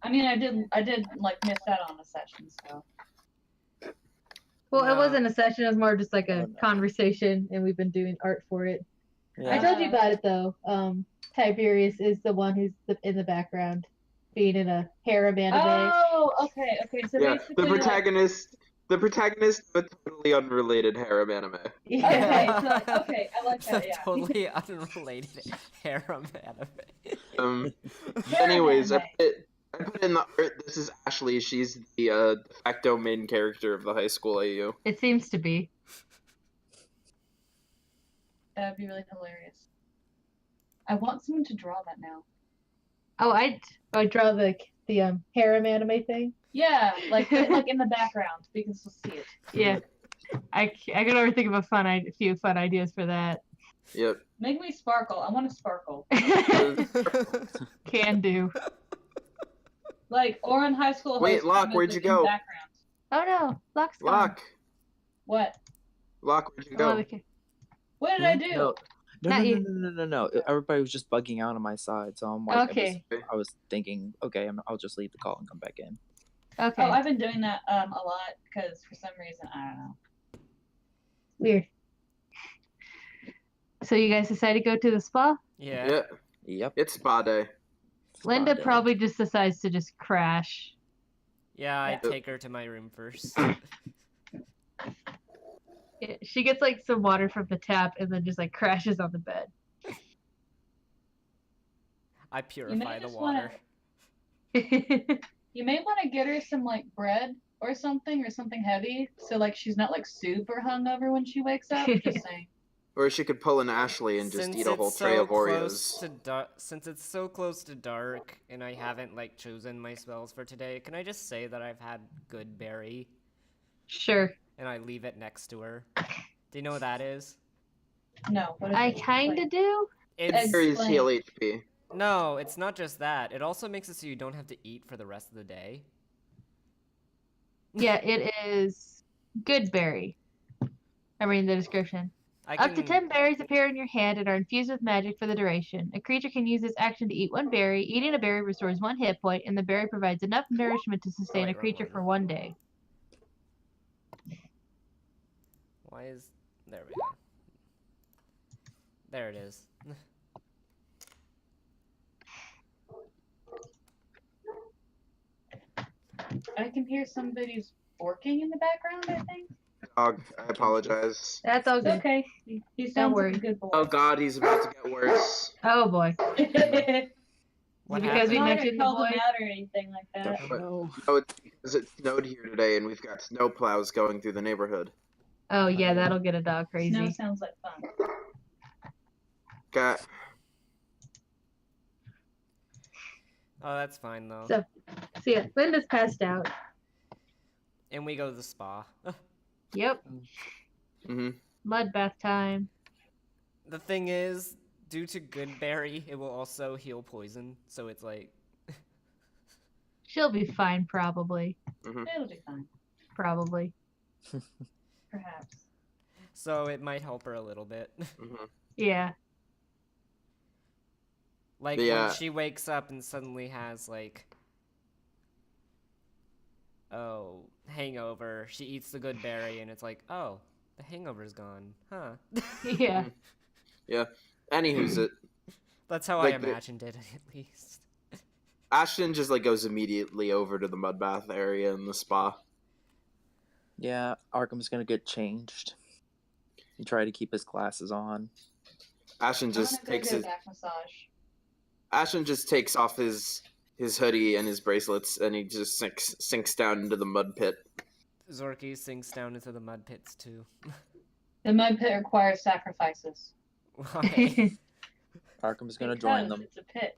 I mean, I did like miss out on a session, so. Well, it No. wasn't a session. It was more just like Oh, a no. conversation, and we've been doing art for it. I told you about it though. Tiberius is the one who's in the background, being in a harem anime. Oh, okay. So Yeah, basically, the protagonist of a totally unrelated harem anime. Yeah. okay, I like that. The Yeah. totally unrelated harem anime. Anyways, I Anime. put in the art. This is Ashley. She's the de facto main character of the high school AU. It seems to be. That would be really hilarious. I want someone to draw that now. Oh, I draw the harem anime thing. Yeah, like in the background, we can still see it. Yeah, I could never think of a few fun ideas for that. Yep. Make me sparkle. I want to sparkle. Can do. Like Orin High School. Wait, host Locke, music where'd you in go? Background. Oh no, Locke's gone. Locke, What? Where'd you Oh, go? okay. What did I do? No. Not you. No. Everybody was just bugging out on my side, so I'm like, Okay. I was thinking, okay, I'll just leave the call and come back in. Okay. Oh, I've been doing that a lot because for some reason I don't know. Weird. So you guys decided to go to the spa? Yeah. Yeah, Yep. it's spa day. Linda Spa day. probably just decides to just crash. Yeah, I Yeah. take her to my room first. She gets like some water from the tap and then just like crashes on the bed. I purify the just water. You may want to get her some like bread or something heavy, so like she's not like super hungover when she wakes up. Just saying. Or she could pull an Ashley and just eat a whole tray of Oreos. Since it's so close to dark and I haven't like chosen my spells for today, can I just say that I've had good berry Sure. and I leave it next to her? Do you know what that is? No. What is I it? kinda Like, do. It's Berries Explain. heal HP. no, it's not just that. It also makes it so you don't have to eat for the rest of the day. Yeah, it is good berry. I'm reading the description. Up to 10 berries appear in your hand and are infused with magic for the duration. A creature can use this action to eat one berry. Eating a berry restores 1 hit point, and the berry provides enough nourishment to sustain wait, a creature wrong for one. 1 day. Why is... There we go. There it is. I can hear somebody's forking in the background. I think. Dog, I apologize. That's all It's good. okay. He sounds worry. like a good boy. Oh god, he's about to get worse. Oh boy. What because we Not like I mentioned the called him boy? out or anything like that. Don't know. Oh, it's because it snowed here today and we've got snow plows going through the neighborhood. Oh yeah, that'll get a dog Snow crazy. sounds like fun. Got Oh, that's fine though. So yeah, Linda's passed out. And we go to the spa. Yep. Mud bath time. The thing is, due to good berry, it will also heal poison. So it's like, She'll be fine, probably. It'll be fine, Probably. perhaps. so it might help her a little bit. Yeah. Like Yeah. when she wakes up and suddenly has like, oh, hangover. She eats the good berry and it's like, oh, the hangover's gone, huh? Yeah. Yeah. Anywho's it. That's how Like I the- imagined it, at least. Ashton just like goes immediately over to the mud bath area in the spa. Yeah, Arkham's gonna get changed. He tried to keep his glasses on. Ashton I'm just gonna go takes get a his back massage. Ashton just takes off his hoodie and his bracelets and he just sinks down into the mud pit. Zorky sinks down into the mud pits too. The mud pit requires sacrifices. Why? Arkham's gonna join Because them. It's a pit.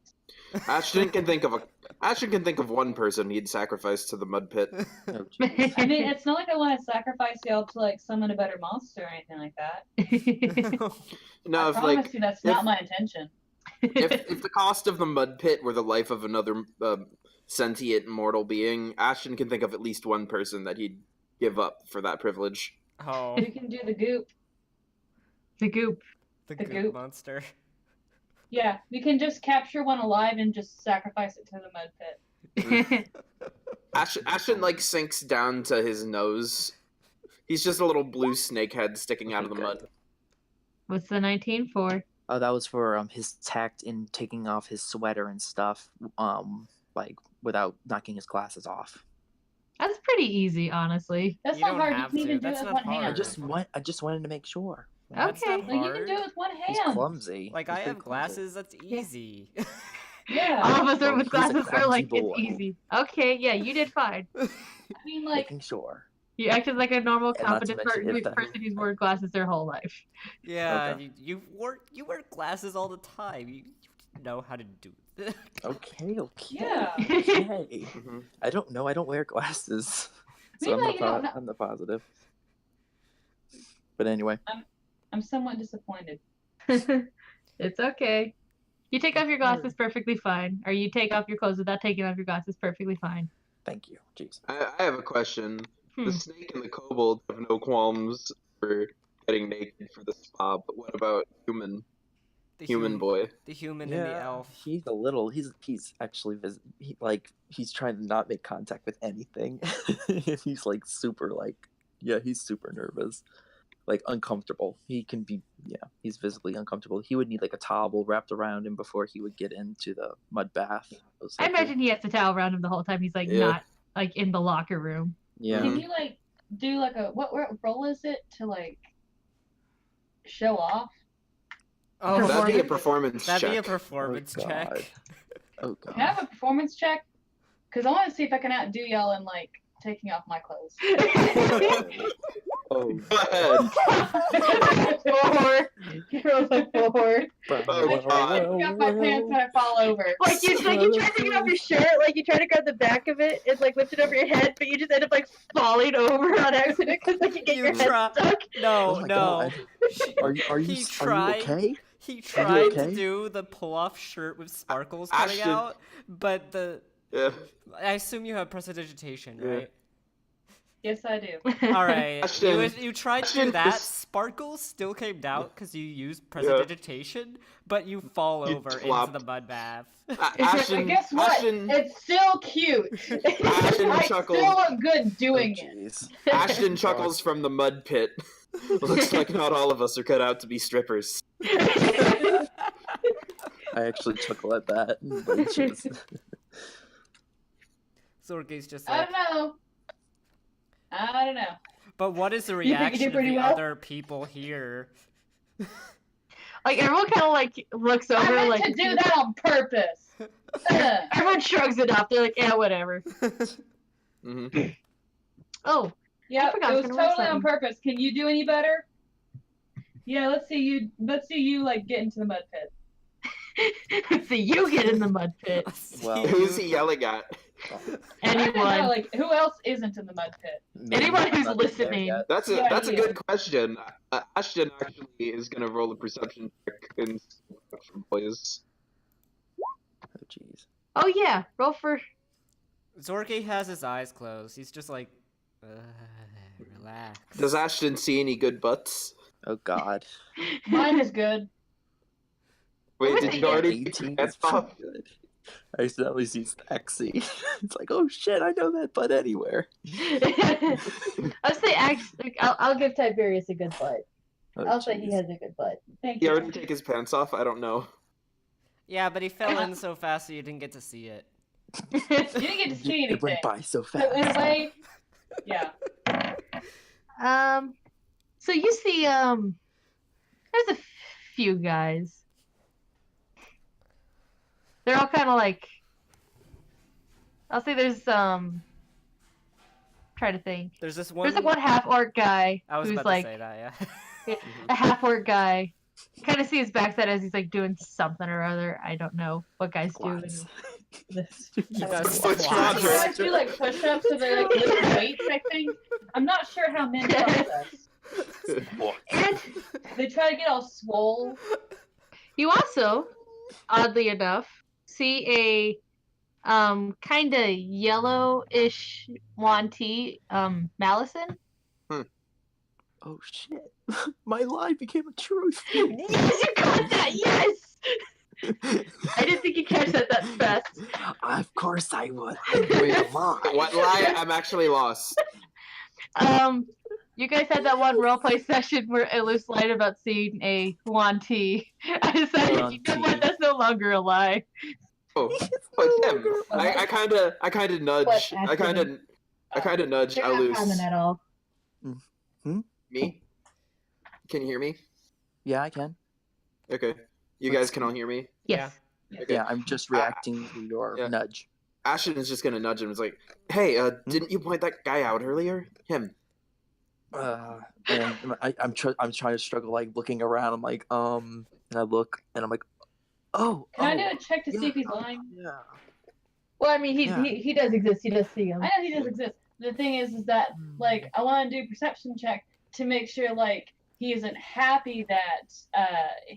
Ashton can think of one person he'd sacrifice to the mud pit. Oh, I mean, it's not like I want to sacrifice y'all to like summon a better monster or anything like that. No, I if promise like you that's if- not my intention. if the cost of the mud pit were the life of another sentient mortal being, Ashton can think of at least one person that he'd give up for that privilege. Oh, We can do the goop. The goop. the the goop goop. monster. Yeah, we can just capture one alive and just sacrifice it to the mud pit. Ashton like sinks down to his nose. He's just a little blue snake head sticking out of the mud. What's the 19 for? That was for his tact in taking off his sweater and stuff, like without knocking his glasses off. That's pretty easy, honestly. That's You not don't hard. You have can even to. do it That's with not one hand. hard. I just wanted to make sure. That's Okay. not Like, you can do it hard. with one He's hand. clumsy. Like, He's I very have glasses, that's Yeah. easy. Yeah. All of us Well, with he's a glasses are like, clumsy it's boy. easy. Okay, yeah, you did fine. I mean, like, Making sure. You acted like a normal, And not to competent mention if that- person who's worn glasses their whole life. Yeah, Okay. you wear glasses all the time. You know how to do it. Okay. Yeah. Okay. Mhm. I don't know. I don't wear glasses, so Maybe you don't know. I'm not positive. But anyway, I'm somewhat disappointed. It's okay. You take off your glasses perfectly fine. Or you take off your clothes without taking off your glasses perfectly fine. thank you. Jeez. I have a question. Hmm. The snake and the kobold have no qualms for getting naked for the spa, but what about human boy? The human and the elf. He's a little. He's actually he's trying to not make contact with anything. He's like super he's super nervous, like uncomfortable. He can be he's visibly uncomfortable. He would need like a towel wrapped around him before he would get into the mud bath. most I likely. imagine he has the towel around him the whole time. He's like Yeah. not like in the locker room. Yeah. Can you like do like a what role is it to like show off? Oh, That'd be a performance that'd check. be a performance Oh, God. check. Oh Can I god. have a performance check? Because I want to see if I can outdo y'all in like taking off my clothes. Oh. Go ahead. 4. He rolls like 4. Oh, God. I take off my pants and I fall over. Like you try to get off your shirt, like you try to grab the back of it and like lift it over your head, but you just end up like falling over on accident because like you get your head stuck. No, Oh my no. God. Are you He tried- okay? He tried okay? to do the pull-off shirt with sparkles coming Ashton- out, but Yeah. I assume you have prestidigitation, Yeah. right? Yes, I do. All right. Ashton- You tried to do Ashton, that. this- Sparkles still came out because you used prestidigitation, but you fall You over into flopped. the mud bath. Ashton, And guess what? Ashton, It's still cute. Ashton I chuckles. still look good doing it. Jeez. Ashton chuckles from the mud pit. Looks like not all of us are cut out to be strippers. I actually chuckle at that. But jeez. Zorge's just I like, don't know. I don't know. but what is the think you did reaction of pretty the well? other people here? Like everyone kind of like looks I over, meant like to do that on purpose. everyone shrugs it off. They're like, yeah, whatever. hmm Oh, Yeah, forgot it I was was gonna totally roll on purpose. Can you do any better? Yeah, let's see you like get into the mud pit. so you get in the mud pit. Well, Who's he yelling at? I don't know, Anyone. like who else isn't in the mud pit? maybe Anyone who's not there listening. yet. That's a Yeah, that's a yeah. good question. Ashton actually is gonna roll a perception check in for boys. Oh jeez. Oh yeah, roll for. Zorge has his eyes closed. He's just like, relax. Does Ashton see any good butts? Oh god. Mine is good. Wait, did you already take 18 your is pants off? pretty good. I accidentally see sexy. It's like, oh shit, I know that butt anywhere. I'll say actually, I'll give Tiberius a good butt. Oh, I'll say he jeez. has a good butt. Thank He you. already take his pants off? I don't know. Yeah, but he fell in so fast that you didn't get to see it. You didn't get to see It anything. went by so So in a fast. way, yeah. So you see, there's a few guys. They're all kind of like. I'll say there's try to think. There's this one. There's like one half orc guy I was who's about like to say that, yeah. a half orc guy. Kind of see his backside as he's like doing something or other. I don't know what guys do. in Squats. this. He does Squats. squats. You guys do like push-ups, so they're like lift weights, I think. I'm not sure how men process. And They try to get all swole. you also, oddly enough, see a kind of yellowish Wanty Malison. Oh shit. My lie became a truth. Yes, you caught that. Yes. I didn't think you'd catch that fast. Of course I would. I would lie. What lie? I'm actually lost. You guys had that one roleplay session where Ellis lied about seeing a Huan T. I decided, Huan you know what, T. that's no longer a lie. Oh, It's but no Tim, longer alive. I kind of nudge, I kind of nudge They're not common Alus. at all. Me? Can you hear me? Yeah, I can. Okay. You guys can all hear me? Yes. Okay. Yeah, I'm just reacting to your yeah. nudge. Ashton is just gonna nudge him. It's like, hey, didn't you point that guy out earlier? Him. And I'm trying to struggle, like looking around. I'm like, and I look, and I'm like, oh. Can I do a check to see yeah, if he's lying? Yeah. Well, I mean, Yeah. he does exist. He does see him. I know he does exist. The thing is that like I want to do a perception check to make sure like he isn't happy that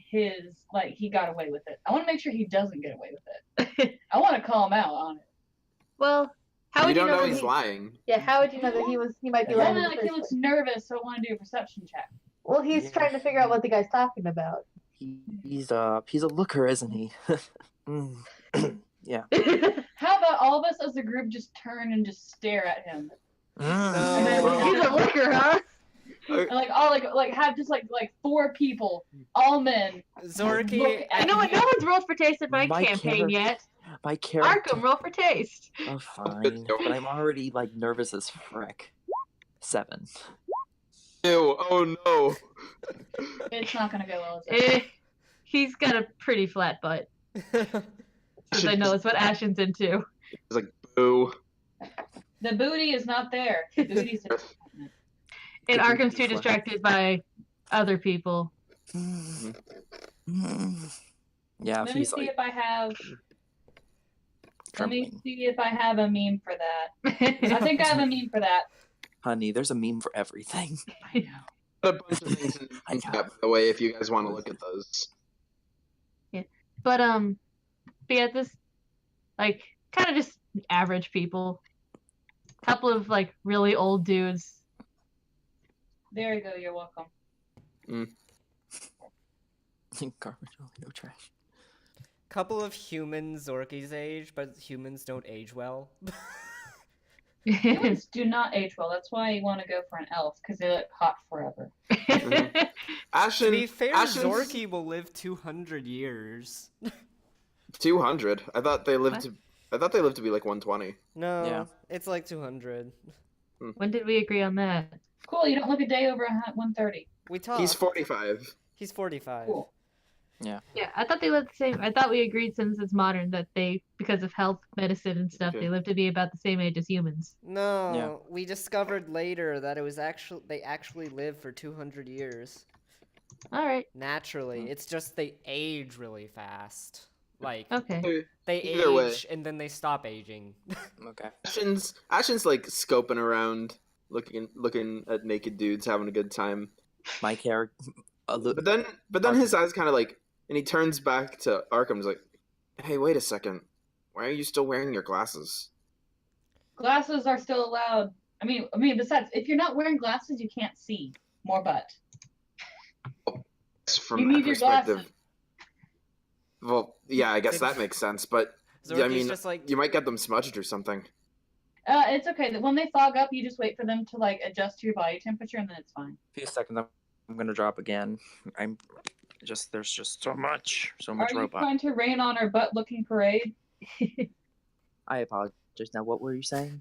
he got away with it. I want to make sure he doesn't get away with it. I want to call him out on it. Well, how You would you don't know know that he's lying. Yeah, how would you know that he might be Well, lying? in the like he first looks place? nervous, so I want to do a perception check. Well, he's Yeah. trying to figure out what the guy's talking about. He's a looker, isn't he? Yeah. How about all of us as a group just turn and just stare at him? No. He's a liquor, huh? And like all like have just like 4 people, all men. Zorky, Look at You know what? No one's rolled for taste in my My campaign character- yet. My character. Arkham, roll for taste. Oh, fine. But I'm already like nervous as frick. 7. Ew, oh no. It's not gonna go well. Is it? He's got a pretty flat butt. Since I know that's what Ashen's into. It's like, boo. The booty is not there. The booty's And Could Arkham's be too flat. distracted by other people. Yeah, Let if me he's see like if I have. Let me trembling. see if I have a meme for that. I think I have a meme for that. Honey, there's a meme for everything. A bunch of things in I know. chat, by the way, if you guys want to look at those. But yeah, this like kind of just average people. Couple of like really old dudes. There you go. You're welcome. Garbage, no trash. Couple of humans Zorky's age, but humans don't age well. Humans do not age well. That's why you want to go for an elf because they look hot forever. To Ashton, be fair, Ashton's Zorky will live 200 years. 200. I thought they lived What? to be like 120. No, Yeah. it's like 200. When did we agree on that? Cool. You don't look a day over 130. We talked. He's 45. He's 45. Cool. Yeah, I thought they lived the same. I thought we agreed since it's modern that they, because of health, medicine, and stuff, Okay. they live to be about the same age as humans. No, Yeah. we discovered later that it was they actually live for 200 years. All right. Naturally. It's just they age really fast. Like, Okay. they Either way. age and then they stop aging. Okay. Ashton's like scoping around, looking at naked dudes having a good time. My character. But then his eyes kind of like, and he turns back to Arkham's like, "Hey, wait a second. Why are you still wearing your glasses?" Glasses are still allowed. I mean, besides, if you're not wearing glasses, you can't see. More butt. From You that need your perspective. glasses. Well, yeah, I guess that makes sense. But Zorky's yeah, I mean, just like, you might get them smudged or something. It's okay. When they fog up, you just wait for them to like adjust to your body temperature, and then it's fine. Few seconds, I'm gonna drop again. There's just so much Are you robot. trying to rain on our butt-looking parade? I apologize. Now, what were you saying?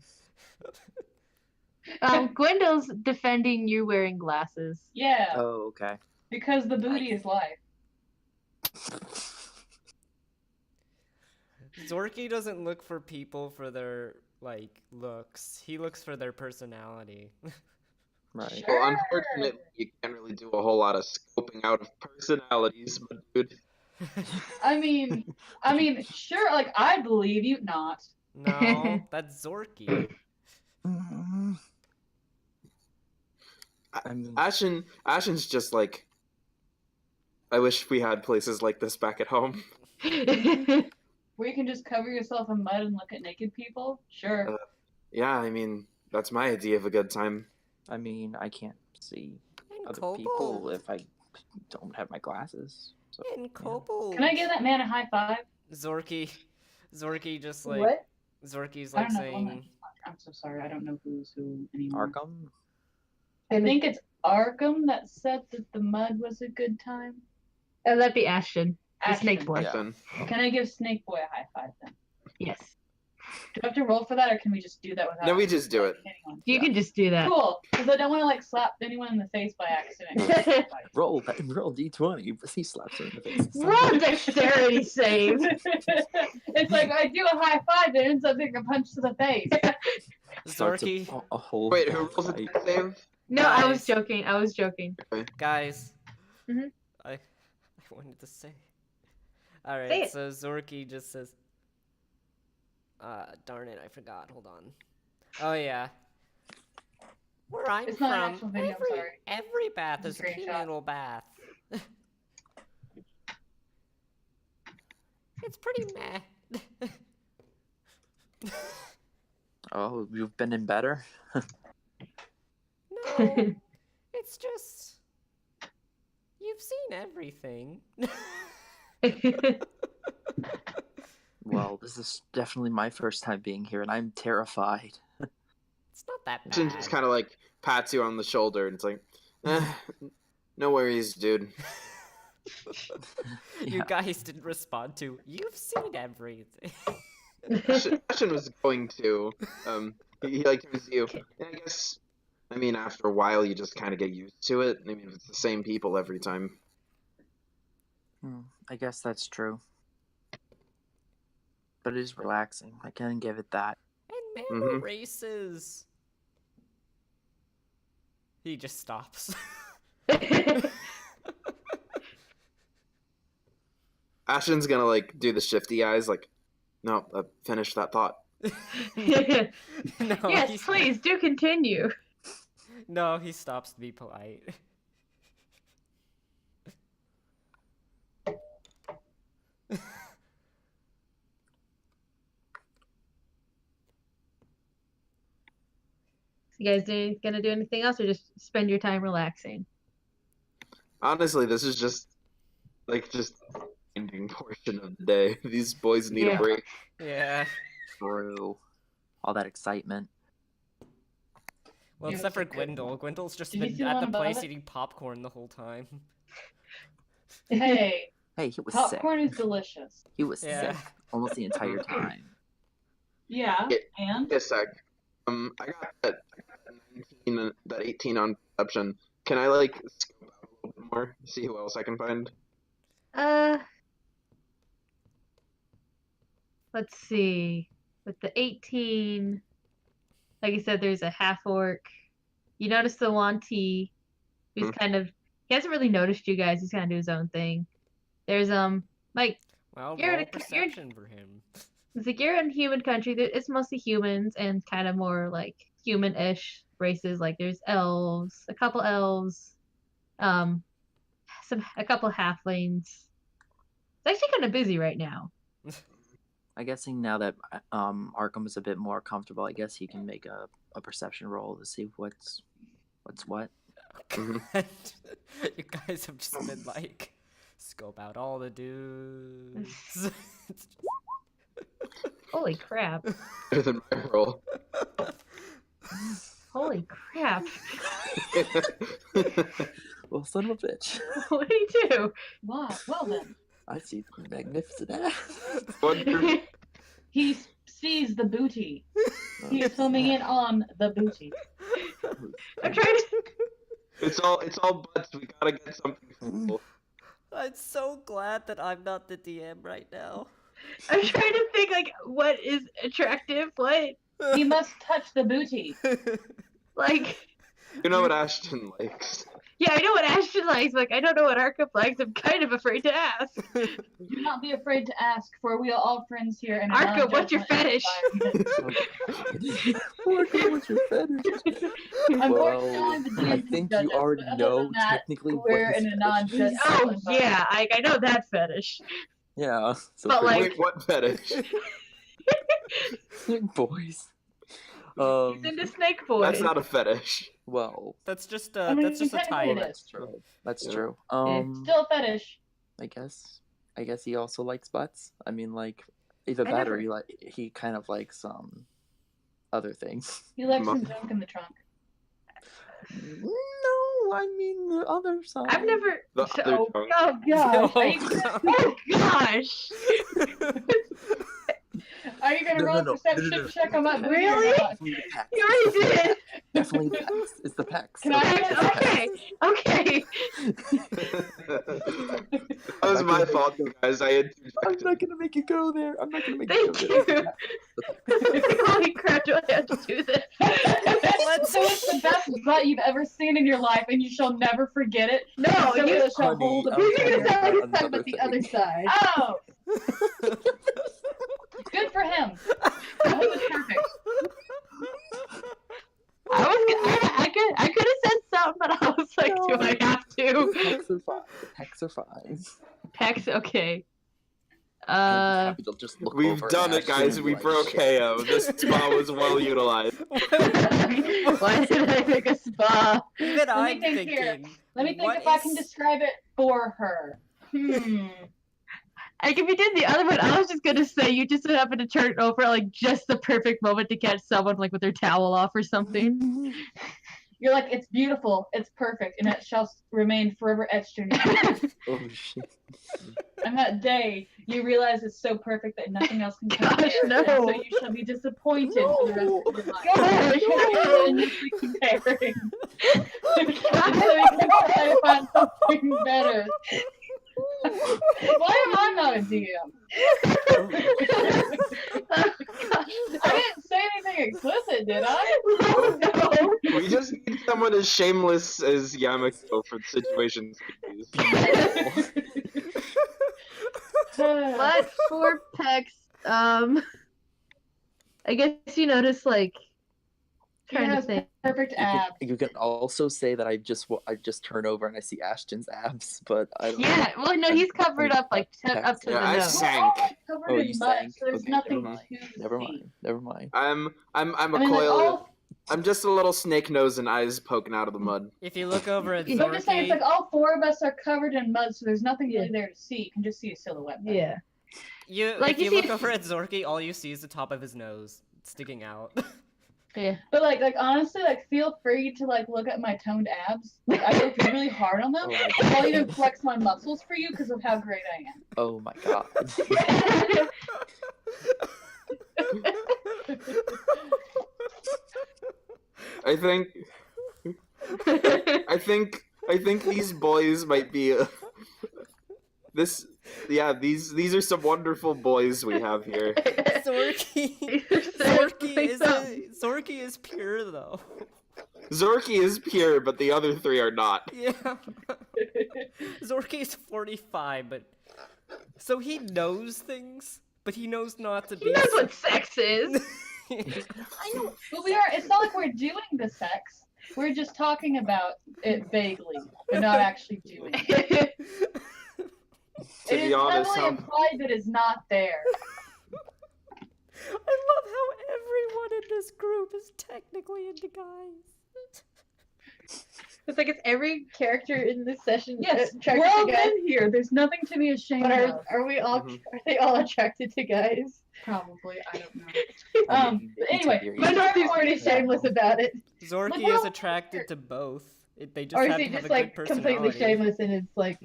Gwendol's defending you wearing glasses. Yeah, Oh, okay. because the booty is life. Zorky doesn't look for people for their, like, looks. He looks for their personality. Right. Well, unfortunately, you can't really do a whole lot of scoping out of personalities, but dude. I mean, sure. Like I believe you, not. No, that's Zorky. I mean, Ashen's just like, I wish we had places like this back at home. Where you can just cover yourself in mud and look at naked people. Sure. Yeah, I mean, that's my idea of a good time. I can't see And other Cobalt. people if I don't have my glasses. So, And Cobalt. Can I give that man a high five? Zorky just like, What? Zorky's I like don't know. saying, I'm so sorry. I don't know who's who anymore. Arkham. I think it's Arkham that said that the mud was a good time. And that'd be Ashton, the snake Ashton. boy. Yeah. Ashton. Can I give Snake Boy a high five then? Yes. Do I have to roll for that, or can we just do that without? No, we just do it. Anyone? You can just do that. Cool, because I don't want to like slap anyone in the face by accident. Roll d20. He slaps her in the face. Roll dexterity save. It's like I do a high five, it ends up being a punch to the face. Starts Zorky, a whole Wait, who rolls a fight. dex save? No, I was Guys. joking. I was joking. guys. Mhm. I wanted to say. All Say right, it. so Zorky just says. Darn it, I forgot. Hold on. Oh yeah. Where I'm It's not an from, actual video, I'm sorry. every bath It's is a a screenshot. communal bath. It's pretty meh. Oh, you've been in better? No, it's just you've seen everything. Well, this is definitely my first time being here, and I'm terrified. It's not that Ashton bad. just kind of like pats you on the shoulder and it's like, no worries, dude. You Yeah. guys didn't respond to. You've seen everything. Ashton was going to. He like turns to you. And I guess, I mean, after a while, you just kind of get used to it. I mean, it's the same people every time. I guess that's true. But it is relaxing. I can give it that. And mammal Mhm. races. He just stops. Ashton's gonna like do the shifty eyes, like, no, finish that thought. No, Yes, he's- please do continue. No, he stops to be polite. You guys gonna do anything else, or just spend your time relaxing? Honestly, this is just ending portion of the day. These boys need Yeah. a break. Yeah. True. All that excitement. Well, Yeah, except for that's a good Gwendol. Gwendol's just Did you been see the at one the above place it? eating popcorn the whole time. Hey, Hey, he was popcorn sick. is delicious. He was Yeah. sick almost the entire time. Yeah, Yeah. and Wait a sec. I got that 19, that 18 on perception. Can I like scope out a little bit more? See who else I can find? Let's see. With the 18, like I said, there's a half orc. You notice the Wanti, who's kind of, he hasn't really noticed you guys. He's kind of do his own thing. There's Mike. Well, You're roll in a- you're- perception for him. It's like you're in human country. It's mostly humans and kind of more like human-ish races. Like there's elves, a couple elves, a couple halflings. It's actually kind of busy right now. I'm guessing now that Arkham is a bit more comfortable, I guess he can make a perception roll to see what's what. Mhm. You guys have just been like, scope out all the dudes. It's just- Holy crap! Better than my roll. Holy crap! Well, son of a bitch. What do you do? wow. Well then, I see magnificent ass. Wonder- he sees the booty. He is filming in on the booty. I'm trying to. it's all butts. We gotta get something cool. I'm so glad that I'm not the DM right now. I'm trying to think like what is attractive. What He must touch the booty. like? You know what Ashton likes. Yeah, I know what Ashton likes. Like I don't know what Arkham likes. I'm kind of afraid to ask. Do not be afraid to ask, for we are all friends here. In a Arkham, what's your non-judgmental fetish? environment. Arkham, what's your fetish? Unfortunately, the I DM think judges, you already but other know than that, technically what we're his in a fetish is. non-judgmental Oh environment. yeah, I know that fetish. Yeah. So But, like- Wait, what fetish? boys. He's into snake boys. That's not a fetish. Well, That's just I mean, that's just a technically type. it that's true. That's Yeah. true. Still a fetish. I guess he also likes butts. I mean, like either I that never- or he kind of likes other things. He likes Mo- some junk in the trunk. No, I mean the other side. I've never. The other Oh, tongue. oh gosh! No. Are you... Oh gosh! Are you gonna No, roll no, a no. perception No, no, no. check on my booty or Really? not? Definitely the pecs. You already did. Definitely the pecs. It's the pecs. Can I- Okay. That was my fault, guys. I had I'm not gonna make you go there. I'm not gonna make Thank you go there. you. Holy crap! Do I have to do this? So it's the best butt you've ever seen in your life, and you shall never forget it. No, So you. it shall Honey, hold a I'm You're talking gonna sound like about it's talking about the another other thing. side. Oh, good for him. That was perfect. I could have said something, but I was like, No. do I have to? Pecs are fine. The pecs are fine. Pecs, okay. I'd be happy to just look We've over done at it, guys. Ashton We and be broke like, shit. KO. This spot was well utilized. Why did I make a spa? Even Let me I'm think thinking. here. Let me think what if I can is- describe it for her. Like, if you did the other one, I was just gonna say you just happened to turn it over at, like, just the perfect moment to catch someone, like, with their towel off or something. You're like, it's beautiful, it's perfect, and it shall remain forever etched in your mind. Oh shit. And that day, you realize it's so perfect that nothing else can compare. Gosh, no. And so you shall be disappointed for the rest of your life. Gosh, Continuously comparing. Until you can try to find something better. Why am I not a DM? I didn't say anything explicit, did I? No. We just need someone as shameless as Yamako for situations like these. But for pecs, I guess you notice, like, He trying to has think. perfect abs. You can also say that I just turn over and I see Ashton's abs, but I don't. Yeah, well, no, he's covered up, like, up to Yeah, the I nose. sank. Covered Oh, in you mud, sank? so there's Okay, nothing never mind. to Never see. mind. Never mind. I'm a And then, like, coil. all, I'm just a little snake nose and eyes poking out of the mud. If you look over at I'm I'm just saying, it's like Zorky, all four of us are covered in mud, so there's nothing really Yeah. there to see. You can just see a silhouette. better. Yeah. if you you see- look over at Zorky, all you see is the top of his nose sticking out. Yeah. But like honestly, like feel free to like look at my toned abs. Like I worked really hard on them. Oh my I'll even God. flex my muscles for you because of how great I am. Oh my god. I think these boys might be these are some wonderful boys we have here. Zorky is pure though. Zorky is pure, but the other three are not. Yeah. Zorky is 45, but so he knows things, but he knows not to He be. knows what sex is. I know, but we are. It's not like we're doing the sex. We're just talking about it vaguely, but not actually doing it. To It be is honest, heavily implied that it's not there. I love how everyone in this group is technically into guys. It's like it's every character in this session. Yes, attracted we're all to guys. men here. There's nothing to be ashamed But of. are we all? Mhm. Are they all attracted to guys? Probably, I don't know. I mean, But in anyway, theory, But Zorky's Dorothy's pretty shameless about it. Zorky Like, is well, attracted to both. They just Or is have he to have just a like good completely personality. shameless and it's like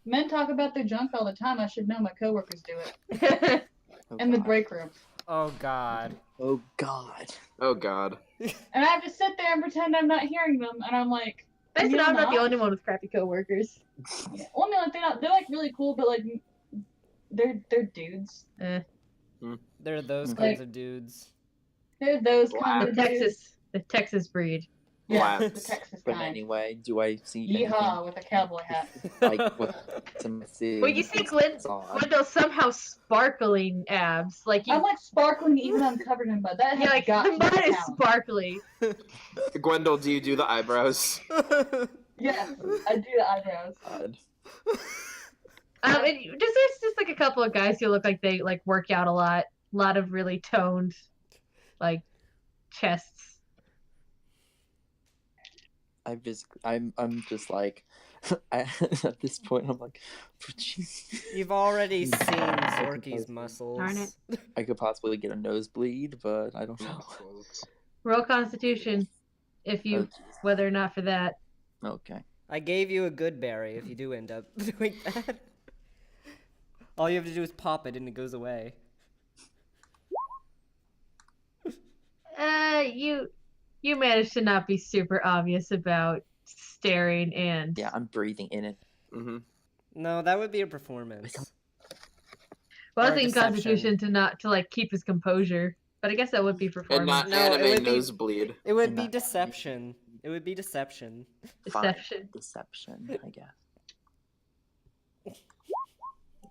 Men talk about their junk all the time. I should know. My coworkers do it Oh in the god. break room. Oh God. Oh god. Oh god. And I have to sit there and pretend I'm not hearing them, and I'm like, That's You're not, I'm not the not? only one with crappy coworkers. yeah. Well, no, they're like really cool, but like, they're dudes. They're those Like- kinds of dudes. They're those kind The of dudes. Texas breed. Yeah, the Lads. Texas But kind. anyway, do I see Yeehaw with a cowboy hat. anything like what some Well, you see Gwendol's somehow sparkling abs. Like you, I'm like sparkling even though I'm covered in mud. That yeah, has like got the to mud be is talent. sparkly. Gwendol, do you do the eyebrows? Yeah, I do the eyebrows. God. And there's just like a couple of guys who look like they like work out a lot of really toned, like chests. I'm just like at this point I'm like You've already seen I Zorky's suppose. muscles. Darn it. I could possibly get a nosebleed, but I don't know. Roll Constitution. if you, Oh, whether or not for that. okay. I gave you a good berry if you do end up doing that. All you have to do is pop it and it goes away. You managed to not be super obvious about staring and. Yeah, I'm breathing in it. Mm-hmm. No, that would be a performance. Well, I Or was thinking deception. Constitution to like keep his composure, but I guess that would be And performance. not No, it anime would be- nosebleed. It would And be not deception. It would be deception. Fine. Deception. Deception, I guess.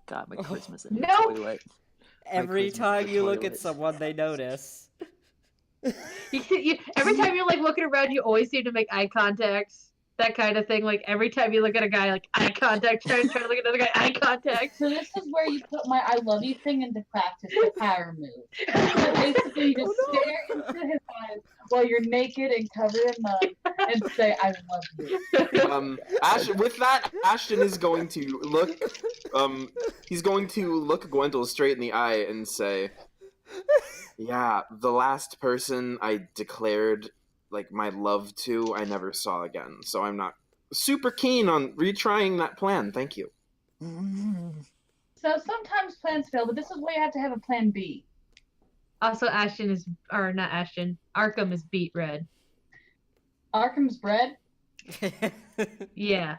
God, my Oh. charisma's in the Nope. toilet. Every charisma's time the you look at toilet. someone, they notice. Every time you're like looking around, you always seem to make eye contact. That kind of thing. Like every time you look at a guy, like eye contact. Try to look at another guy, eye contact. So this is where you put my I love you thing into practice, the power move. So basically, you just stare into his eyes while you're naked and covered in mud and say, I love you. With that, Ashton is going to look. He's going to look Gwendol straight in the eye and say, "Yeah, the last person I declared like my love to, I never saw again. So I'm not super keen on retrying that plan. Thank you." So sometimes plans fail, but this is why you have to have a plan B. Also, Ashton is, or not Ashton, Arkham is beet red. Arkham's bread. Yeah.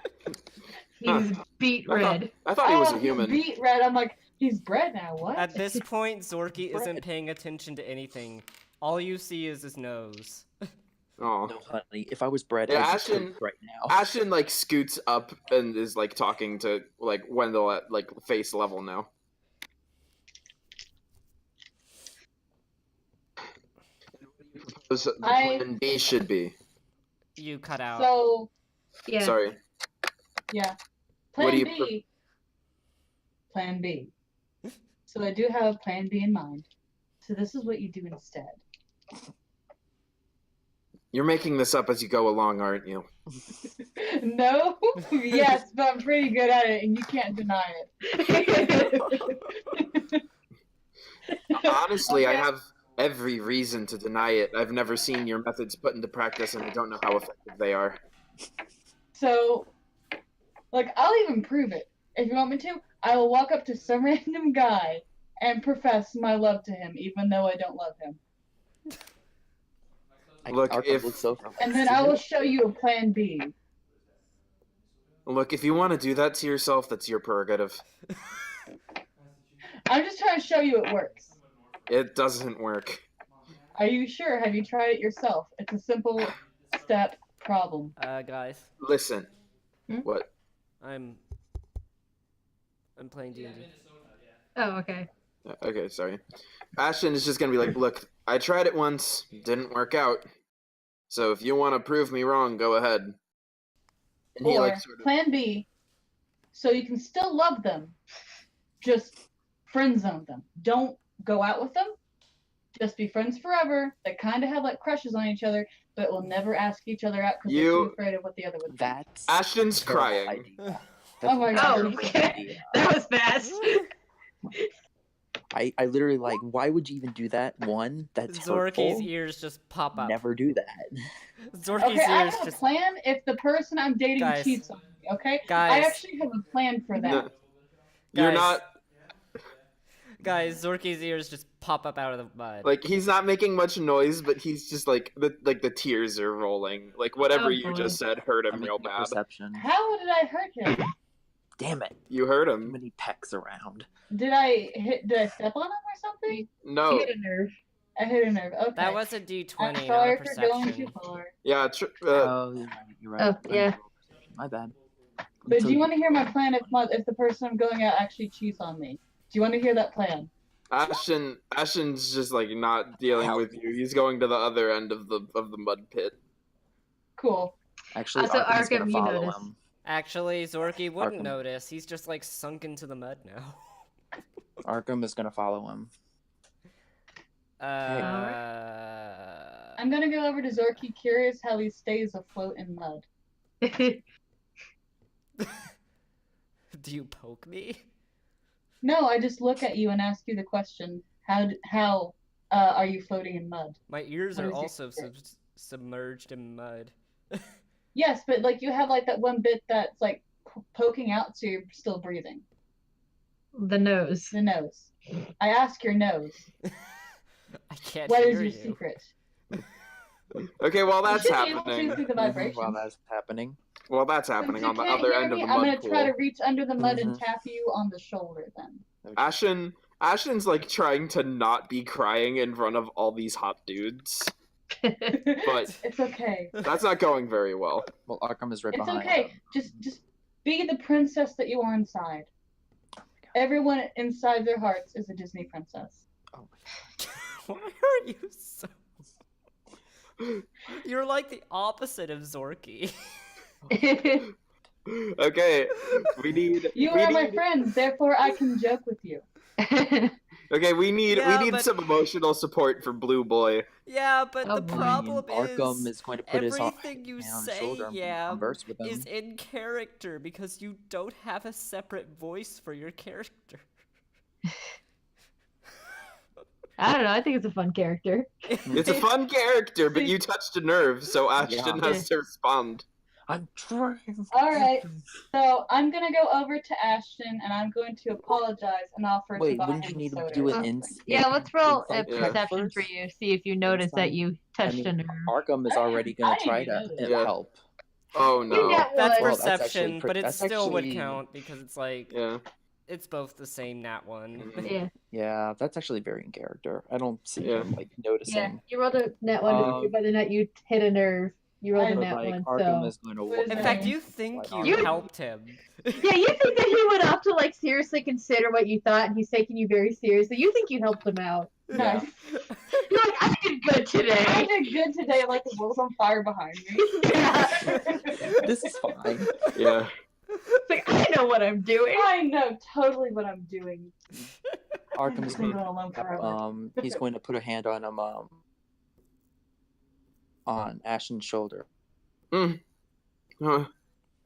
He's beet red. I thought he was a He's human. beet red. I'm like, he's bread now. What? At this point, Zorky Bread. isn't paying attention to anything. All you see is his nose. Oh. No, honey. If I was bread, Yeah, I'd be Ashton- cooked right now. Ashton like scoots up and is like talking to like Wendell at like face level now. Propose the plan B should be. You cut out. So Yeah. Sorry. yeah, What plan do you B. Plan B. So I do have a plan B in mind. So this is what you do instead. You're making this up as you go along, aren't you? No, yes, but I'm pretty good at it, and you can't deny it. Honestly, I Okay. have every reason to deny it. I've never seen your methods put into practice, and I don't know how effective they are. So, like, I'll even prove it. If you want me to, I will walk up to some random guy and profess my love to him, even though I don't love him. Look, Arkham if- looks over. And then I will show you a plan B. Look, if you want to do that to yourself, that's your prerogative. I'm just trying to show you it works. It doesn't work. Are you sure? Have you tried it yourself? It's a simple step problem. Guys, Listen. Hmm? What? I'm playing D&D. Oh, okay. Okay, sorry. Ashton is just gonna be like, look, I tried it once, didn't work out. So if you want to prove me wrong, go ahead. And he Or like sort of, plan B, so you can still love them, just friend zone them. Don't go out with them. Just be friends forever. That kind of have like crushes on each other, but will never ask each other out because they're You- too afraid of what the other would think. That's Ashton's a terrible crying. idea. Oh my a God. terrible Oh, okay. idea. That was fast. I literally like. Why would you even do that? One, that's Zorky's hurtful. ears just pop up. Never do that. Zorky's Okay, I ears have a just. plan if the person I'm dating Guys. cheats on me, okay? I Guys. actually have a plan for that. No, you're Guys. not Guys, Zorky's ears just pop up out of the mud. like he's not making much noise, but he's just like the tears are rolling. Like whatever Oh, you boy. just said hurt him I'm real making a bad. perception. How did I hurt him? Damn it! You hurt Too him. many pecks around. Did I step on him or something? No. Hit a nerve. I hit a nerve. Okay. That was a D20, I'm not a sorry for going perception. too far. Yeah. Oh, you're right. You're right. Oh, yeah. My bad. But do you want to hear my plan if the person I'm going out actually cheats on me? Do you want to hear that plan? Ashton's just like not dealing with you. He's going to the other end of the mud pit. Cool. Actually, Also, Arkham's gonna Arkham, you follow notice. him. Actually, Zorky wouldn't Arkham. notice. He's just like sunk into the mud now. Arkham is gonna follow him. I'm gonna go over to Zorky, curious how he stays afloat in mud. Do you poke me? No, I just look at you and ask you the question. How are you floating in mud? My ears What are is your also secret? submerged in mud. Yes, but like you have like that one bit that's like poking out, so you're still breathing. The nose. The nose. I ask your nose. I can't What hear is your you. secret? Okay, while You that's should be able to happening. through the While vibrations. that's happening. While that's Since happening you on the can't other hear end of me, the I'm mud gonna try to pool, reach under the mud and Mhm. tap you on the shoulder then. Okay. Ashton's like trying to not be crying in front of all these hot dudes. But It's okay. that's not going very well. Well, Arkham is right It's behind okay. him. Just be the princess that you are inside. Everyone inside their hearts is a Disney princess. Oh, Why are you so... You're like the opposite of Zorky. Okay, we need. You we are my need- friends, therefore I can joke with you. Okay, we need Yeah, but- some emotional support for Blue Boy. Yeah, but Oh, the boy. problem Arkham is is going to put his everything you hand on his say, shoulder and yeah, converse with him. is in character because you don't have a separate voice for your character. I don't know. I think it's a fun character. It's a fun character, but you touched a nerve, so Ashton Yeah. has to respond. I'm trying. Alright, so I'm gonna go over to Ashton and I'm going to apologize and offer to Wait, buy wouldn't him you need to soda do or it something. in? Yeah, let's roll a insight check perception for first? you. See if you notice that Insight? you touched a nerve. Arkham is I already didn't- going I to try didn't to even notice. help. Oh You no. got That's one. Well, that's perception, actually but it that's still would actually- count because it's like Yeah. it's both the same nat one. Mhm. Yeah, Yeah, that's actually very in character. I don't see Yeah. him like noticing. yeah. You rolled a net one, but the net you hit a nerve. You rolled a But net like one, Arkham so is going to What walk is In that? fact, down, you think like, you You- helped him. yeah. You think that he went off to like seriously consider what you thought, and he's taking you very seriously. You think you helped him out. Yeah. Nice. You're like, I did good I today. did good today, like the world's on fire behind me. This is fine. Yeah. It's like I know what I'm doing. I know totally what I'm doing. Arkham's I've been going alone forever. he's going to put a hand on him on Ashton's shoulder.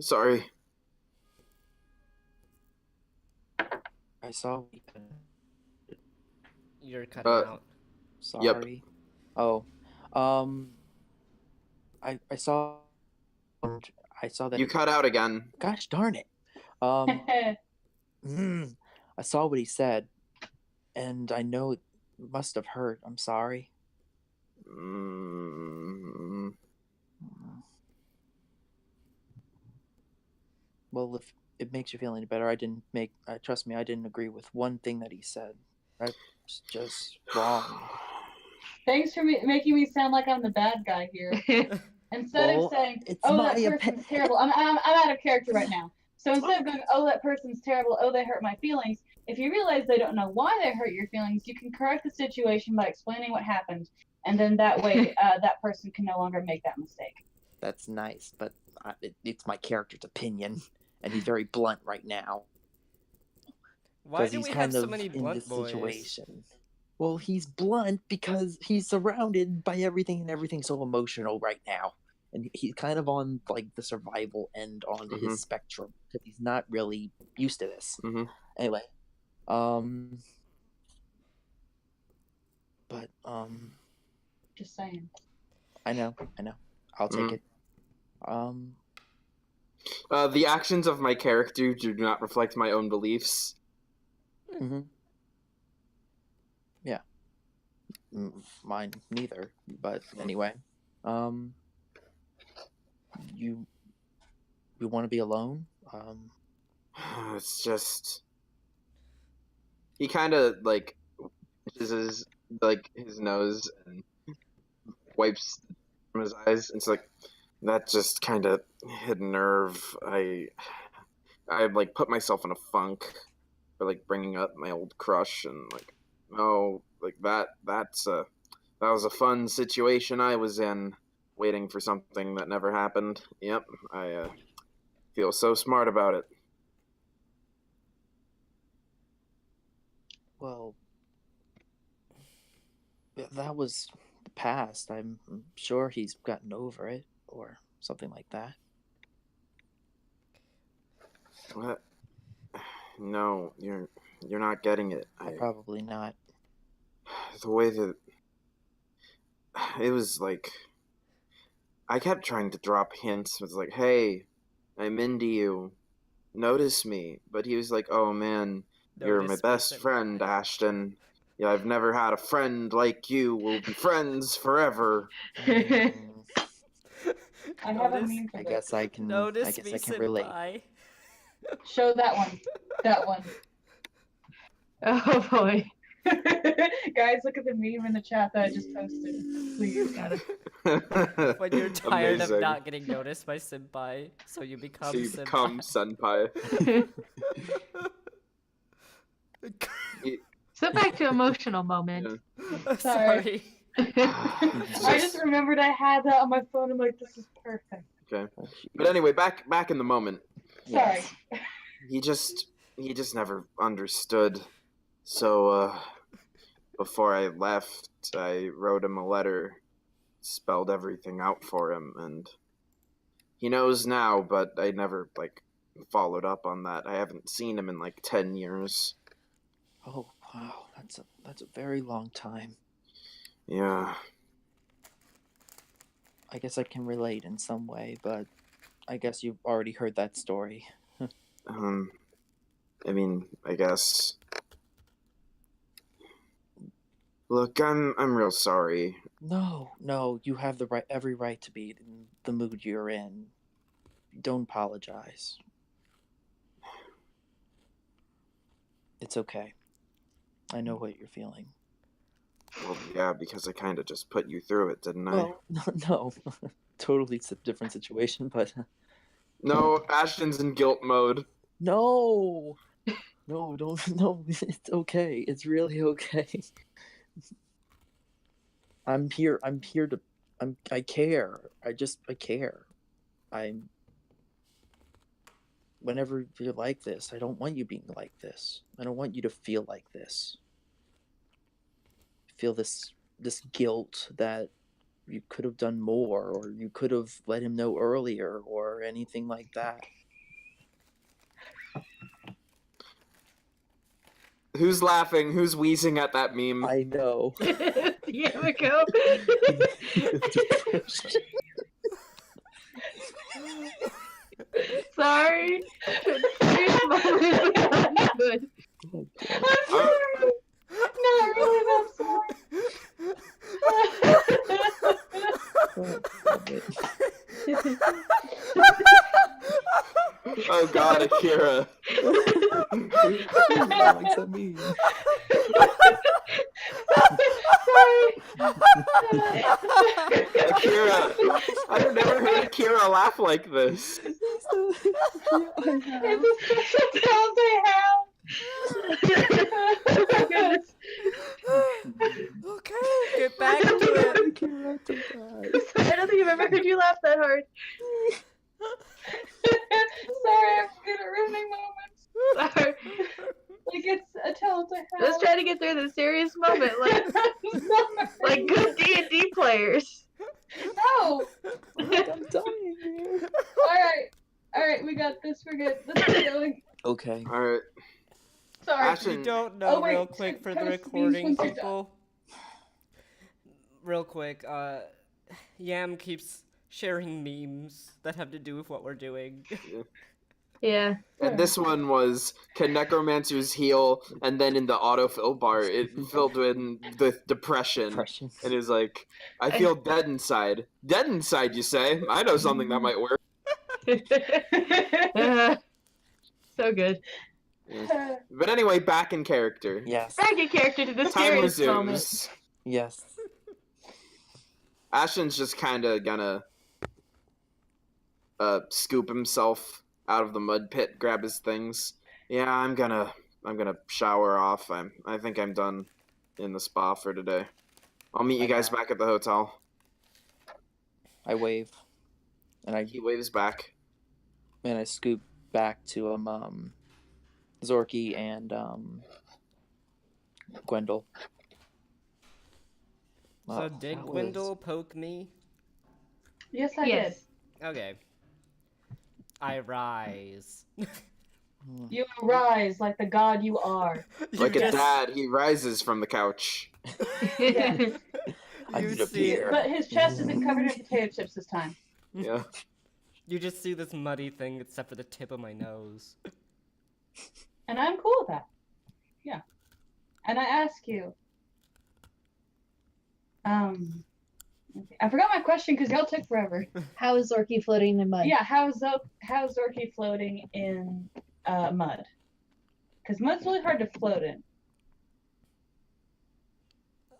Sorry. I saw You're cutting Uh, out. sorry. Oh. I saw that You cut out again. gosh darn it. I saw what he said and I know it must have hurt. I'm sorry. Mm, Well, if it makes you feel any better, trust me, I didn't agree with one thing that he said. That's just wrong. Thanks for making me sound like I'm the bad guy here. Instead Well, of saying, it's "Oh, my that person's terrible," I'm out of character right now. So instead of going, "Oh, that person's terrible," "Oh, they hurt my feelings," if you realize they don't know why they hurt your feelings, you can correct the situation by explaining what happened, and then that way, that person can no longer make that mistake. That's nice, but it's my character's opinion, and he's very blunt right now. Why 'Cause do he's we kind have so of many in blunt this boys? situation. Well, he's blunt because he's surrounded by everything, and everything's so emotional right now. And he's kind of on like the survival end on Mhm. his spectrum because he's not really used to this. Mhm. Anyway, but Just saying. I know, I'll take Mhm. it. The actions of my character do not reflect my own beliefs. Mm-hmm. Yeah. Mine neither. But anyway, you want to be alone? It's just he kind of like his nose and wipes from his eyes. It's like that just kind of hit a nerve. I like put myself in a funk for like bringing up my old crush and like like that was a fun situation I was in, waiting for something that never happened. Yep, I feel so smart about it. Well, that was the past. I'm sure he's gotten over it or something like that. What? No, you're not getting it. Probably not. The way that it was like I kept trying to drop hints. Was like, hey, I'm into you. Notice me. But he was like, oh man, you're my Notice me, best friend, senpai. Ashton. Yeah, I've never had a friend like you. We'll be friends forever. Mm, I have a Notice- meme for I this. guess I can. Notice I guess me, I can relate. senpai. Show that one. That one. Oh boy. Guys, look at the meme in the chat that I just posted. Please. Got it. When you're tired of Amazing. not getting noticed by senpai, so you become So you senpai. become senpai. So back to emotional moment. Yeah. Sorry. I just remembered I had that on my phone. I'm like, this is perfect. Okay. Oh, But anyway, back in the moment. Sorry. He just never understood. So before I left, I wrote him a letter, spelled everything out for him, and he knows now, but I never followed up on that. I haven't seen him in 10 years. Oh wow, that's a very long time. Yeah. I guess I can relate in some way, but I guess you've already heard that story. I mean, I guess. Look, I'm real sorry. No, you have every right to be in the mood you're in. Don't apologize. It's okay. I know what you're feeling. Well, yeah, because I kind of just put you through it, didn't I? Well, no, totally different situation, but No, Ashton's in guilt mode. no, don't, no, it's okay. It's really okay. I'm here to, I care. I care. Whenever you're like this, I don't want you being like this. I don't want you to feel like this. Feel this guilt that you could have done more, or you could have let him know earlier, or anything like that. Who's laughing? Who's wheezing at that meme? I know. Yeah, we go. Sorry. Serious moment, but not good. I'm sorry. Not really, I'm sorry. Oh god, Akira. What's that mean? Akira! I've never heard Akira laugh like this. It's a special talent I have. Oh my goodness. Okay, get back to it. I don't think I've ever heard you laugh that hard. Sorry, I'm good at ruining moments. Sorry. Like, it's a talent I have. Let's try to get through the serious moment, like good D&D players. No! I'm dying here. Alright, we got this, we're good. Let's keep going. Okay. Alright. Sorry. Ashton, You don't know, Oh, wait, real quick for the post these recording once you're done. people. Real quick, Yam keeps sharing memes that have to do with what we're doing. Yeah. and this one was, can necromancers heal? And then in the autofill bar, it filled in with depression. And it was like, I feel dead inside. Dead inside, you say? I know something that might work. So good. But anyway, back in character. Yes. Back in character to the Time serious moment. resumes. Yes. Ashton's just kind of gonna scoop himself out of the mud pit, grab his things. Yeah, I'm gonna shower off. I think I'm done in the spa for today. I'll meet you guys back at the hotel. I wave, and He waves back. I scoop back to Zorky and Gwendol. So did Gwendol poke me? Yes, I Yes. Okay. I rise. did. You arise like the god you are. Like You a just- dad, he rises from the couch. Yes. I You need a see- beer. But his chest isn't covered in potato chips this time. Yeah. You just see this muddy thing except for the tip of my nose. And I'm cool with that. Yeah. And I ask you, I forgot my question because y'all took forever. How is Zorky floating in mud? Yeah, how's Zorky floating in mud? Because mud's really hard to float in.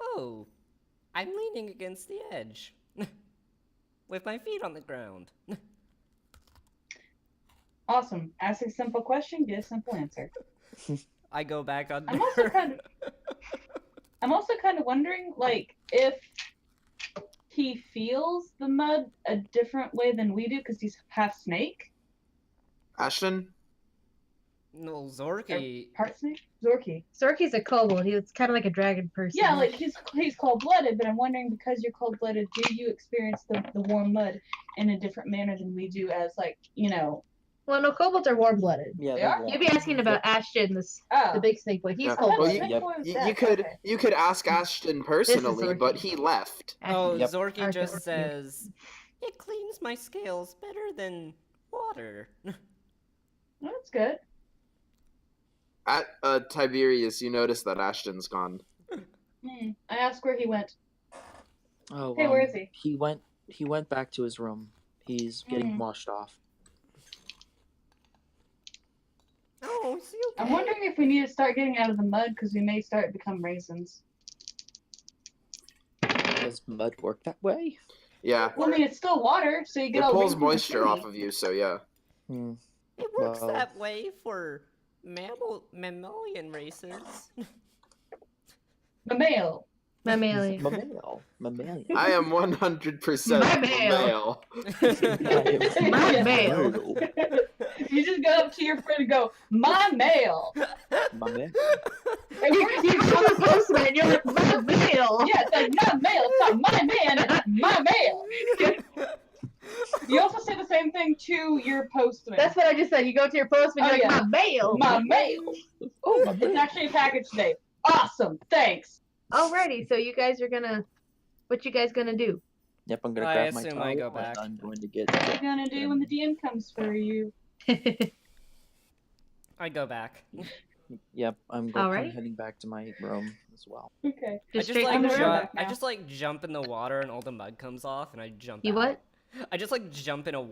Oh, I'm leaning against the edge. With my feet on the ground. Awesome. Ask a simple question, get a simple answer. I go back under. I'm also kind of wondering, like, if he feels the mud a different way than we do because he's half snake. Ashton? No, Zorky. Part snake? Zorky. Zorky's a kobold. He's kind of like a dragon person. Yeah, like he's cold-blooded, but I'm wondering because you're cold-blooded, do you experience the warm mud in a different manner than we do as, like, you know? Well, no, kobolds are warm-blooded. Yeah, They they're are? warm. You'd be asking about Ashton, Oh. the big snake boy. He's Yeah. cold-blooded. Well, Snake Yep. boy was You that. could Okay. you could ask Ashton personally, Zorky. but he left. Oh, Yep. Zorky Arthur. just says, it cleans my scales better than water. Well, that's good. At Tiberius, you notice that Ashton's gone. I asked where he went. Oh, Hey, where is he? He went back to his room. He's getting washed off. Oh, is he okay? I'm wondering if we need to start getting out of the mud because we may start to become raisins. Does mud work that way? Yeah. Well, I mean, it's still water, so you It get all pulls wrinkly moisture and off of you, so yeah. Hmm. It works Well- that way for mammalian races. Mammal. Mammalian. Mammalian. I am 100% My male. male. My male. You just go up to your friend and go, my mail. Mammalian. And You we're just call the postman and you're like, my mail. yeah, it's like my mail. It's not my man. It's my mail. You also say the same thing to your postman. That's what I just said. You go to your postman, you're Oh, like, yeah. my mail. my mail. Oh, my It's actually a package today. Awesome. Thanks. Alrighty, so you guys are gonna, what you guys gonna do? Yep, I'm gonna I grab my assume towel I go and back. I'm going to get. What are you gonna do when the DM comes for you? I go back. Yep, I'm Alrighty. heading back to my room as well. Okay. I just straight like from the I'm room. gonna jump. back I now. just like jump in the water and all the mud comes off, and I jump. You out. what? I just like jump in a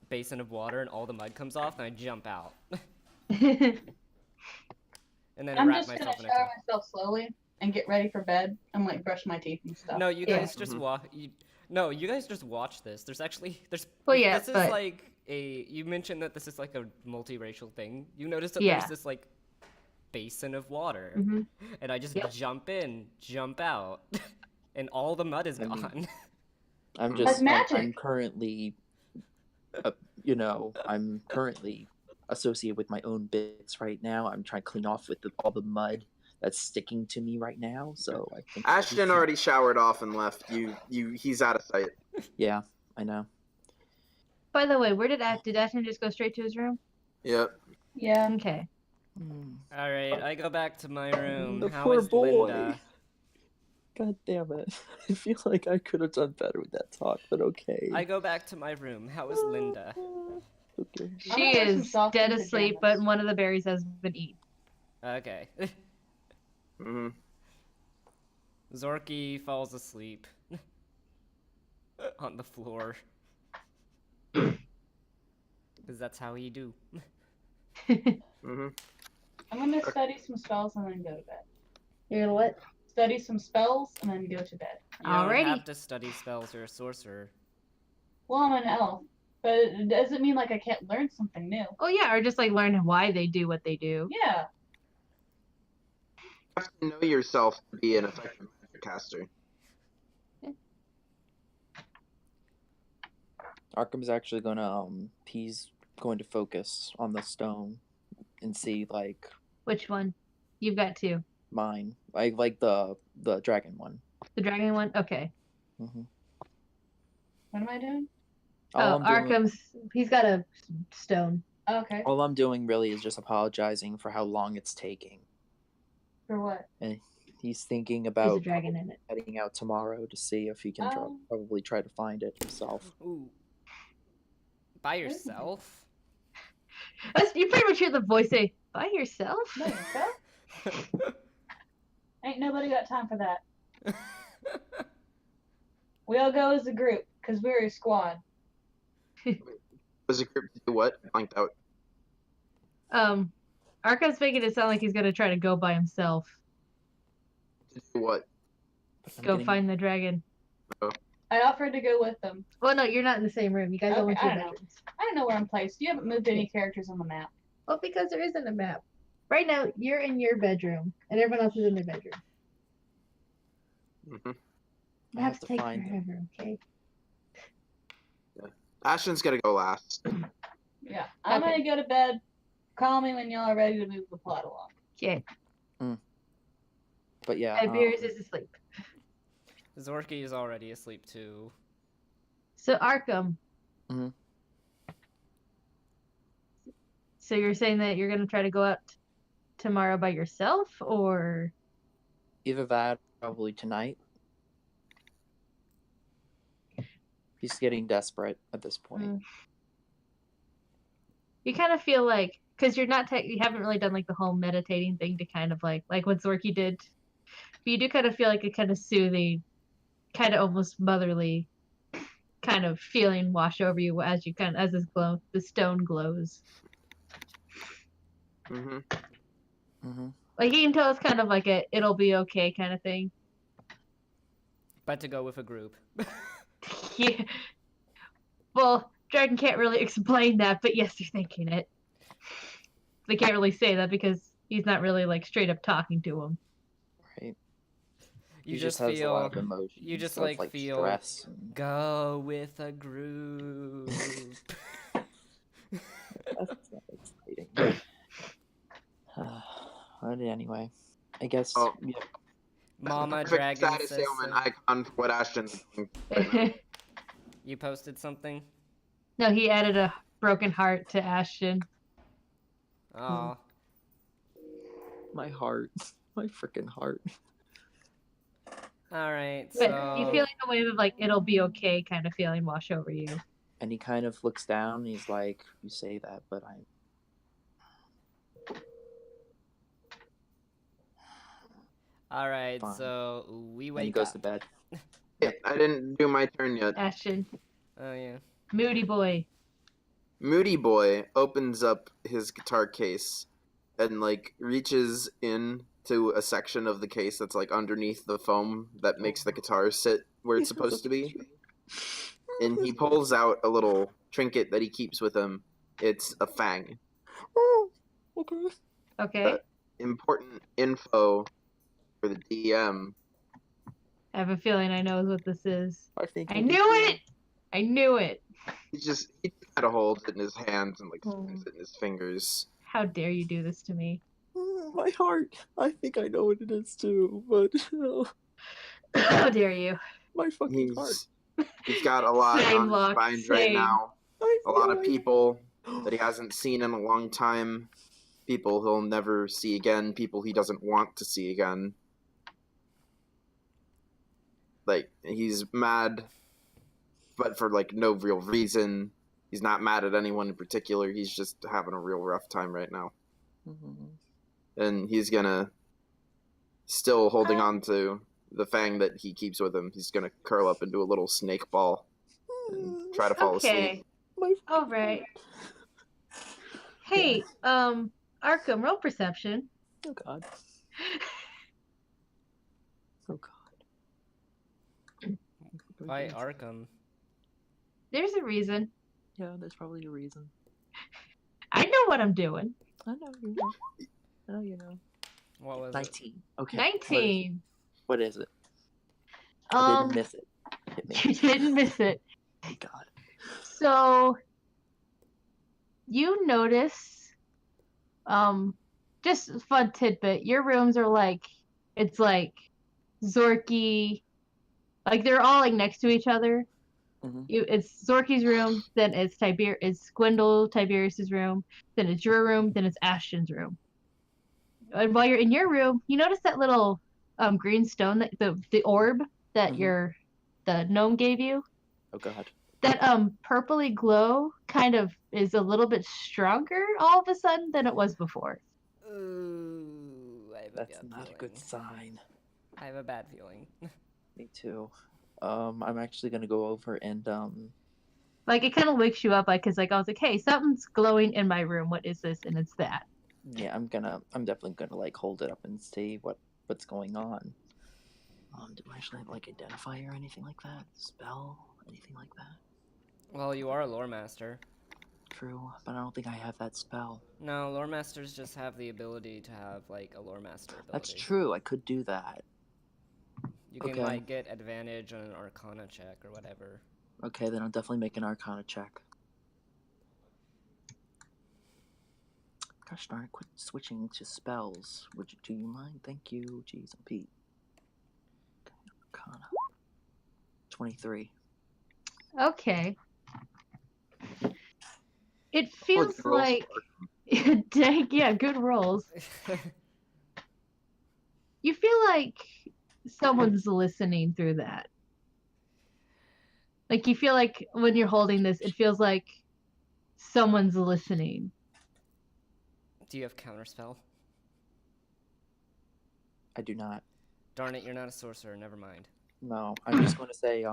basin of water and all the mud comes off, and I jump out, and then I I'm wrap just gonna myself in a shower towel. myself slowly and get ready for bed and like brush my teeth and stuff. No, you Yeah. guys just walk. No, you guys just watch this. There's Well, yeah, This is but- like a. You mentioned that this is like a multiracial thing. You notice that Yeah. there's this like basin of water, Mhm. and I just Yep. jump in, jump out, and all the mud is I mean- gone. I'm That's just. magic. I'm currently. I'm currently associated with my own bits right now. I'm trying to clean off with all the mud that's sticking to me right now. So I think Ashton already showered off and left. He's out of sight. Yeah, I know. By the way, where did Ashton just go straight to his room? Yep. Yeah. Okay. All right, I go back to my room. The How poor is boy. Linda? God damn it! I feel like I could have done better with that talk, but okay. I go back to my room. How is Linda? Okay. I'm She gonna wear some is soft dead and asleep, pajamas. but one of the berries has been eaten. Okay. hmm Zorky falls asleep on the floor. Because that's how he do. hmm I'm gonna study some spells and then go to bed. You're gonna what? Study some spells and then go to bed. You don't Alrighty. have to study spells. You're a sorcerer. Well, I'm an elf, but it doesn't mean like I can't learn something new. Oh yeah, or just like learn why they do what they do. Yeah. You have to know yourself to be an effective magic caster. Arkham's actually gonna he's going to focus on the stone and see like Which one? You've got two. mine, like the dragon one. The dragon one? Okay. Mm-hmm. What am I doing? Arkham's, he's got a stone. Okay. All I'm doing really is just apologizing for how long it's taking. For what? He's thinking There's a about dragon in it. heading out tomorrow to see if he can probably try to find it himself. Ooh. By yourself? You pretty much hear the voice say, "By yourself?" By yourself? Ain't nobody got time for that. We all go as a group, because we're a squad. Was a group to do what? Blanked out. Arca's making it sound like he's gonna try to go by himself. To do what? Go find the dragon. I offered to go with them. Well, no, you're not in the same room. You guys all went to your I don't know. bedrooms. I don't know where I'm placed. You haven't moved any characters on the map. Well, because there isn't a map. Right now, you're in your bedroom, and everyone else is in their bedroom. Mm-hmm. Maps take forever, okay? Yeah. Ashton's gonna go last. Yeah, I'm gonna go to bed. Call me when y'all are ready to move the plot along. Okay. But yeah, Tiberius is asleep. Zorky is already asleep too. So Arkham. Mhm. So you're saying that you're gonna try to go out tomorrow by yourself, or either that, or probably tonight. He's getting desperate at this point. You kind of feel like, because you're not, you haven't really done like the whole meditating thing to kind of like what Zorky did. But you do kind of feel like a kind of soothing, kind of almost motherly kind of feeling wash over you as the stone glows. Mm-hmm. Mm-hmm. Like you can tell it's kind of like it'll be okay kind of thing. But to go with a group. Yeah. Well, Dragon can't really explain that, but yes, they're thinking it. They can't really say that because he's not really like straight up talking to him. Right. You he just has feel a lot of emotions. You just like feel stress. Go with a group. That's not exciting. But anyway, I guess. Oh. Yeah. Mama Perfect Dragon status says ailment so. icon for what Ashton's doing right now. You posted something? No, he added a broken heart to Ashton. Oh. My heart. My freaking heart. Alright, But so... you feel like a wave of like it'll be okay kind of feeling wash over you. And he kind of looks down and he's like, you say that, but I'm... Alright, Fine. so we wake and he goes up. to bed. I didn't do my turn yet. Ashton. Oh, yeah. Moody boy. Moody Boy opens up his guitar case and like reaches in to a section of the case that's like underneath the foam that makes the guitar sit where it's supposed to be. And he pulls out a little trinket that he keeps with him. It's a fang. Oh, okay. Okay. Important info for the DM. I have a feeling I know what this is. I knew it! I knew it! He kind of holds it in his hands and like spins it in his fingers. How dare you do this to me? My heart. I think I know what it is too, but How dare you? my fucking heart. He's got a lot Same on luck, his mind same. right now. A lot of people that he hasn't seen in a long time. People he'll never see again. People he doesn't want to see again. Like, he's mad, but for like no real reason. He's not mad at anyone in particular. He's just having a real rough time right now. Mm-hmm. And he's gonna, still holding on to the fang that he keeps with him. He's gonna curl up into a little snake ball and try to fall asleep. All right. Hey, Arkham, roll perception. Oh god. Oh god. Why Arkham? There's a reason. Yeah, there's probably a reason. I know what I'm doing. I know you know. I know you know. What was 19. Okay. 19. What is it? I didn't miss it. Hit me. You didn't miss it. Thank God. So you notice, just a fun tidbit. Your rooms are like, it's like Zorky, like they're all like next to each other. Mm-hmm. It's Zorky's room, then it's Tiberius's room, then it's your room, then it's Ashton's room. And while you're in your room, you notice that little green stone that the orb that Mhm. the gnome gave you. Oh god. That purpley glow kind of is a little bit stronger all of a sudden than it was before. Ooh, I have a That's bad not a feeling. good sign. I have a bad feeling. Me too. I'm actually gonna go over and Like it kind of wakes you up, like because like I was like, hey, something's glowing in my room. What is this? And it's that. yeah, I'm definitely gonna like hold it up and see what's going on. Do I actually have like identify or anything like that? Spell? Anything like that? Well, you are a lore master. True, but I don't think I have that spell. No, lore masters just have the ability to have like a lore master ability. That's true, I could do that. You can Okay. like get advantage on an arcana check or whatever. Okay, then I'll definitely make an arcana check. Gosh darn it, quit switching to spells. Do you mind? Thank you, Jeez and Pete. Okay, arcana. 23. Okay. It Oh, feels good rolls like for dang, yeah, good rolls. You feel like someone's listening through that. Like you feel like when you're holding this, it feels like someone's listening. Do you have counterspell? I do not. Darn it, you're not a sorcerer. Never mind. No, I'm just going to say,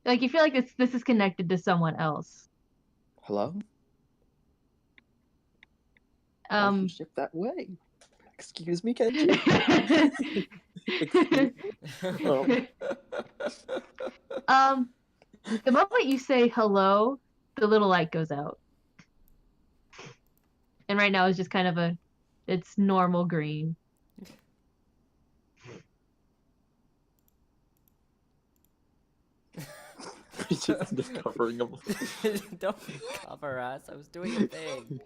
Like you feel like this is connected to someone else. hello? Why do you Um. shift that way? Excuse me, Kenji? Excuse me? The moment you say hello, the little light goes out. And right now it's just kind of it's normal green. just covering them. Don't cover us. I was doing a thing.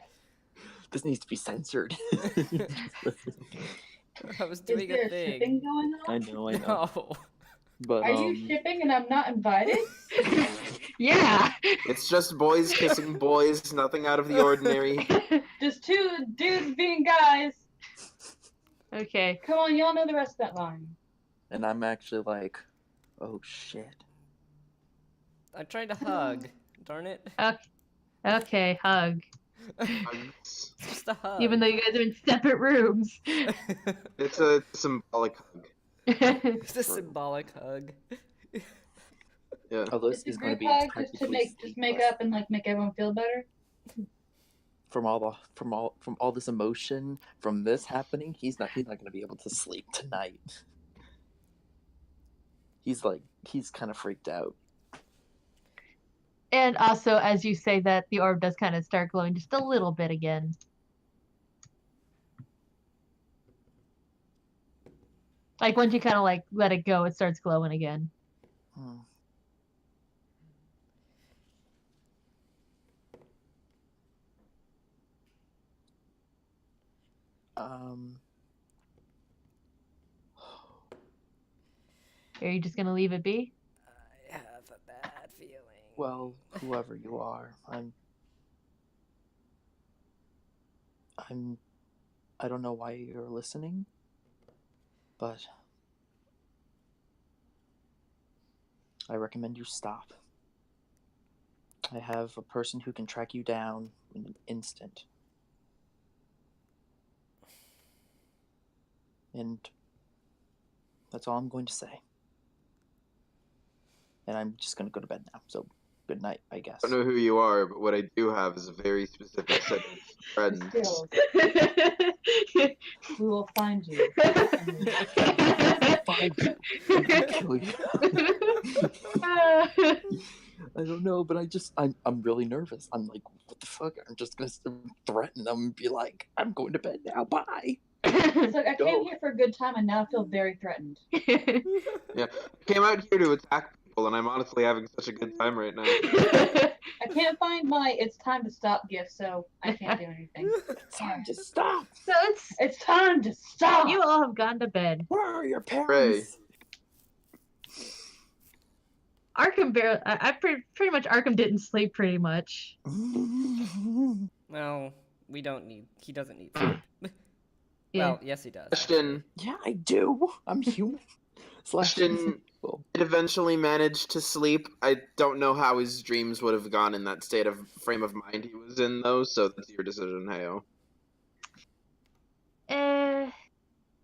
This needs to be censored. I was Is doing there a thing. shipping going on? I know. No. But Are you shipping and I'm not invited? Yeah. It's just boys kissing boys, nothing out of the ordinary. Just two dudes being guys. Okay. Come on, y'all know the rest of that line. and I'm actually like, oh shit. I tried to hug. Darn it. Okay, hug. Hugs. It's just a hug. Even though you guys are in separate rooms. It's a symbolic hug. It's a symbolic hug. Yeah. Oh, this It's a is going to group be hug just to technically make sleepless. up and like make everyone feel better. From all this emotion from this happening, he's not going to be able to sleep tonight. He's kind of freaked out. And also, as you say that, the orb does kind of start glowing just a little bit again. Like once you kind of like let it go, it starts glowing again. Hmm. Are you just gonna leave it be? I have a bad feeling. Well, whoever you are, I don't know why you're listening, but I recommend you stop. I have a person who can track you down in an instant. And that's all I'm going to say. And I'm just going to go to bed now. So, good night, I guess. I don't know who you are, but what I do have is a very specific set of friends. Skills. We will find you. Find you. I'm gonna kill you. I don't know, but I'm really nervous. I'm like, what the fuck? I'm just gonna threaten them and be like, I'm going to bed now. Bye. It's like I Go. came here for a good time and now I feel very threatened. Yeah, I came out here to attack people, and I'm honestly having such a good time right now. I can't find my "It's time to stop" gift, so I can't do anything. It's time to stop. So It's time to stop. you all have gone to bed. Where are your parents? Arkham barely. I pretty much Arkham didn't sleep pretty much. Well, we don't need. He doesn't need sleep. Yeah. Well, yes, he does. Ashton, Yeah, I do. I'm human. Ashton Well, did eventually manage to sleep. I don't know how his dreams would have gone in that state of frame of mind he was in, though, so that's your decision, Heyo.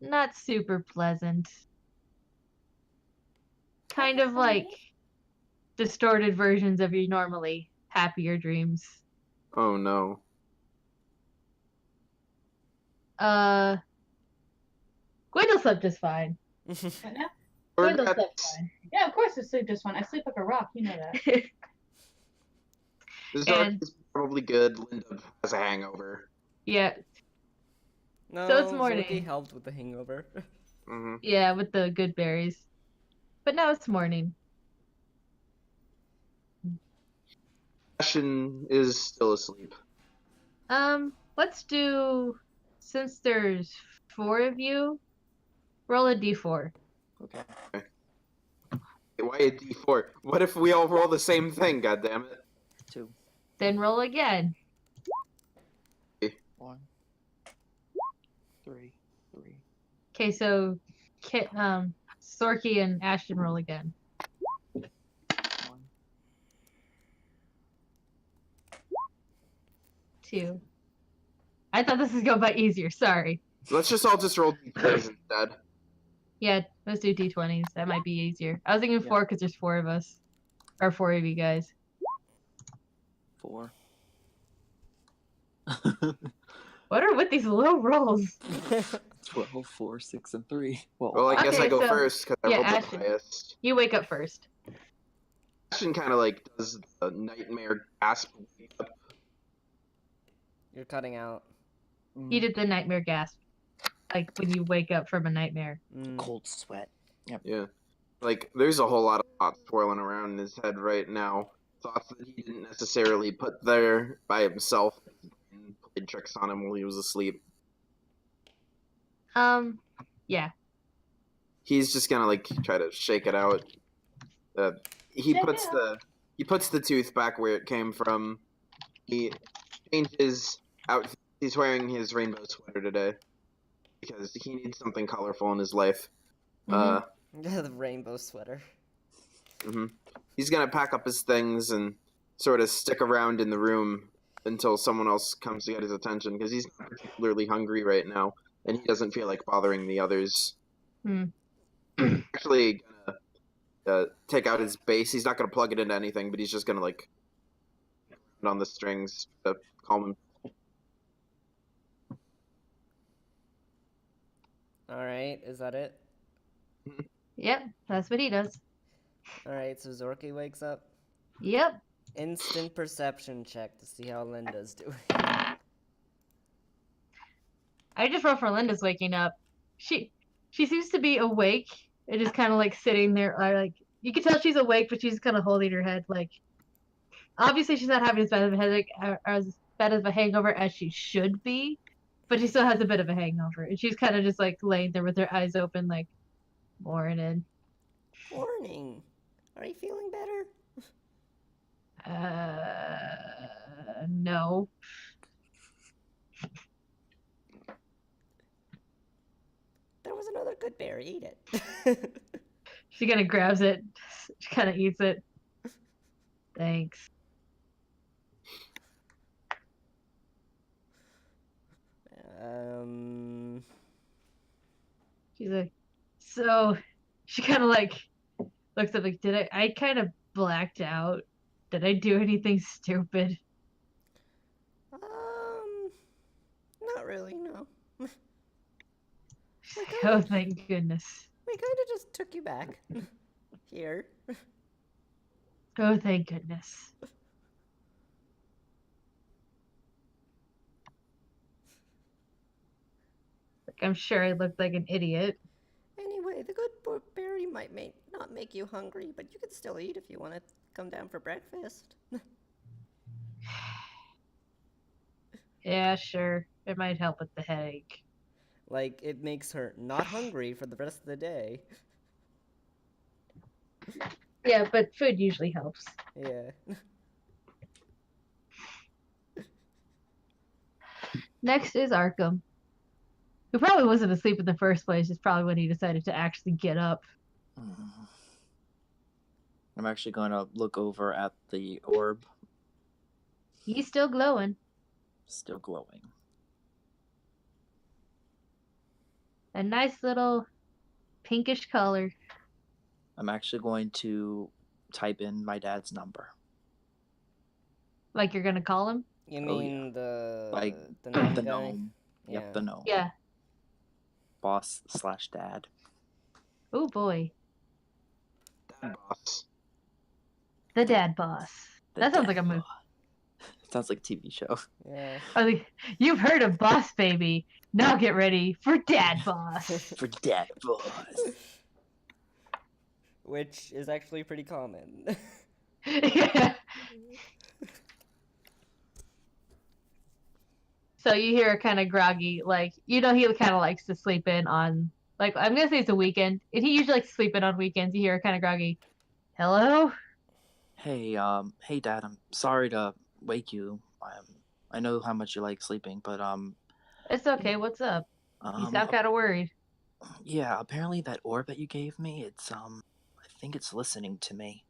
Not super pleasant. Kind of like distorted versions of your normally happier dreams. Oh no. Gwendol slept just fine. Right now? Or Gwendol that's- slept fine. Yeah, of course I sleep just fine. I sleep like a rock, you know that. Zark is probably good. Linda has a hangover. Yeah, No, So it's Zorky morning. helped with the hangover. Mm-hmm. yeah, with the good berries. But now it's morning. Ashton is still asleep. Let's do, since there's 4 of you, roll a d4. okay. Why a D4? What if we all roll the same thing, goddammit? 2, Then roll again. 1, 3, 3. Okay, so Sorky and Ashton roll again. 1. 2. I thought this was going by easier. Sorry. Let's just all roll D20s instead. Yeah, let's do d20s. That might be easier. I was thinking Yeah. 4 because there's 4 of us. Or 4 of you guys. 4. What are with these low rolls? 12, 4, 6, and 3. Well, Well, I guess Okay, I go so- first because I yeah, rolled the Ashton. highest. You wake up first. Ashton kind of like does the nightmare gasp. Wake up. You're cutting out. You did the nightmare gasp. Like when you wake up from a nightmare. Mm. cold sweat. Yeah. Like, there's a whole lot of thoughts swirling around in his head right now. Thoughts that he didn't necessarily put there by himself and played tricks on him while he was asleep. Yeah. He's just gonna like try to shake it out. He Shake puts it the tooth back where it came from. He changes outfit. He's wearing his rainbow sweater today because he needs something colorful in his life. Mhm. The rainbow sweater. He's gonna pack up his things and sort of stick around in the room until someone else comes to get his attention because he's not particularly hungry right now and he doesn't feel like bothering the others. Hmm. Actually gonna take out his bass. He's not gonna plug it into anything, but he's just gonna like on the strings to calm him. Alright, is that it? Yep, that's what he does. Alright, so Zorky wakes up. Yep. Instant perception check to see how Linda's doing. I just rolled for Linda's waking up. She seems to be awake and just kind of like sitting there. Like you can tell she's awake, but she's kind of holding her head. Like obviously she's not having as bad of a headache, as bad of a hangover as she should be, but she still has a bit of a hangover, and she's kind of just like laying there with her eyes open, like morning. Morning. Are you feeling better? No. There was another good berry. Eat it. She kind of grabs it. She kind of eats it. Thanks. She's like, so she kind of like looks up like, did I kind of blacked out? Did I do anything stupid? Not really, no. Oh, thank goodness. We kind of just took you back. Here. Oh, thank goodness. Like, I'm sure I looked like an idiot. Anyway, the good berry might not make you hungry, but you can still eat if you want to come down for breakfast. Yeah, sure. It might help with the headache. Like, it makes her not hungry for the rest of the day. Yeah, but food usually helps. Yeah. Next is Arkham. He probably wasn't asleep in the first place. It's probably when he decided to actually get up. I'm actually going to look over at the orb. He's still glowing. Still glowing. A nice little pinkish color. I'm actually going to type in my dad's number. Like you're gonna call him? You Oh, mean Like the gnome the guy? gnome. Yeah. Yep, the gnome. Yeah. Boss/dad. Oh boy. Dad boss. The dad boss. The That sounds dad like a movie. boss. Sounds like a TV show. Yeah. I was like, you've heard of Boss Baby. Now get ready for Dad Boss. For dad boss. Which is actually pretty common. Yeah. So you hear kind of groggy, like, he kind of likes to sleep in on, like, I'm going to say it's a weekend. And he usually likes to sleep in on weekends. You hear kind of groggy, hello? Hey, hey, Dad. I'm sorry to wake you. I know how much you like sleeping, but It's okay. What's up? You sound kind of worried. yeah. Apparently, that orb that you gave me, I think it's listening to me.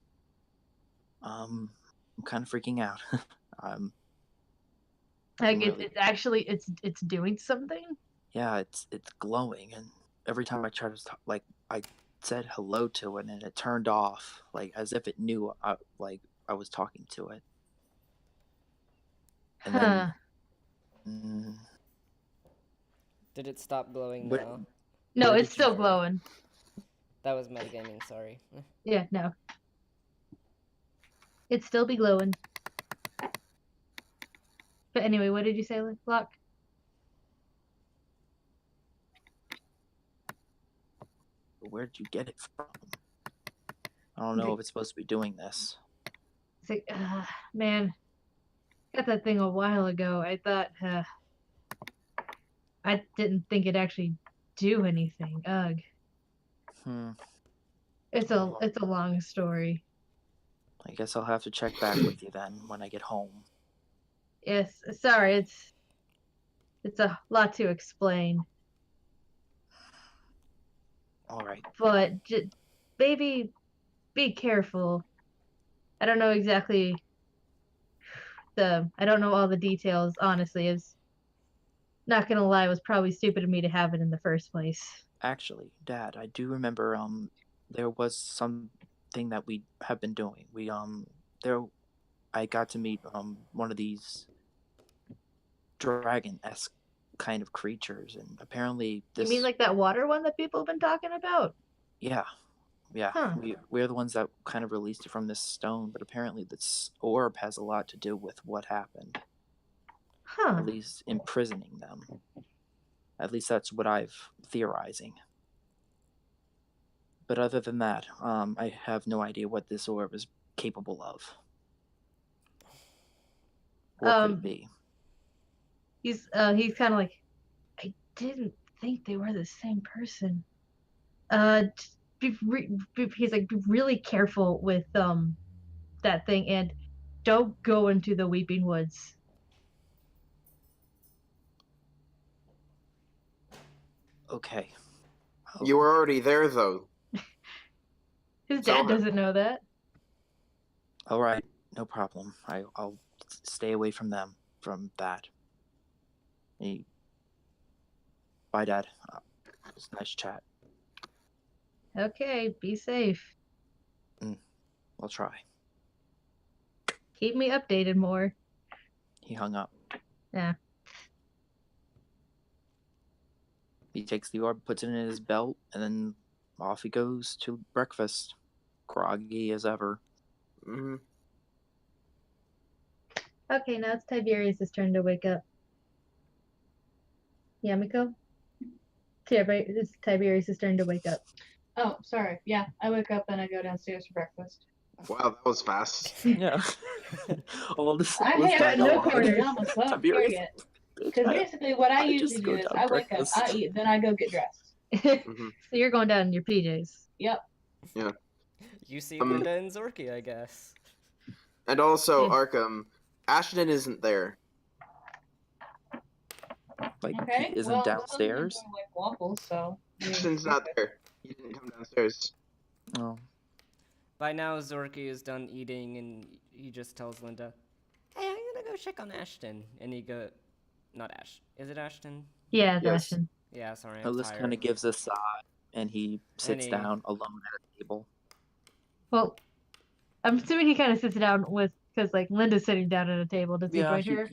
I'm kind of freaking out. um, Like, really- it's actually, it's doing something? yeah, it's glowing, and every time I try to talk, like I said hello to it, and it turned off, like as if it knew I was talking to it. And Huh. then, Did it stop glowing What- now? No, Where it's did you- still glowing. That was metagaming, sorry. Yeah, no. It'd still be glowing. But anyway, what did you say, Locke? where'd you get it from? I don't know if it's supposed to be doing this. It's like, man, got that thing a while ago. I thought, I didn't think it'd actually do anything. Ugh. It's a long story. I guess I'll have to check back with you then when I get home. Yes, sorry, it's a lot to explain. All right. But baby, be careful. I don't know exactly I don't know all the details, honestly. It's not gonna lie, it was probably stupid of me to have it in the first place. Actually, Dad, I do remember there was something that we have been doing. I got to meet one of these dragon-esque kind of creatures, and apparently You mean like that water one that people have been talking about? yeah. Huh. We're the ones that kind of released it from this stone, but apparently this orb has a lot to do with what happened. Huh. At least imprisoning them. At least that's what I've theorizing. But other than that, I have no idea what this orb is capable of. What could it be? He's kind of like, I didn't think they were the same person. He's like, be really careful with that thing, and don't go into the Weeping Woods. Okay. You were already there, though. His Tell dad him. doesn't know that. All right, no problem. I'll stay away from them, from that. Bye, Dad. It was a nice chat. Okay, be safe. I'll try. Keep me updated more. He hung up. Yeah. He takes the orb, puts it in his belt, and then off he goes to breakfast, groggy as ever. Hmm. Okay, now it's Tiberius' turn to wake up. Yamiko? It's Tiberius' turn to wake up. Oh, sorry. Yeah, I wake up and I go downstairs for breakfast. Wow, that was fast. Yeah. all this, I all this have no dialogue. quarters. I'm a fuck Tiberius, yet. Because basically, what I I usually just do go is down I wake up, breakfast. I eat, then I go get dressed. Hmm. So you're going down in your PJs. Yep. You see Um, Linda and Zorky, I guess. And also, Yeah. Arkham, Ashton isn't there. Like, Okay. he isn't well, downstairs? Some like waffles, so. Ashton's not there. He didn't come downstairs. Oh. By now, Zorky is done eating, and he just tells Linda, "Hey, I'm gonna go check on Ashton." And he go, not Ash. Is it Ashton? Yeah, Yes. Ashton. Yeah, sorry, I'm Ellis tired. kind of gives a sigh, and he sits he- down alone at a table. Well, I'm assuming he kind of sits down with because like Linda's sitting down at a table. Does he join her?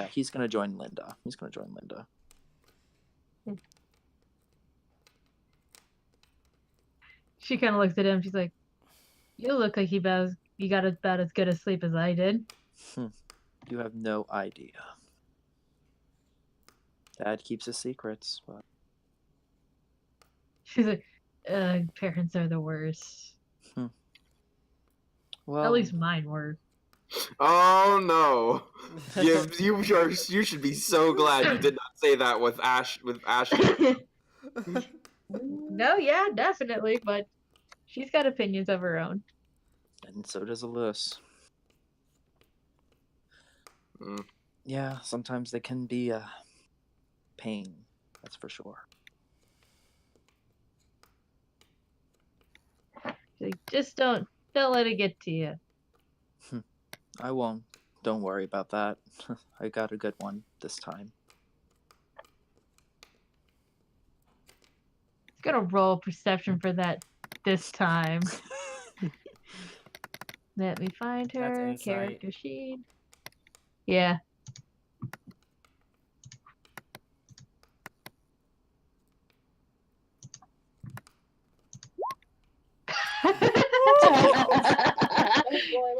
He's gonna join Linda. He's gonna join Linda. She kind of looks at him. She's like, "You look like you got about as good a sleep as I did." You have no idea. Dad keeps his secrets, but She's like, "Parents are the worst. well, At least mine were." Oh no! You should be so glad you did not say that with Ashton. No, yeah, definitely, but she's got opinions of her own. and so does Ellis. Mm. Yeah, sometimes they can be a pain. That's for sure. She's like, just don't let it get to you. I won't. Don't worry about that. I got a good one this time. It's gonna roll perception for that this time. Let me find That's her insight. character sheet. Yeah.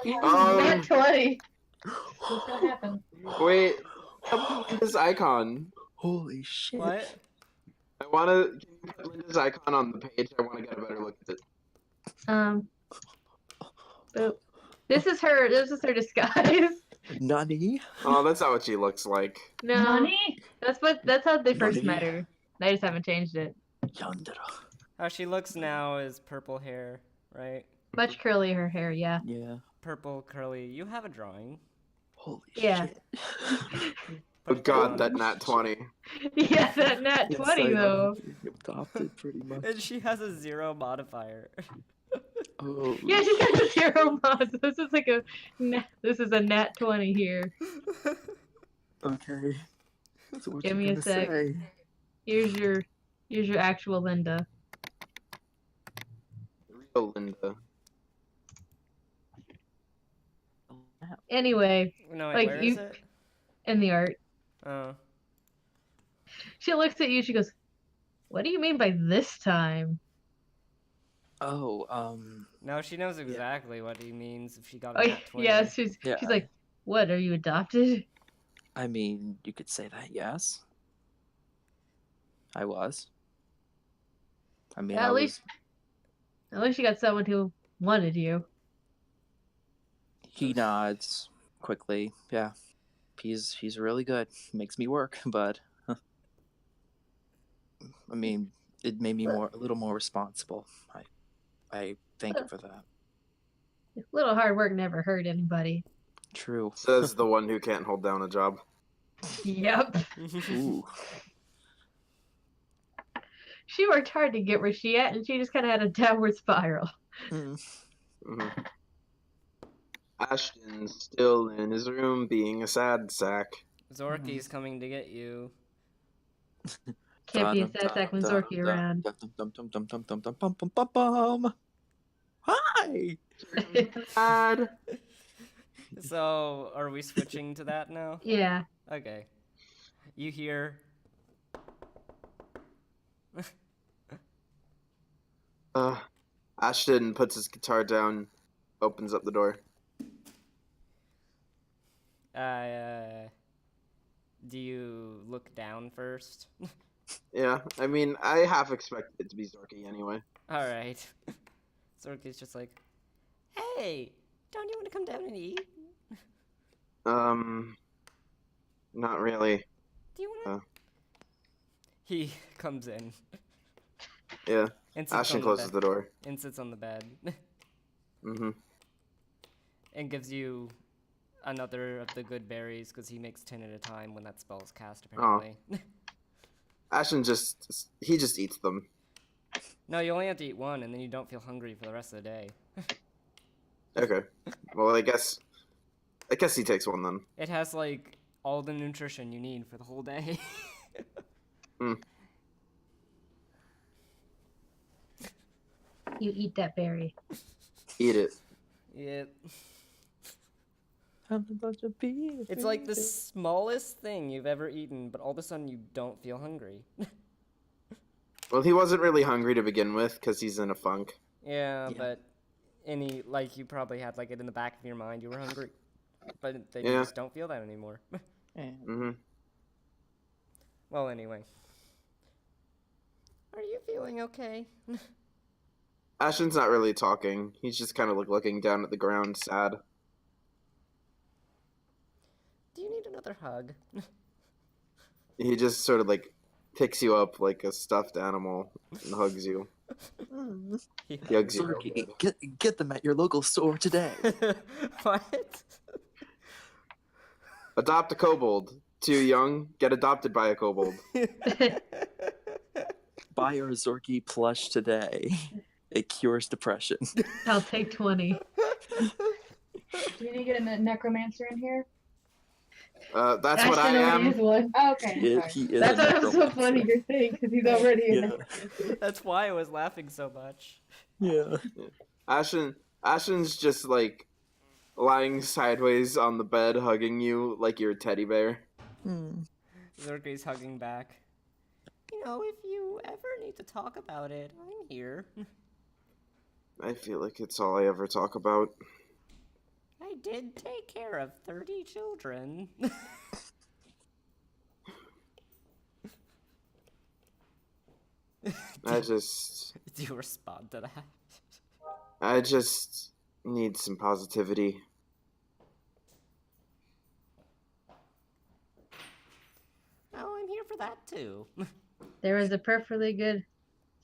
Not 20. What's gonna happen? Wait, put Linda's icon. Holy shit! What? I wanna. Can you put Linda's icon on the page? I wanna get a better look at it. Boop. This is her disguise. Nani? Oh, that's not what she looks like. No, Nani? that's how they first Nani? met her. They just haven't changed it. Yandere. How she looks now is purple hair, right? Much curlier hair, yeah. Yeah. Purple, curly. You have a drawing. Holy Yeah. shit. Oh Put it god, down. that nat 20. Yeah, that nat 20 though. Adopted pretty much. And she has a 0 modifier. Oh. Yeah, she's got the 0 mods. This is a nat 20 here. Okay. So what Give you me a gonna sec. say? Here's your actual Linda. Real Linda. Anyway, No, wait, Like, where you- is it? in the art, Oh. she looks at you. She goes, "What do you mean by this time?" Oh, No, she knows exactly what he means if she got Oh a nat 20. yeah, she's Yeah. like, "What? Are you adopted?" I mean, you could say that, yes. I was. I mean, At I least you got someone who wanted you. He nods quickly. Yeah. He's really good. Makes me work, but I mean, it made me a little more responsible. I thank you for that. A little hard work never hurt anybody. True. Says the one who can't hold down a job. Yep. Ooh. She worked hard to get where she at, and she just kind of had a downward spiral. Mm. Mhm. Ashton's still in his room being a sad sack. Zorky's coming to get you. Can't be a sad sack when Zorky around. Hi. Dad. So, are we switching to that now? Yeah. Okay. You hear... Ashton puts his guitar down, opens up the door. Do you look down first? Yeah, I mean, I half expected it to be Zorky anyway. Alright. Zorky's just like, hey, don't you want to come down and eat? Not really. Do you want to... He comes in. Yeah, And sits Ashton on closes bed, the door. And sits on the bed. Mm-hmm. And gives you another of the good berries because he makes 10 at a time when that spell is cast, apparently. Ashton just eats them. No, you only have to eat one, and then you don't feel hungry for the rest of the day. Okay. Well, I guess he takes one then. It has, like, all the nutrition you need for the whole day. You eat that berry. Eat it. Yep. I'm a bunch of bees. It's like the smallest thing you've ever eaten, but all of a sudden you don't feel hungry. Well, he wasn't really hungry to begin with because he's in a funk. Yeah, Yeah. but you probably had like it in the back of your mind you were hungry, but then Yeah. you just don't feel that anymore. Mm-hmm. Well, anyway. Are you feeling okay? Ashton's not really talking. He's just kind of looking down at the ground, sad. Do you need another hug? He just sort of like picks you up like a stuffed animal and hugs you. He hugs you. Zorky, get them at your local store today. What? Adopt a kobold. Too young? Get adopted by a kobold. Buy our Zorky plush today. It cures depression. I'll take 20. Do we need to get a necromancer in here? That's what I Ashton already am. is one. Oh, okay. He is, sorry. he is That's a why it was so necromancer. funny you're saying, because he's already in Yeah. there. That's why I was laughing so much. Yeah. Ashton's just like lying sideways on the bed, hugging you like you're a teddy bear. Zerke's hugging back. You know, if you ever need to talk about it, I'm here. I feel like it's all I ever talk about. I did take care of 30 children. I just Do you respond to that? need some positivity. Oh, I'm here for that too. There was a perfectly good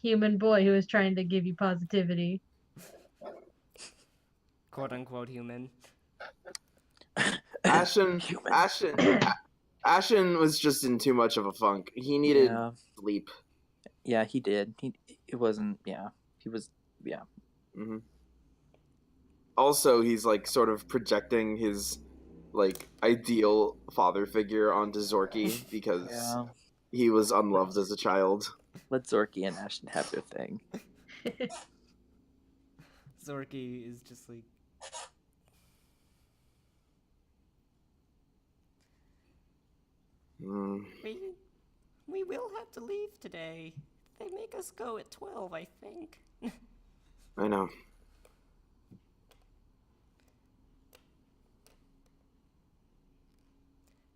human boy who was trying to give you positivity. Quote unquote human. Ashton was just in too much of a funk. He needed Yeah. sleep. Yeah, he did. It wasn't. Yeah, he was. Yeah. Hmm. Also, he's like sort of projecting his like ideal father figure onto Zorky because Yeah. he was unloved as a child. Let Zorky and Ashton have their thing. Zorky is just like. Mm, We will have to leave today. They make us go at 12, I think. I know.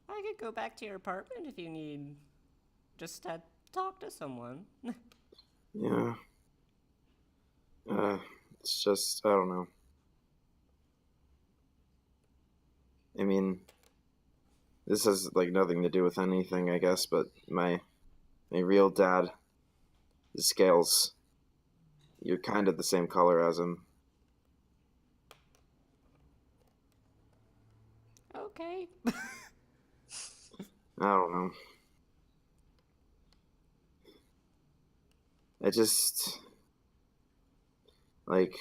I could go back to your apartment if you need just to talk to someone. Yeah. It's just I don't know. I mean, this has like nothing to do with anything, I guess, but my real dad, the Scales, you're kind of the same color as him. Okay. I don't know. I just like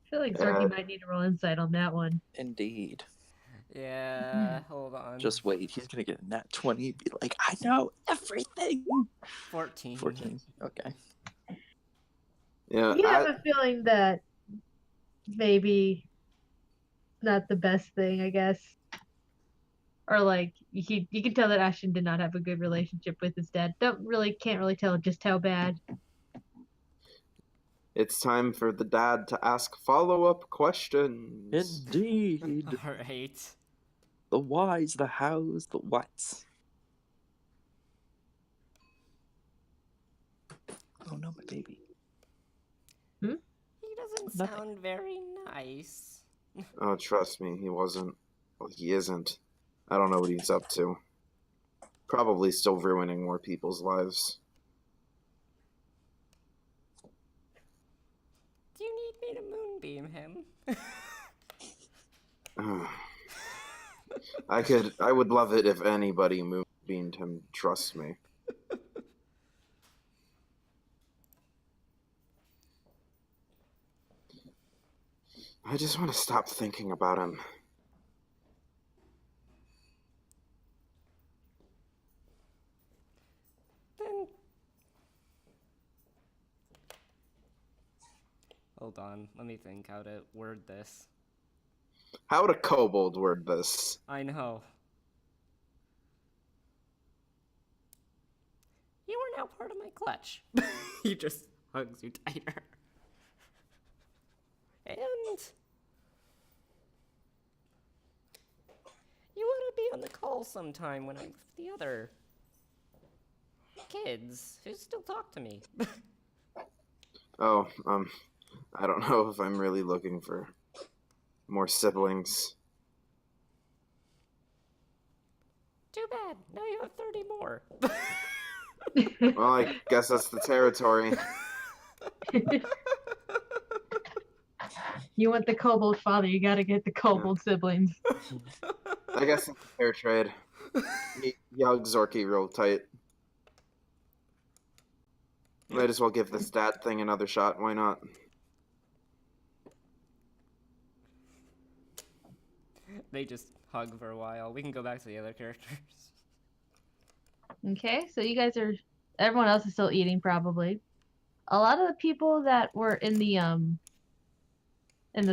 I feel like Zorky might need to roll insight on that one. Indeed. Yeah, hold on. Just wait. He's gonna get a nat 20. Be like, I know everything. 14. 14. Okay. yeah. You have a feeling that maybe not the best thing, I guess. Or like you can tell that Ashton did not have a good relationship with his dad. Can't really tell just how bad. It's time for the dad to ask follow-up questions. Indeed. Alright. The whys, the hows, the whats. Oh no, my baby. He doesn't Nothing. sound very nice. Oh, trust me, he wasn't. Well, he isn't. I don't know what he's up to. Probably still ruining more people's lives. Do you need me to moonbeam him? I would love it if anybody moonbeamed him. Trust me. I just want to stop thinking about him. Then... Hold on, let me think how to word this. How would a kobold word this? I know. You are now part of my clutch. He just hugs you tighter. And you want to be on the call sometime when I'm with the other kids who still talk to me. Oh, I don't know if I'm really looking for more siblings. Too bad. Now you have 30 more. Well, I guess that's the territory. You want the kobold father, you gotta get the kobold siblings. I guess it's a fair trade. He hugs Zorky real tight. Might as well give this dad thing another shot. Why not? They just hug for a while. We can go back to the other characters. Okay, so you guys are. Everyone else is still eating, probably. A lot of the people that were in the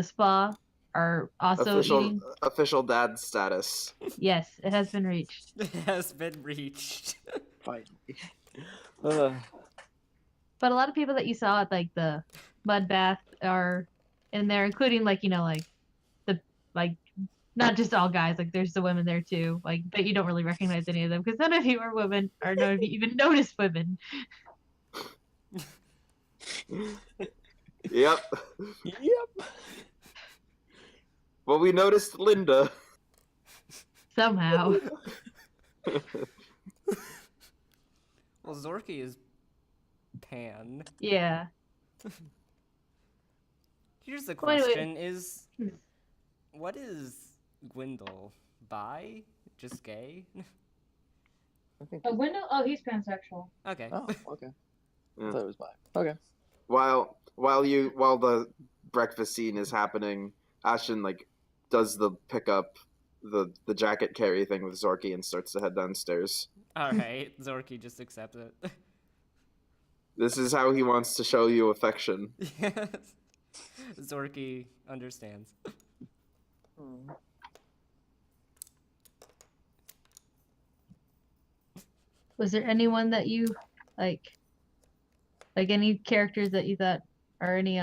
spa are also eating. Official dad status. Yes, it has been reached. It has been reached. Finally. But a lot of people that you saw at like the mud bath are in there, including like the not just all guys. Like there's the women there too. Like but you don't really recognize any of them because none of you are women, or none of you even notice women. Yep. Yep. Well, we noticed Linda. Somehow. Well, Zorky is pan. Yeah. Here's the Well, anyway. question: Is what is Gwendol? Bi? Just gay? I think. Window? Oh, he's pansexual. Okay. Oh, okay. Yeah. I thought it was bi. Okay. While the breakfast scene is happening, Ashton does the pickup the jacket carry thing with Zorky and starts to head downstairs. All right. Zorky just accepts it. This is how he wants to show you affection. Yes. Zorky understands. Was there anyone that you like any characters that you thought or any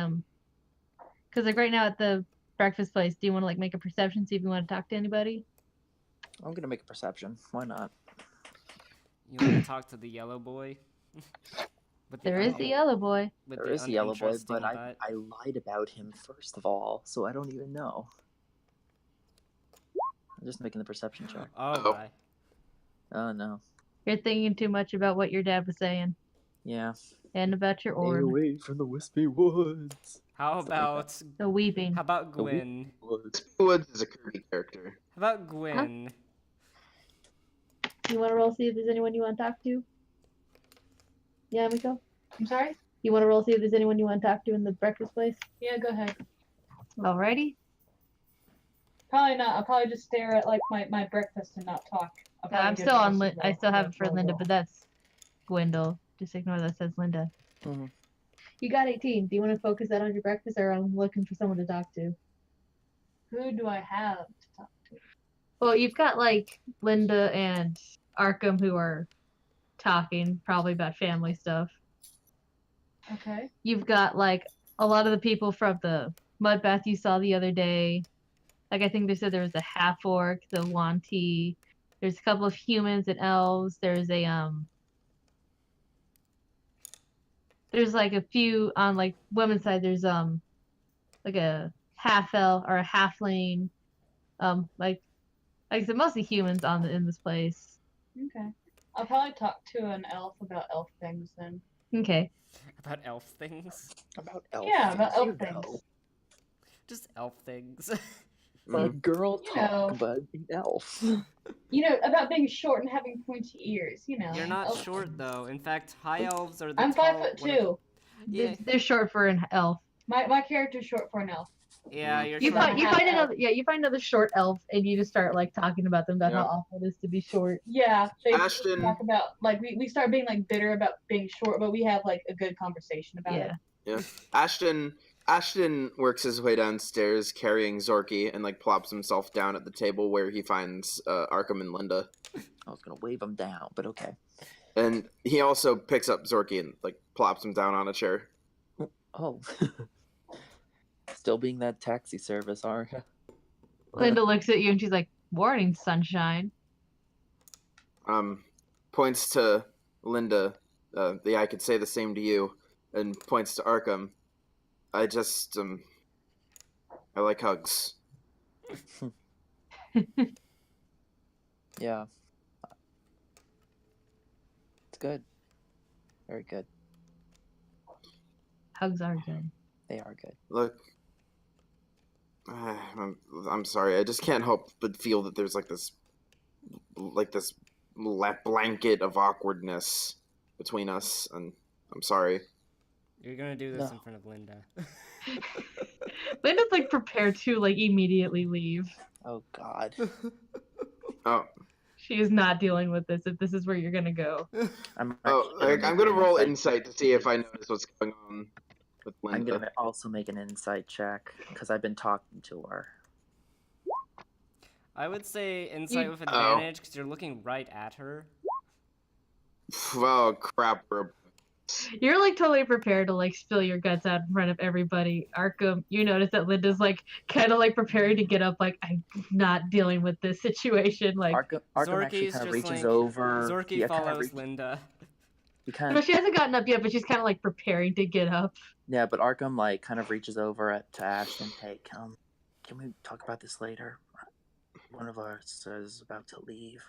because like right now at the breakfast place, do you want to like make a perception, see if you want to talk to anybody? I'm gonna make a perception. Why not? You want to talk to the yellow boy? There is the yellow boy. There is the yellow boy, but I lied about him first of all, so I don't even know. I'm just making the perception check. Oh my. Oh no. You're thinking too much about what your dad was saying. Yeah. And about your Stay orb. away from the wispy woods. How about The weeping. how about Gwyn? Woods is a Kirby character. How about Gwyn? You want to roll see if there's anyone you want to talk to? Yeah, Miko? I'm sorry? You want to roll see if there's anyone you want to talk to in the breakfast place? Yeah, go ahead. Alrighty. Probably not. I'll probably just stare at like my breakfast and not talk. I'm still on. I still have it for Linda, but that's Gwendol. Just ignore that says Linda. Mhm. You got 18. Do you want to focus that on your breakfast, or I'm looking for someone to talk to? Who do I have to talk to? Well, you've got like Linda and Arkham who are talking probably about family stuff. Okay. You've got like a lot of the people from the mud bath you saw the other day. Like I think they said there was a half orc, the Wanti. There's a couple of humans and elves. There's like a few on like women's side. There's like a half elf or a halfling. Like I said, mostly humans in this place. Okay. I'll probably talk to an elf about elf things then. Okay. About elf things? About elf Yeah, things, about elf you things. know. Just elf things. Mhm. girl You talk, know. but an elf. About being short and having pointy ears. You're not Oh, short though. In fact, high elves are the I'm tall. 5'2". Yeah, They're short for an elf. My character's short for an elf. yeah, you're You short. find you half find elf. another you find another short elf and you just start like talking about them about how Yeah. awful it is to be short. Yeah, they Ashton, talk about like we start being like bitter about being short, but we have like a good conversation about it. Yeah. Ashton works his way downstairs carrying Zorky and like plops himself down at the table where he finds Arkham and Linda. I was gonna wave him down, but okay. And he also picks up Zorky and like plops him down on a chair. Oh. Still being that taxi service, are you? Linda looks at you and she's like, "Morning, sunshine." Points to Linda. Yeah, I could say the same to you. And points to Arkham. I just I like hugs. Yeah. It's good. Very good. Hugs are good. They are good. Look, I'm sorry. I just can't help but feel that there's like this blanket of awkwardness between us, and I'm sorry. You're gonna do this No. in front of Linda. Linda's like prepared to like immediately leave. Oh God. Oh, She is not dealing with this if this is where you're gonna go. I'm I'm gonna roll insight to see if I notice what's going on with I'm Linda. gonna also make an insight check because I've been talking to her. I would say insight with Oh. advantage because you're looking right at her. Oh crap! You're like totally prepared to like spill your guts out in front of everybody. Arkham, you notice that Linda's like kind of like preparing to get up, like I'm not dealing with this situation. Like, Arkham actually Zorky's kind of just reaches like over. Zorky yeah, follows Linda. He kind no, of she hasn't gotten up yet, but she's kind of like preparing to get up. yeah, but Arkham like kind of reaches over to Ashton. Hey, can we talk about this later? One of us is about to leave.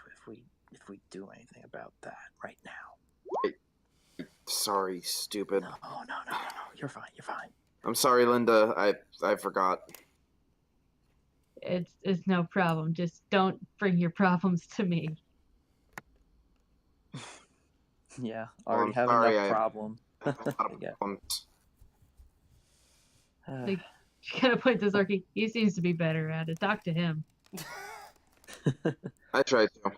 If we do anything about that right now. Sorry, stupid. No. You're fine. I'm sorry, Linda. I forgot. It's no problem. Just don't bring your problems to me. Yeah, Well, already I'm have sorry, enough I- problem. I have a lot of Yeah. problems. Like, she kind of points to Zorky. He seems to be better at it. Talk to him. I tried to.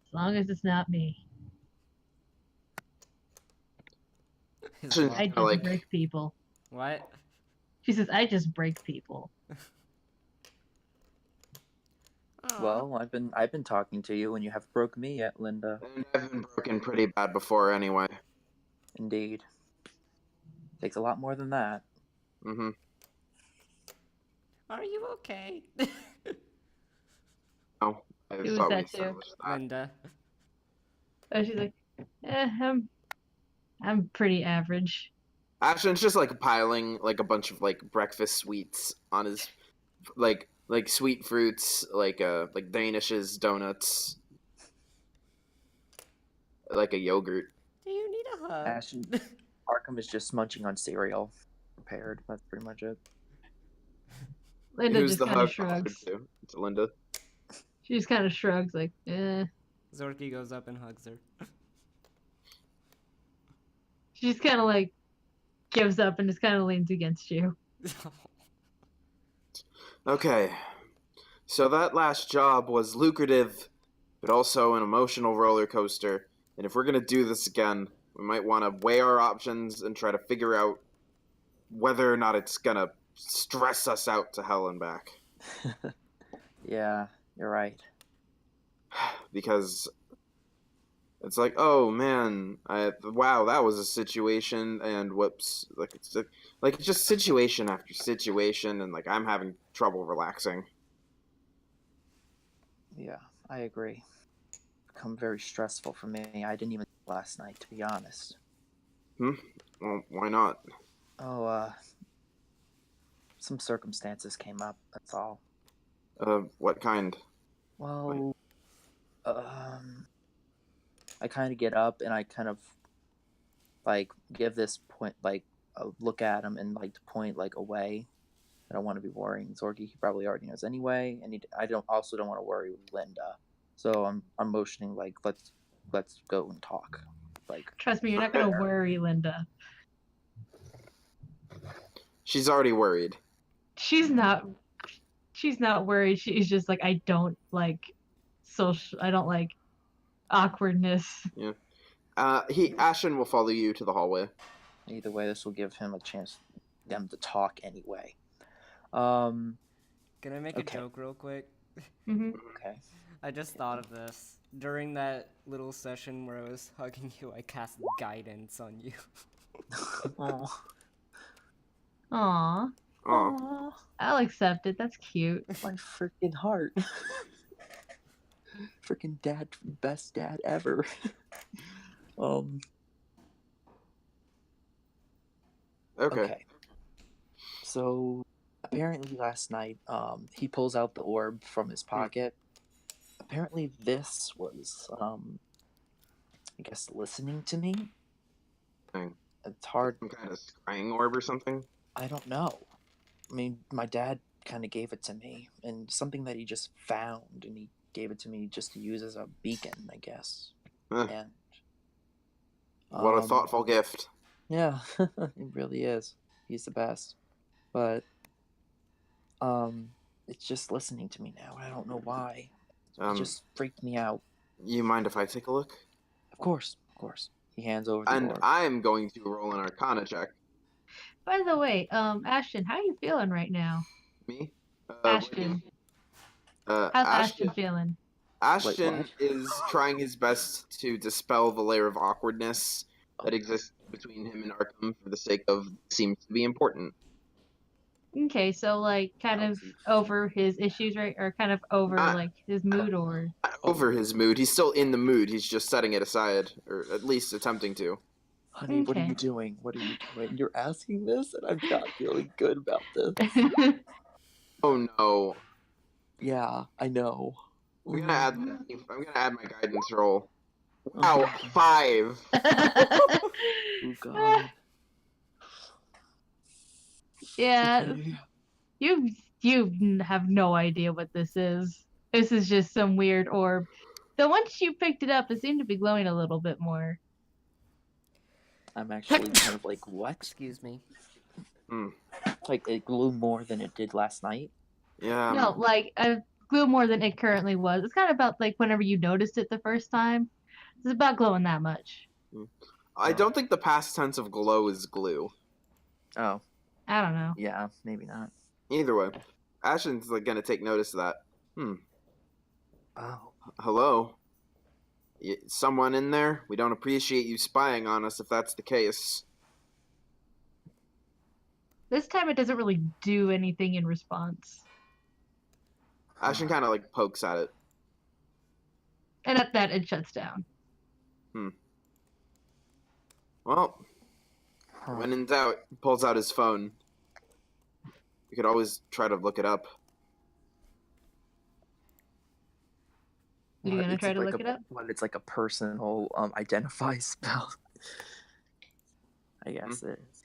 As long as it's not me. His Should- mom- I just like- break people. What? She says, I just break people. Aw. Well, I've been talking to you, and you haven't broke me yet, Linda. And I've been broken pretty bad before, anyway. Indeed. Takes a lot more than that. Mm-hmm. Are you okay? No, I Who was thought we that too? established that. Linda. And she's like, I'm pretty average. Ashton's just like piling like a bunch of like breakfast sweets on his like sweet fruits, like danishes, donuts, like a yogurt. Do you need a hug? Ashton, Arkham is just munching on cereal. Prepared. That's pretty much it. Linda Who's just the kind of hug shrugs. to? It's Linda. She just kind of shrugs, like, eh. Zorky goes up and hugs her. She just kind of like gives up and just kind of leans against you. Okay, so that last job was lucrative, but also an emotional roller coaster. And if we're gonna do this again, we might want to weigh our options and try to figure out whether or not it's gonna stress us out to hell and back. Yeah, you're right. Because it's like, oh man, wow, that was a situation, and whoops, like it's just situation after situation, and like I'm having trouble relaxing. Yeah, I agree. Become very stressful for me. I didn't even last night, to be honest. Well, why not? Oh, some circumstances came up. That's all. What kind? Well, I kind of get up and I kind of like give this point like a look at him and like to point like away, I don't want to be worrying Zorky. He probably already knows anyway, and I don't want to worry Linda. So I'm motioning like let's go and talk. Like Trust me, you're not gonna worry Linda. She's already worried. She's not worried. She's just like, I don't like awkwardness. Yeah. Ashton will follow you to the hallway. either way, this will give him a chance them to talk anyway. Can I make Okay. a joke real quick? Mm-hmm. Okay. I just thought of this. During that little session where I was hugging you, I cast guidance on you. Oh. Aw. Oh, I'll accept it. That's cute. My freaking heart. Freaking dad, best dad ever. okay. So apparently last night, he pulls out the orb from his pocket. Apparently this was, I guess, listening to me. Dang. It's hard. Some kind of scrying orb or something? I don't know. I mean, my dad kind of gave it to me, and something that he just found, and he gave it to me just to use as a beacon, I guess. Huh. And What a thoughtful gift. Yeah, it really is. He's the best. But it's just listening to me now. I don't know why. It just freaked me out. You mind if I take a look? Of course. He hands over the And orb. I'm going to roll an Arcana check. By the way, Ashton, how are you feeling right now? Me? Ashton. How's Ashton feeling? Ashton what? is trying his best to dispel the layer of awkwardness that exists between him and Arkham for the sake of seems to be important. Okay, so like kind of over his issues, right? Or kind of over like his mood, or Not over his mood. He's still in the mood. He's just setting it aside, or at least attempting to. Honey, what are Okay. you doing? You're asking this, and I'm not feeling good about this. Oh no. Yeah, I know. I'm gonna add my guidance roll. Wow, 5. Oh God. Yeah, Okay. you have no idea what this is. This is just some weird orb. Though once you picked it up, it seemed to be glowing a little bit more. I'm actually kind of like, what? Excuse me. Like it glowed more than it did last night. Yeah. No, like glue more than it currently was. It's kind of about like whenever you noticed it the first time. It's about glowing that much. I don't think the past tense of glow is glue. Oh. I don't know. Yeah, maybe not. Either way, Ashton's like gonna take notice of that. Oh. Hello? Someone in there? We don't appreciate you spying on us if that's the case. This time it doesn't really do anything in response. Ashton kind of like pokes at it. And at that, it shuts down. Well, when in doubt, he pulls out his phone. You could always try to look it up. You gonna try to like look it up? What, it's like a personal identify spell. I guess it is.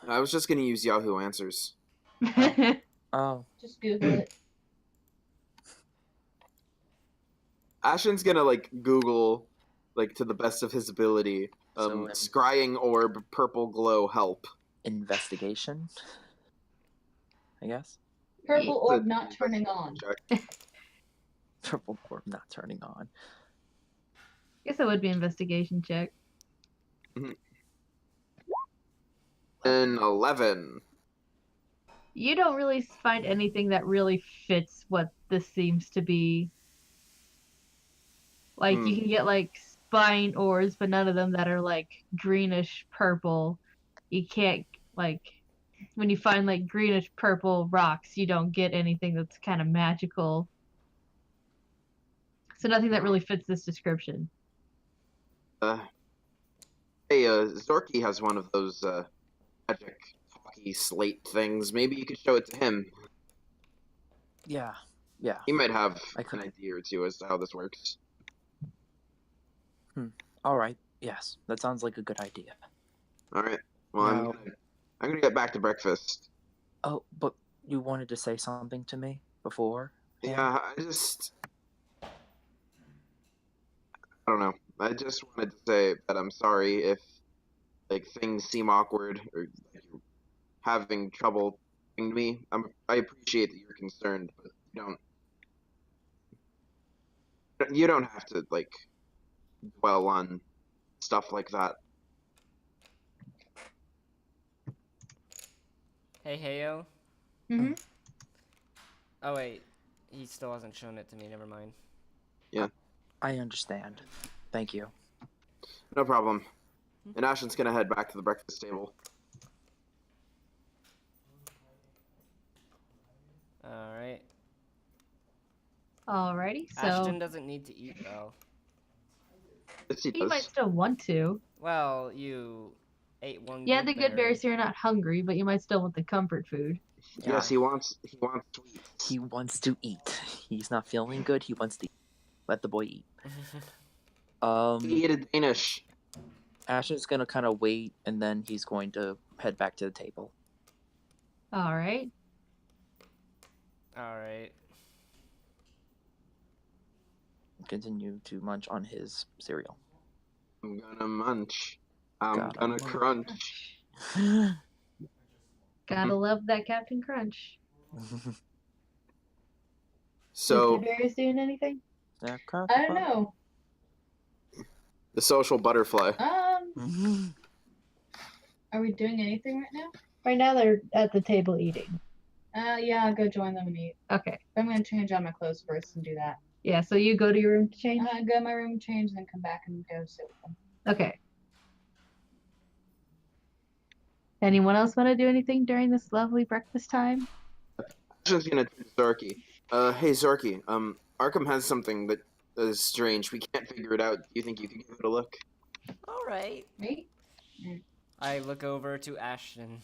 I was just gonna use Yahoo Answers. Oh. Just Google it. Ashton's gonna like Google, like to the best of his ability, scrying orb, purple glow, help. Investigation, I guess. Purple orb not turning on. Purple orb not turning on. Guess it would be investigation check. And 11. You don't really find anything that really fits what this seems to be. Like, you can get, like, spine ores, but none of them that are, like, greenish purple. You can't, like, when you find, like, greenish purple rocks, you don't get anything that's kind of magical. So nothing that really fits this description. Hey, Zorky has one of those, magic hockey slate things. Maybe you could show it to him. Yeah. He might have an idea or two as to how this works. All right. Yes, that sounds like a good idea. All right. Well, I'm gonna get back to breakfast. Oh, but you wanted to say something to me before? Yeah, I don't know. I just wanted to say that I'm sorry if like things seem awkward or like you're having trouble talking to me. I appreciate that you're concerned, but you don't have to like dwell on stuff like that. Hey, Heyo. Mm-hmm. Oh, wait. He still hasn't shown it to me. Never mind. I understand. Thank you. No problem. And Ashton's gonna head back to the breakfast table. Alright. Alrighty, so Ashton doesn't need to eat, though. Yes, he you might does. still want to. Well, you ate one Yeah, the good berry, berry. so you're not hungry, but you might still want the comfort food. Yes, he wants sweets. He wants to eat. He's not feeling good. He wants to eat. Let the boy eat. He ate a Danish. Ashton's gonna kind of wait, and then he's going to head back to the table. Alright. Alright. Continue to munch on his cereal. I'm gonna munch. I'm Gotta gonna munch. crunch. Gotta love that Captain Crunch. Is So good berries doing anything? I don't know. the social butterfly. Are we doing anything right now? Right now they're at the table eating. Yeah, I'll go join them and eat. Okay. I'm gonna change all my clothes first and do that. Yeah, so you go to your room to change? Go in my room, change, and then come back and go sit with them. Okay. Anyone else want to do anything during this lovely breakfast time? Ashton's gonna turn to Zorky. Hey Zorky. Arkham has something that is strange. We can't figure it out. Do you think you could give it a look? Alright. Me? I look over to Ashton.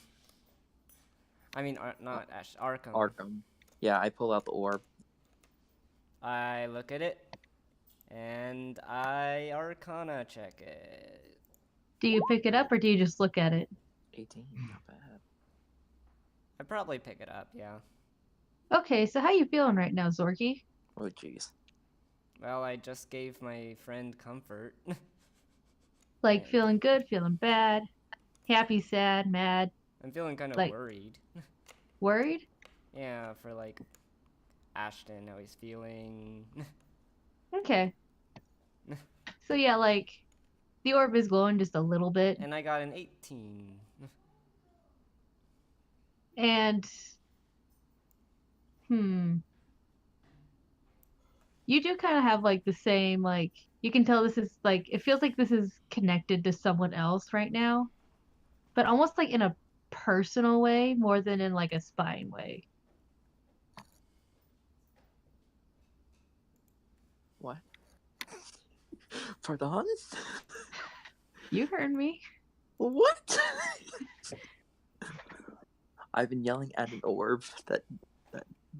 I mean, not Ashton. Arkham. Arkham. Yeah, I pull out the orb. I look at it. And I Arcana check it. Do you pick it up or do you just look at it? 18, not bad. I'd probably pick it up, yeah. Okay, so how you feeling right now, Zorky? Oh, jeez. Well, I just gave my friend comfort. Like Yeah. feeling good, feeling bad, happy, sad, mad, I'm feeling kind of Like- worried. worried? Yeah, for like Ashton, how he's feeling. Okay. So yeah, like the orb is glowing just a little bit, And I got an 18. and you do kind of have like the same, like you can tell this is like it feels like this is connected to someone else right now, but almost like in a personal way more than in like a spying way. What? Pardon? You heard me. What? I've been yelling at an orb that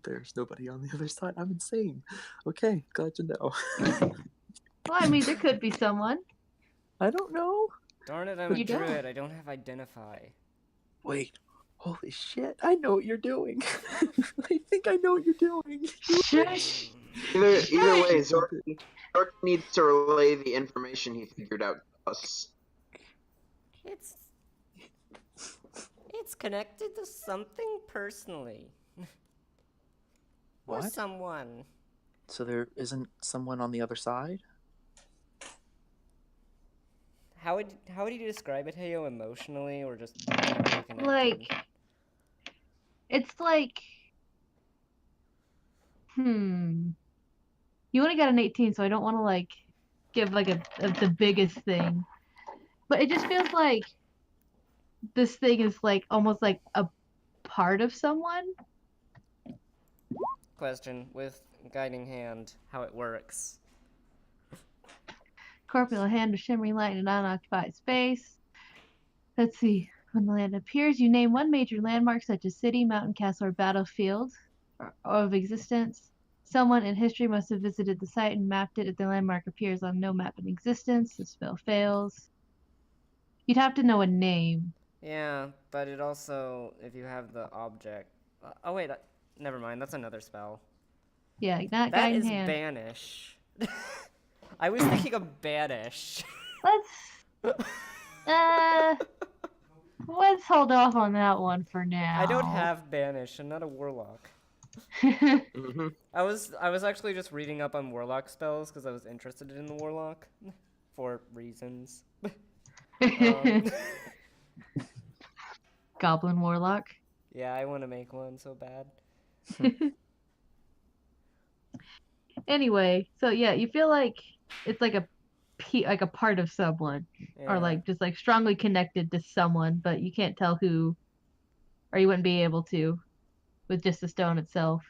there's nobody on the other side. I'm insane. Okay, glad to know. Well, I mean, there could be someone. I don't know. Darn it, I'm a You don't. druid. I don't have identify. Wait. Holy shit, I know what you're doing. I think I know what you're doing. Shush. Either way, Zorky needs to relay the information he figured out to us. It's connected to something personally. Or What? someone. So there isn't someone on the other side? How would you describe it, Heyo, emotionally or just chemically connected? Like, it's like, You only got an 18, so I don't want to like give like the biggest thing, but it just feels like this thing is like almost like a part of someone. Question with guiding hand, how it works. Corporeal hand with shimmering light in an unoccupied space. Let's see. When the land appears, you name one major landmark such as city, mountain, castle, or battlefield of existence. Someone in history must have visited the site and mapped it if the landmark appears on no map in existence. The spell fails. You'd have to know a name. Yeah, but it also, if you have the object... oh wait, never mind, that's another spell. Yeah, not That guiding is hand. banish. I was thinking of banish. Let's let's hold off on that one for now. I don't have banish. I'm not a warlock. Mm-hmm. I was actually just reading up on warlock spells because I was interested in the warlock for reasons. Goblin warlock. Yeah, I want to make one so bad. Anyway, so yeah, you feel like it's like like a part of someone, or Yeah. like just like strongly connected to someone, but you can't tell who, or you wouldn't be able to with just the stone itself.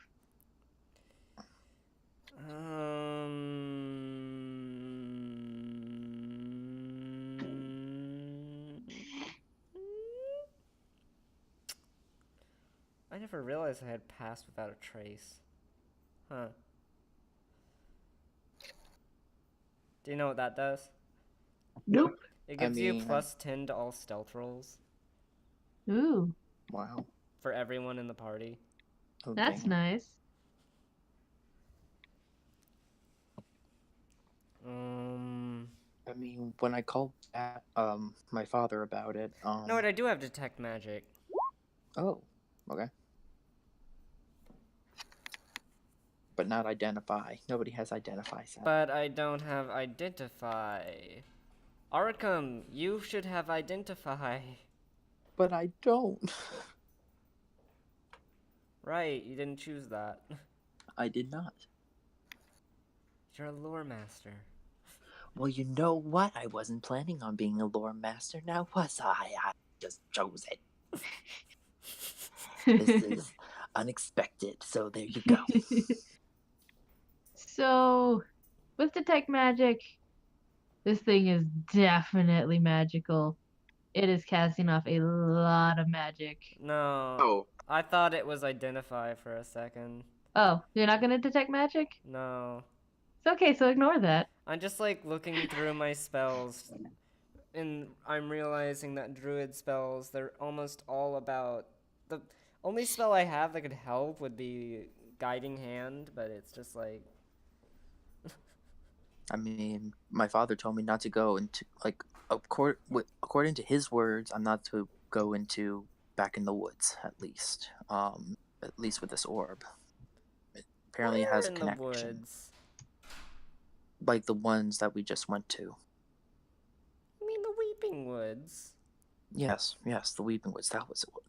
I never realized I had passed without a trace. Huh. Do you know what that does? Nope. It I gives you mean, plus 10 to all stealth rolls Ooh, Wow. for everyone in the party. Oh, that's damn. nice. I mean, when I called my father about it, No, wait, I do have detect magic. oh, okay. But not identify. Nobody has identify set. But I don't have identify. Arkham, you should have identify. But I don't. Right, you didn't choose that. I did not. You're a lore master. Well, you know what? I wasn't planning on being a lore master, now was I? I just chose it. This is unexpected, so there you go. So, with detect magic, this thing is definitely magical. It is casting off a lot of magic. No. Oh, I thought it was identify for a second. Oh, you're not gonna detect magic? No. It's okay, so ignore that. I'm just like looking through my spells, and I'm realizing that druid spells, they're almost all about... The only spell I have that could help would be Guiding Hand, but it's just like... I mean, my father told me not to go into, like, according to his words, I'm not to go into back in the woods, at least with this orb. Apparently it Where has a in connection. the woods? Like the ones that we just went to. I mean the Weeping Woods. Yes, the Weeping Woods.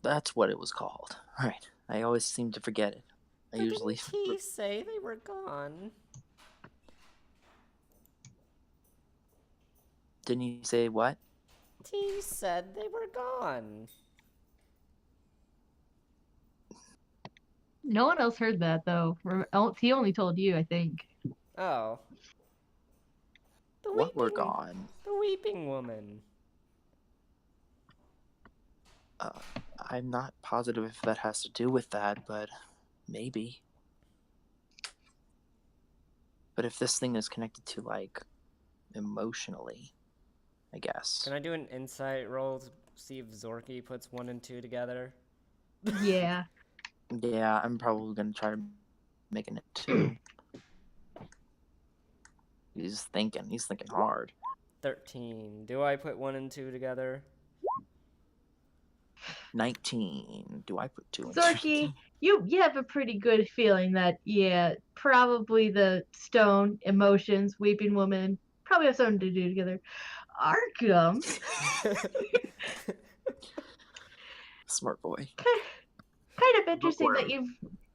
That's what it was called. Right. I always seem to forget it. But didn't he say they were gone? Didn't he say what? He said they were gone. No one else heard that though. He only told you, I think. Oh. The What were weeping- gone? The Weeping Woman. I'm not positive if that has to do with that, but maybe. But if this thing is connected to, like, emotionally, I guess. Can I do an insight roll to see if Zorky puts 1 and 2 together? Yeah. Yeah, I'm probably gonna try to make it 2. He's thinking hard. 13. Do I put 1 and 2 together? 19. Do I put 2 and Zorky, you have a pretty good feeling that, yeah, probably the stone, emotions, weeping woman, probably have something to do together. Arkham, Smart boy. kind of interesting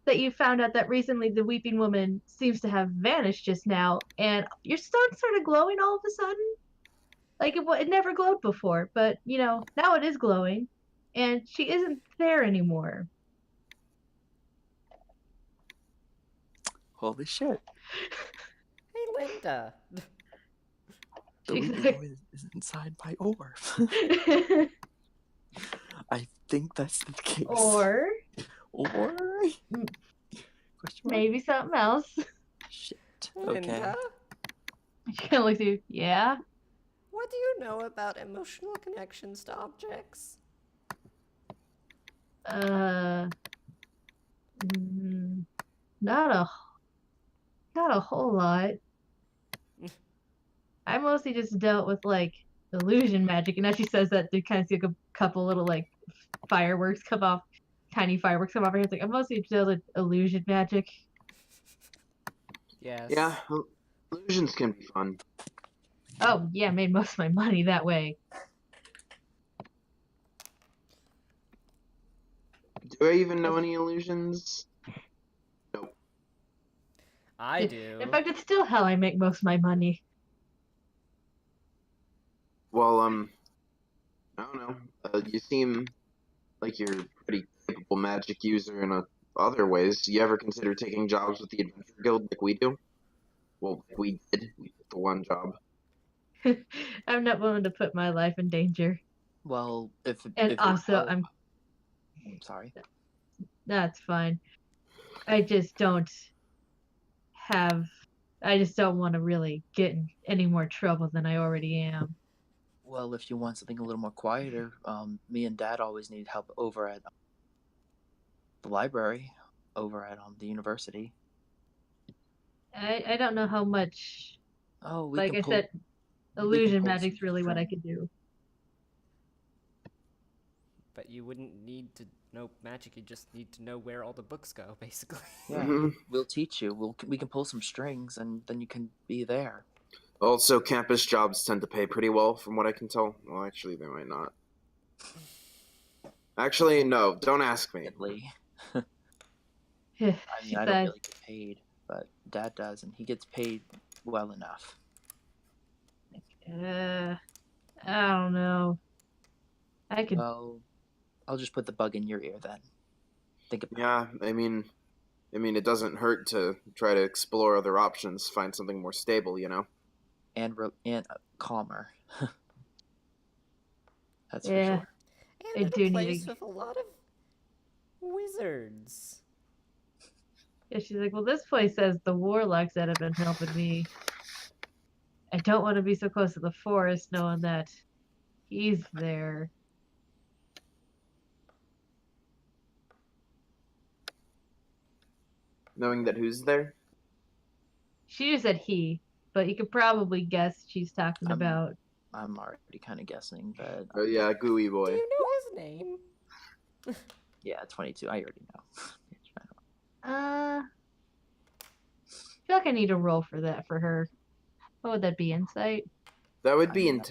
that you found out that recently the weeping woman seems to have vanished just now, and your stone started glowing all of a sudden. Like it never glowed before, but now it is glowing, and she isn't there anymore. Holy shit. Hey, Linda. The She's Weeping like- Woman is inside my orb. I think that's the case. Or Or? Question mark? maybe something else. Shit. Okay. Linda, She kind of looks at you. Yeah. what do you know about emotional connections to objects? Uh, mm, not a whole lot. I mostly just dealt with like illusion magic, and as she says that, they kind of see like a couple little like fireworks come off, tiny fireworks come off her head. It's like I mostly dealt with illusion magic. Yes. Yeah, illusions can be fun. Oh yeah, made most of my money that way. Do I even know any illusions? Nope. I do. In fact, it's still how I make most of my money. Well, I don't know. You seem like you're a pretty capable magic user in other ways. You ever consider taking jobs with the Adventure Guild like we do? Well, like we did. We did the one job. I'm not willing to put my life in danger. Well, if And it also, help- I'm sorry. that's fine. I just don't want to really get in any more trouble than I already am. Well, if you want something a little more quieter, me and Dad always need help over at the library, over at the university. I don't know how much. Oh, we Like can I pull. said, we illusion can pull magic's some really what I string. could do. But you wouldn't need to know magic. You just need to know where all the books go, basically. Yeah, Mhm. we'll teach you. We can pull some strings, and then you can be there. Also, campus jobs tend to pay pretty well, from what I can tell. Well, actually, they might not. Actually, no. Don't ask me. Lee. I I mean, I don't really get paid, but Dad does, and he gets paid well enough. I don't know. I could. Well, I'll just put the bug in your ear then. Think about Yeah, I mean, it doesn't hurt to try to explore other options, find something more stable, you know. and calmer. That's Yeah. for sure. And I in do a need place to- with a lot of wizards. Yeah, she's like, well, this place says the warlocks that have been helping me. I don't want to be so close to the forest, knowing that he's there. Knowing that who's there? She just said he, but you could probably guess she's talking about. I'm already kind of guessing that. Oh yeah, gooey Do boy. you know his name? Yeah, 22. I already know. I feel like I need a roll for that for her. What would that be? Insight? That would I be mean,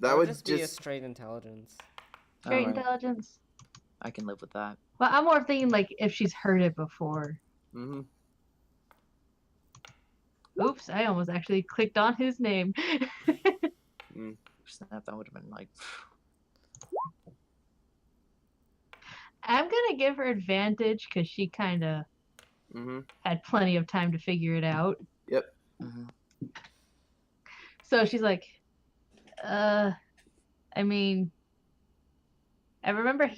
that would just be a straight intelligence. Straight Alright, intelligence? I can live with that. Well, I'm more thinking like if she's heard it before. hmm Oops, I almost actually clicked on his name. Snap, that would have been like. I'm gonna give her advantage because she kind of hmm had plenty of time to figure it out. Yep. Mhm. So she's like, I mean, I remember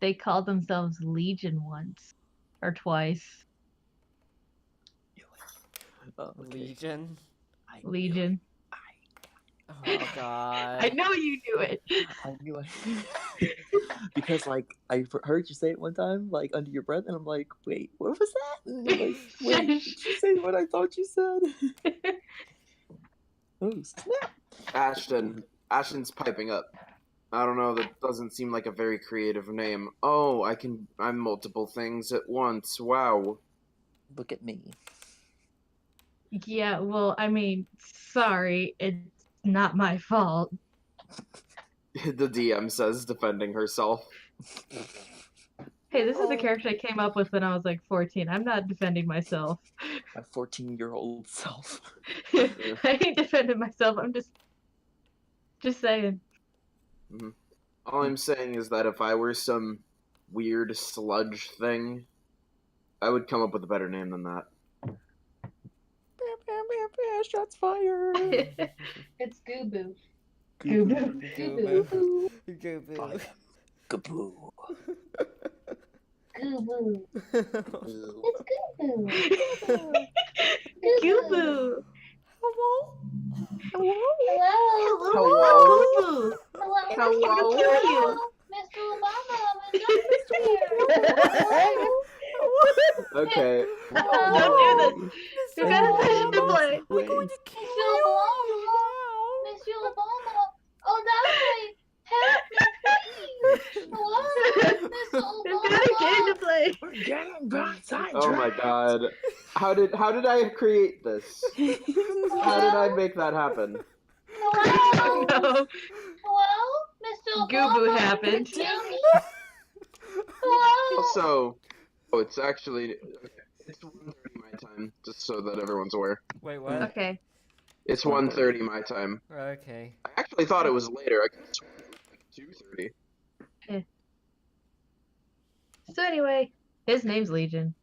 they called themselves Legion once or twice. Oh, okay. Legion. I knew Legion. Oh god. I know you knew it. I knew it. Because like I heard you say it one time, like under your breath, and I'm like, wait, what was that? And you're like, wait, did you say what I thought you said? Oh snap! Ashton's piping up. I don't know, that doesn't seem like a very creative name. Oh, I'm multiple things at once. Wow. Look at me. Yeah, well, I mean, sorry, it's not my fault. The DM says, defending herself. Hey, this is a character I came up with when I was like 14. I'm not defending myself. My 14-year-old self. I ain't defending myself. I'm just saying. All I'm saying is that if I were some weird sludge thing, I would come up with a better name than that. Shots fired. It's Goo-Boo. Goo-boo. Goo-boo. I Goo-boo. am Gaboo. Goo-Boo. Boo. It's Goo-Boo. Goo-boo. Hello? Hello. Hello. Goo-boo. Hello. Hello. Hello. Mr. Obama. Okay. Don't do this. You gotta push it to play. I'm going to kill you now. Miss Obama. Oh, die! Help me, please! Hello, Miss You gotta get Obama. into play. We're getting broadside. Oh my god. How did I create this? How did I make that happen? Hello, No. hello, Mr. Obama. Goo-boo happened. Can you hear me? Hello. Also, oh, it's actually it's 1:30 my time, just so that everyone's aware. Wait, what? Okay. It's 1:30 my time. Okay. I actually thought it was later. I guess it's like 2:30. So anyway, his name's Legion.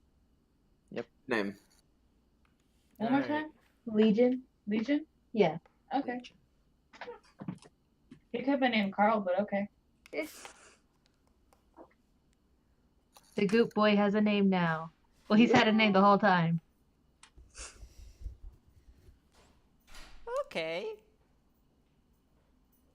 Name. One more Alright. time. Legion? Legion. Yeah. Okay. He could have been named Carl, but okay. The Goop Boy has a name now. Well, he's had a name the whole time. Okay.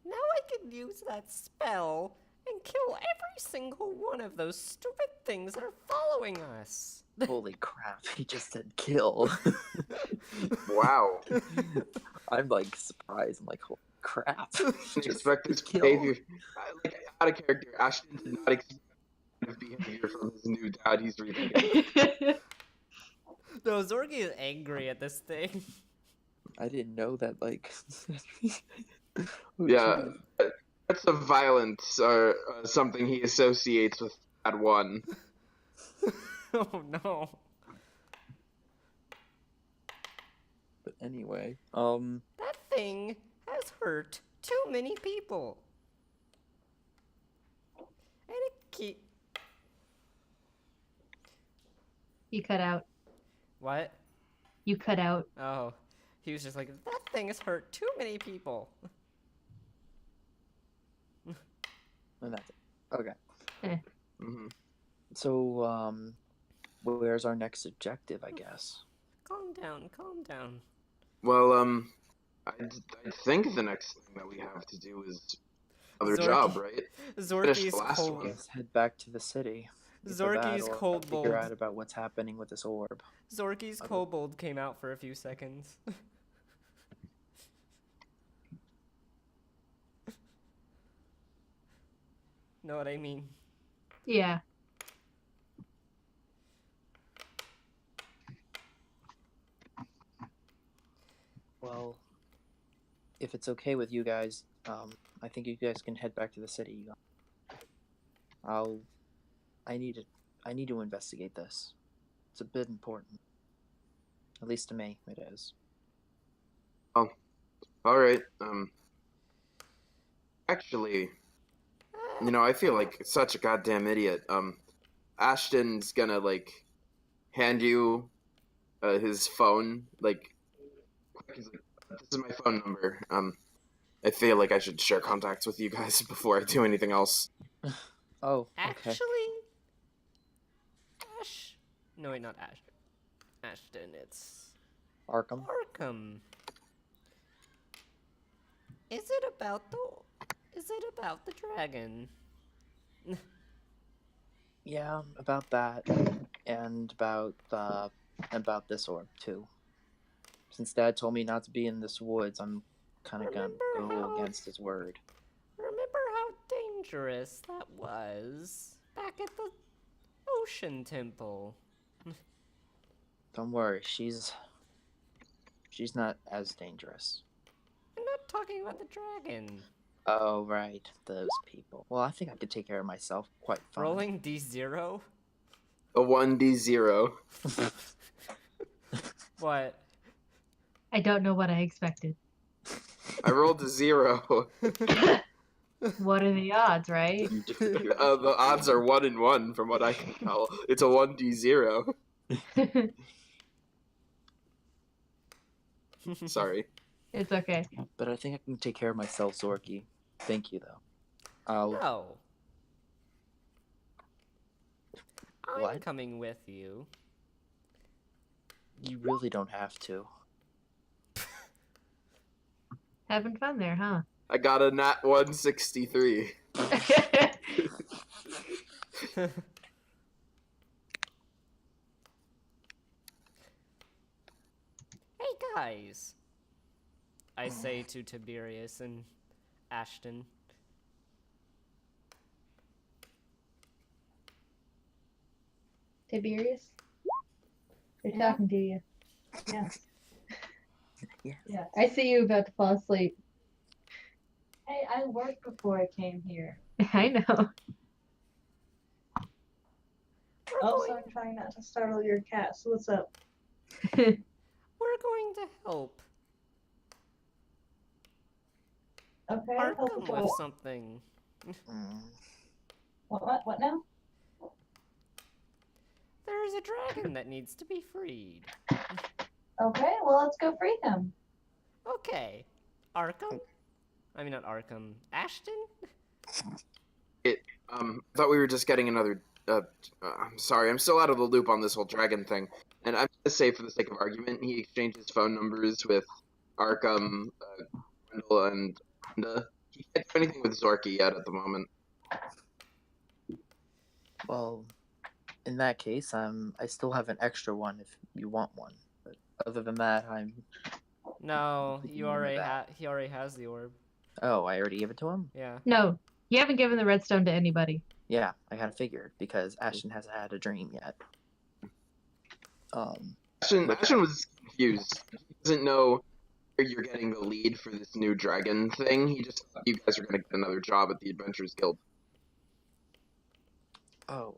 Now I can use that spell and kill every single one of those stupid things that are following us. Holy crap, he just said kill. Wow. I'm like surprised. I'm like, holy crap. Didn't expect this kill. behavior. Like, out of character, Ashton did not expect this behavior from his new dad. He's really No, Zorgi is angry at this thing. I didn't know that, like. Oh, Yeah. geez. That's a violence or something he associates with Dad 1. Oh no. But anyway, That thing has hurt too many people. And it keep. You cut out. What? You cut out. Oh. He was just like, that thing has hurt too many people. and that's it. Okay. Mm-hmm. So, where's our next objective, I guess? Calm down, calm down. Well, I think the next thing that we have to do is another Zorky. job, right? Finish Zorky's the last cold. one. Let's head back to the city. Either that Zorky's or cold figure bold. out about what's happening with this orb. Zorky's kobold came out for a few seconds. Know what I mean? Yeah. Well, if it's okay with you guys, I think you guys can head back to the city. I need to investigate this. It's a bit important. At least to me, it is. All right. Actually, I feel like such a goddamn idiot. Ashton's gonna like hand you his phone. Like, he's like, this is my phone number. I feel like I should share contacts with you guys before I do anything else. Oh, okay. Actually, No, wait, not Ashton. It's Arkham? Arkham. Is it about the dragon? Yeah, about that, and about this orb too. Since Dad told me not to be in this woods, I'm kind of gonna go against his word. Remember how dangerous that was back at the Ocean Temple? Don't worry, she's not as dangerous. I'm not talking about the dragon. Oh right, those people. Well, I think I could take care of myself quite fine. Rolling D0? A 1d0. What? I don't know what I expected. I rolled a 0. What are the odds, right? The odds are 1 in 1 from what I can tell. It's a 1d0. Sorry. It's okay. But I think I can take care of myself, Zorky. Thank you, though. No. I'm What? coming with you. You really don't have to. Having fun there, huh? I got a nat 163. Hey guys, I say to Tiberius and Ashton. Tiberius? They're Yeah. talking to you. Yes. Yes. Yes. I see you about to fall asleep. Hey, I worked before I came here. I know. We're Also, going, I'm trying not to startle your cat. So what's up? we're going to help Okay. Arkham help with with what? something. Mm. What now? There's a dragon that needs to be freed. Okay. Well, let's go free him. Okay, Arkham? I mean, not Arkham. Ashton? I thought we were just getting another. I'm sorry, I'm still out of the loop on this whole dragon thing. And I'm gonna say, for the sake of argument, he exchanged his phone numbers with Arkham, Grendel, and Linda. He can't do anything with Zorky yet at the moment. Well, in that case, I still have an extra one if you want one. But other than that, I'm. No, completely you into already that. he already has the orb. Oh, I already gave it to him? Yeah. No, you haven't given the redstone to anybody. Yeah, I kind of figured because Ashton hasn't had a dream yet. Ashton was confused. He doesn't know where you're getting the lead for this new dragon thing. He just thought you guys were gonna get another job at the Adventurers Guild. Oh,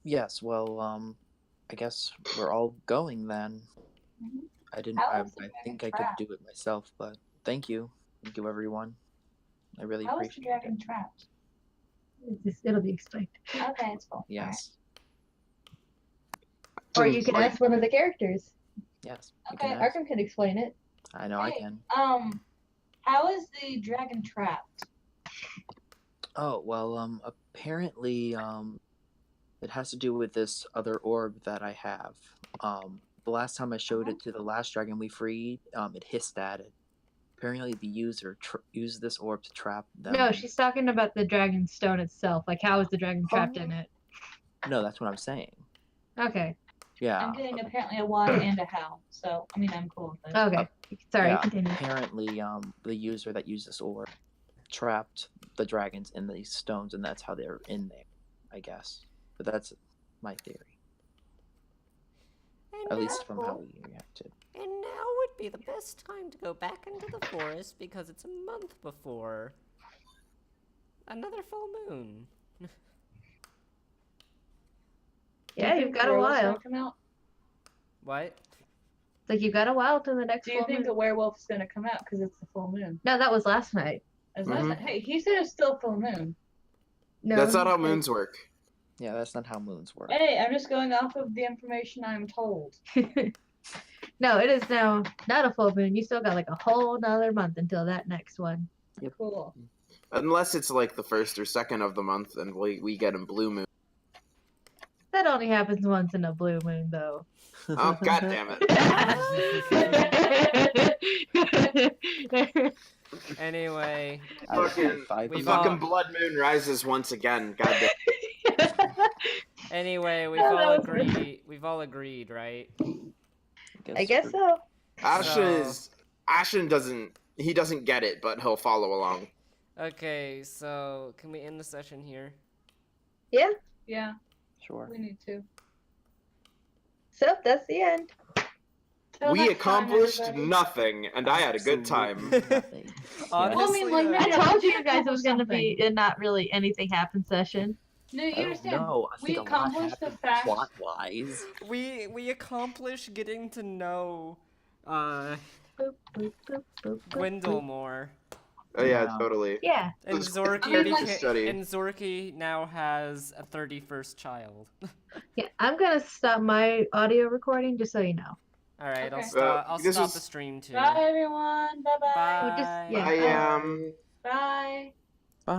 yes, well, I guess we're all going then. Mhm. I didn't, How I was the think dragon I could trapped? do it myself, but thank you. Thank you, everyone. I really How was the appreciate dragon it. trapped? It'll be explained. Okay, it's cool. Yes, Or you Ashton's can like, ask one of the characters. yes. You Okay, can ask. Arkham can explain it. I know I Hey, can. how is the dragon trapped? Oh, well, apparently, it has to do with this other orb that I have. The last time I showed it to the last dragon we freed, it hissed at it. Apparently, the user used this orb to trap them. No, she's talking about the dragon stone itself. Like, how is the dragon trapped in it? No, that's what I'm saying. Okay. Yeah. I'm getting apparently a why and a how. So, I mean, I'm cool with it. Okay. Sorry, Yeah, continue. apparently, the user that used this orb trapped the dragons in these stones, and that's how they're in there, I guess. But that's my theory, And at now, least from how we reacted. and now would be the best time to go back into the forest because it's a month before another full moon. Yeah, you've got a Werewolf's while. gonna come out? What? It's like you've got a while till the next Do you full think moon. a werewolf's gonna come out because it's the full moon? No, that was last night. Is that hey, he said it's still full moon. No, that's not how he- moons work. Yeah, that's not how moons work. Hey, I'm just going off of the information I'm told. No, it is now not a full moon. You still got like a whole nother month until that next one. Cool. Unless it's like the first or second of the month and we get a blue moon. That only happens once in a blue moon, though. Oh, god damn it. Anyway, Fucking, We've fucking all- blood moon rises once again. God damn. anyway, we've Oh, all that was good. agreed. We've all agreed, right? I guess so. Ashton doesn't get it, but he'll follow along. Okay, so can we end the session here? Yeah. Yeah, Sure. we need to. So that's the end. Till We next time, accomplished everybody. nothing, and I had a good time. Absolutely nothing. Honestly, like, though- maybe I told you Yeah, guys it was gonna be something. a not really anything happen session. No, I you don't understand? know. I We think a lot accomplished the happened fact. plot-wise. we accomplish getting to know Boop, boop, boop, boop, boop, Gwendol boop. more. Oh yeah, Wow. totally. Yeah. And This is Zorky, I mean, like- study. and Zorky now has a 31st child. Yeah. I'm gonna stop my audio recording just so you know. All right, I'll Okay. stop. I'll this stop was- the stream too. Bye, everyone. Bye-bye. Bye. We just- yeah. I am. Bye. Bye.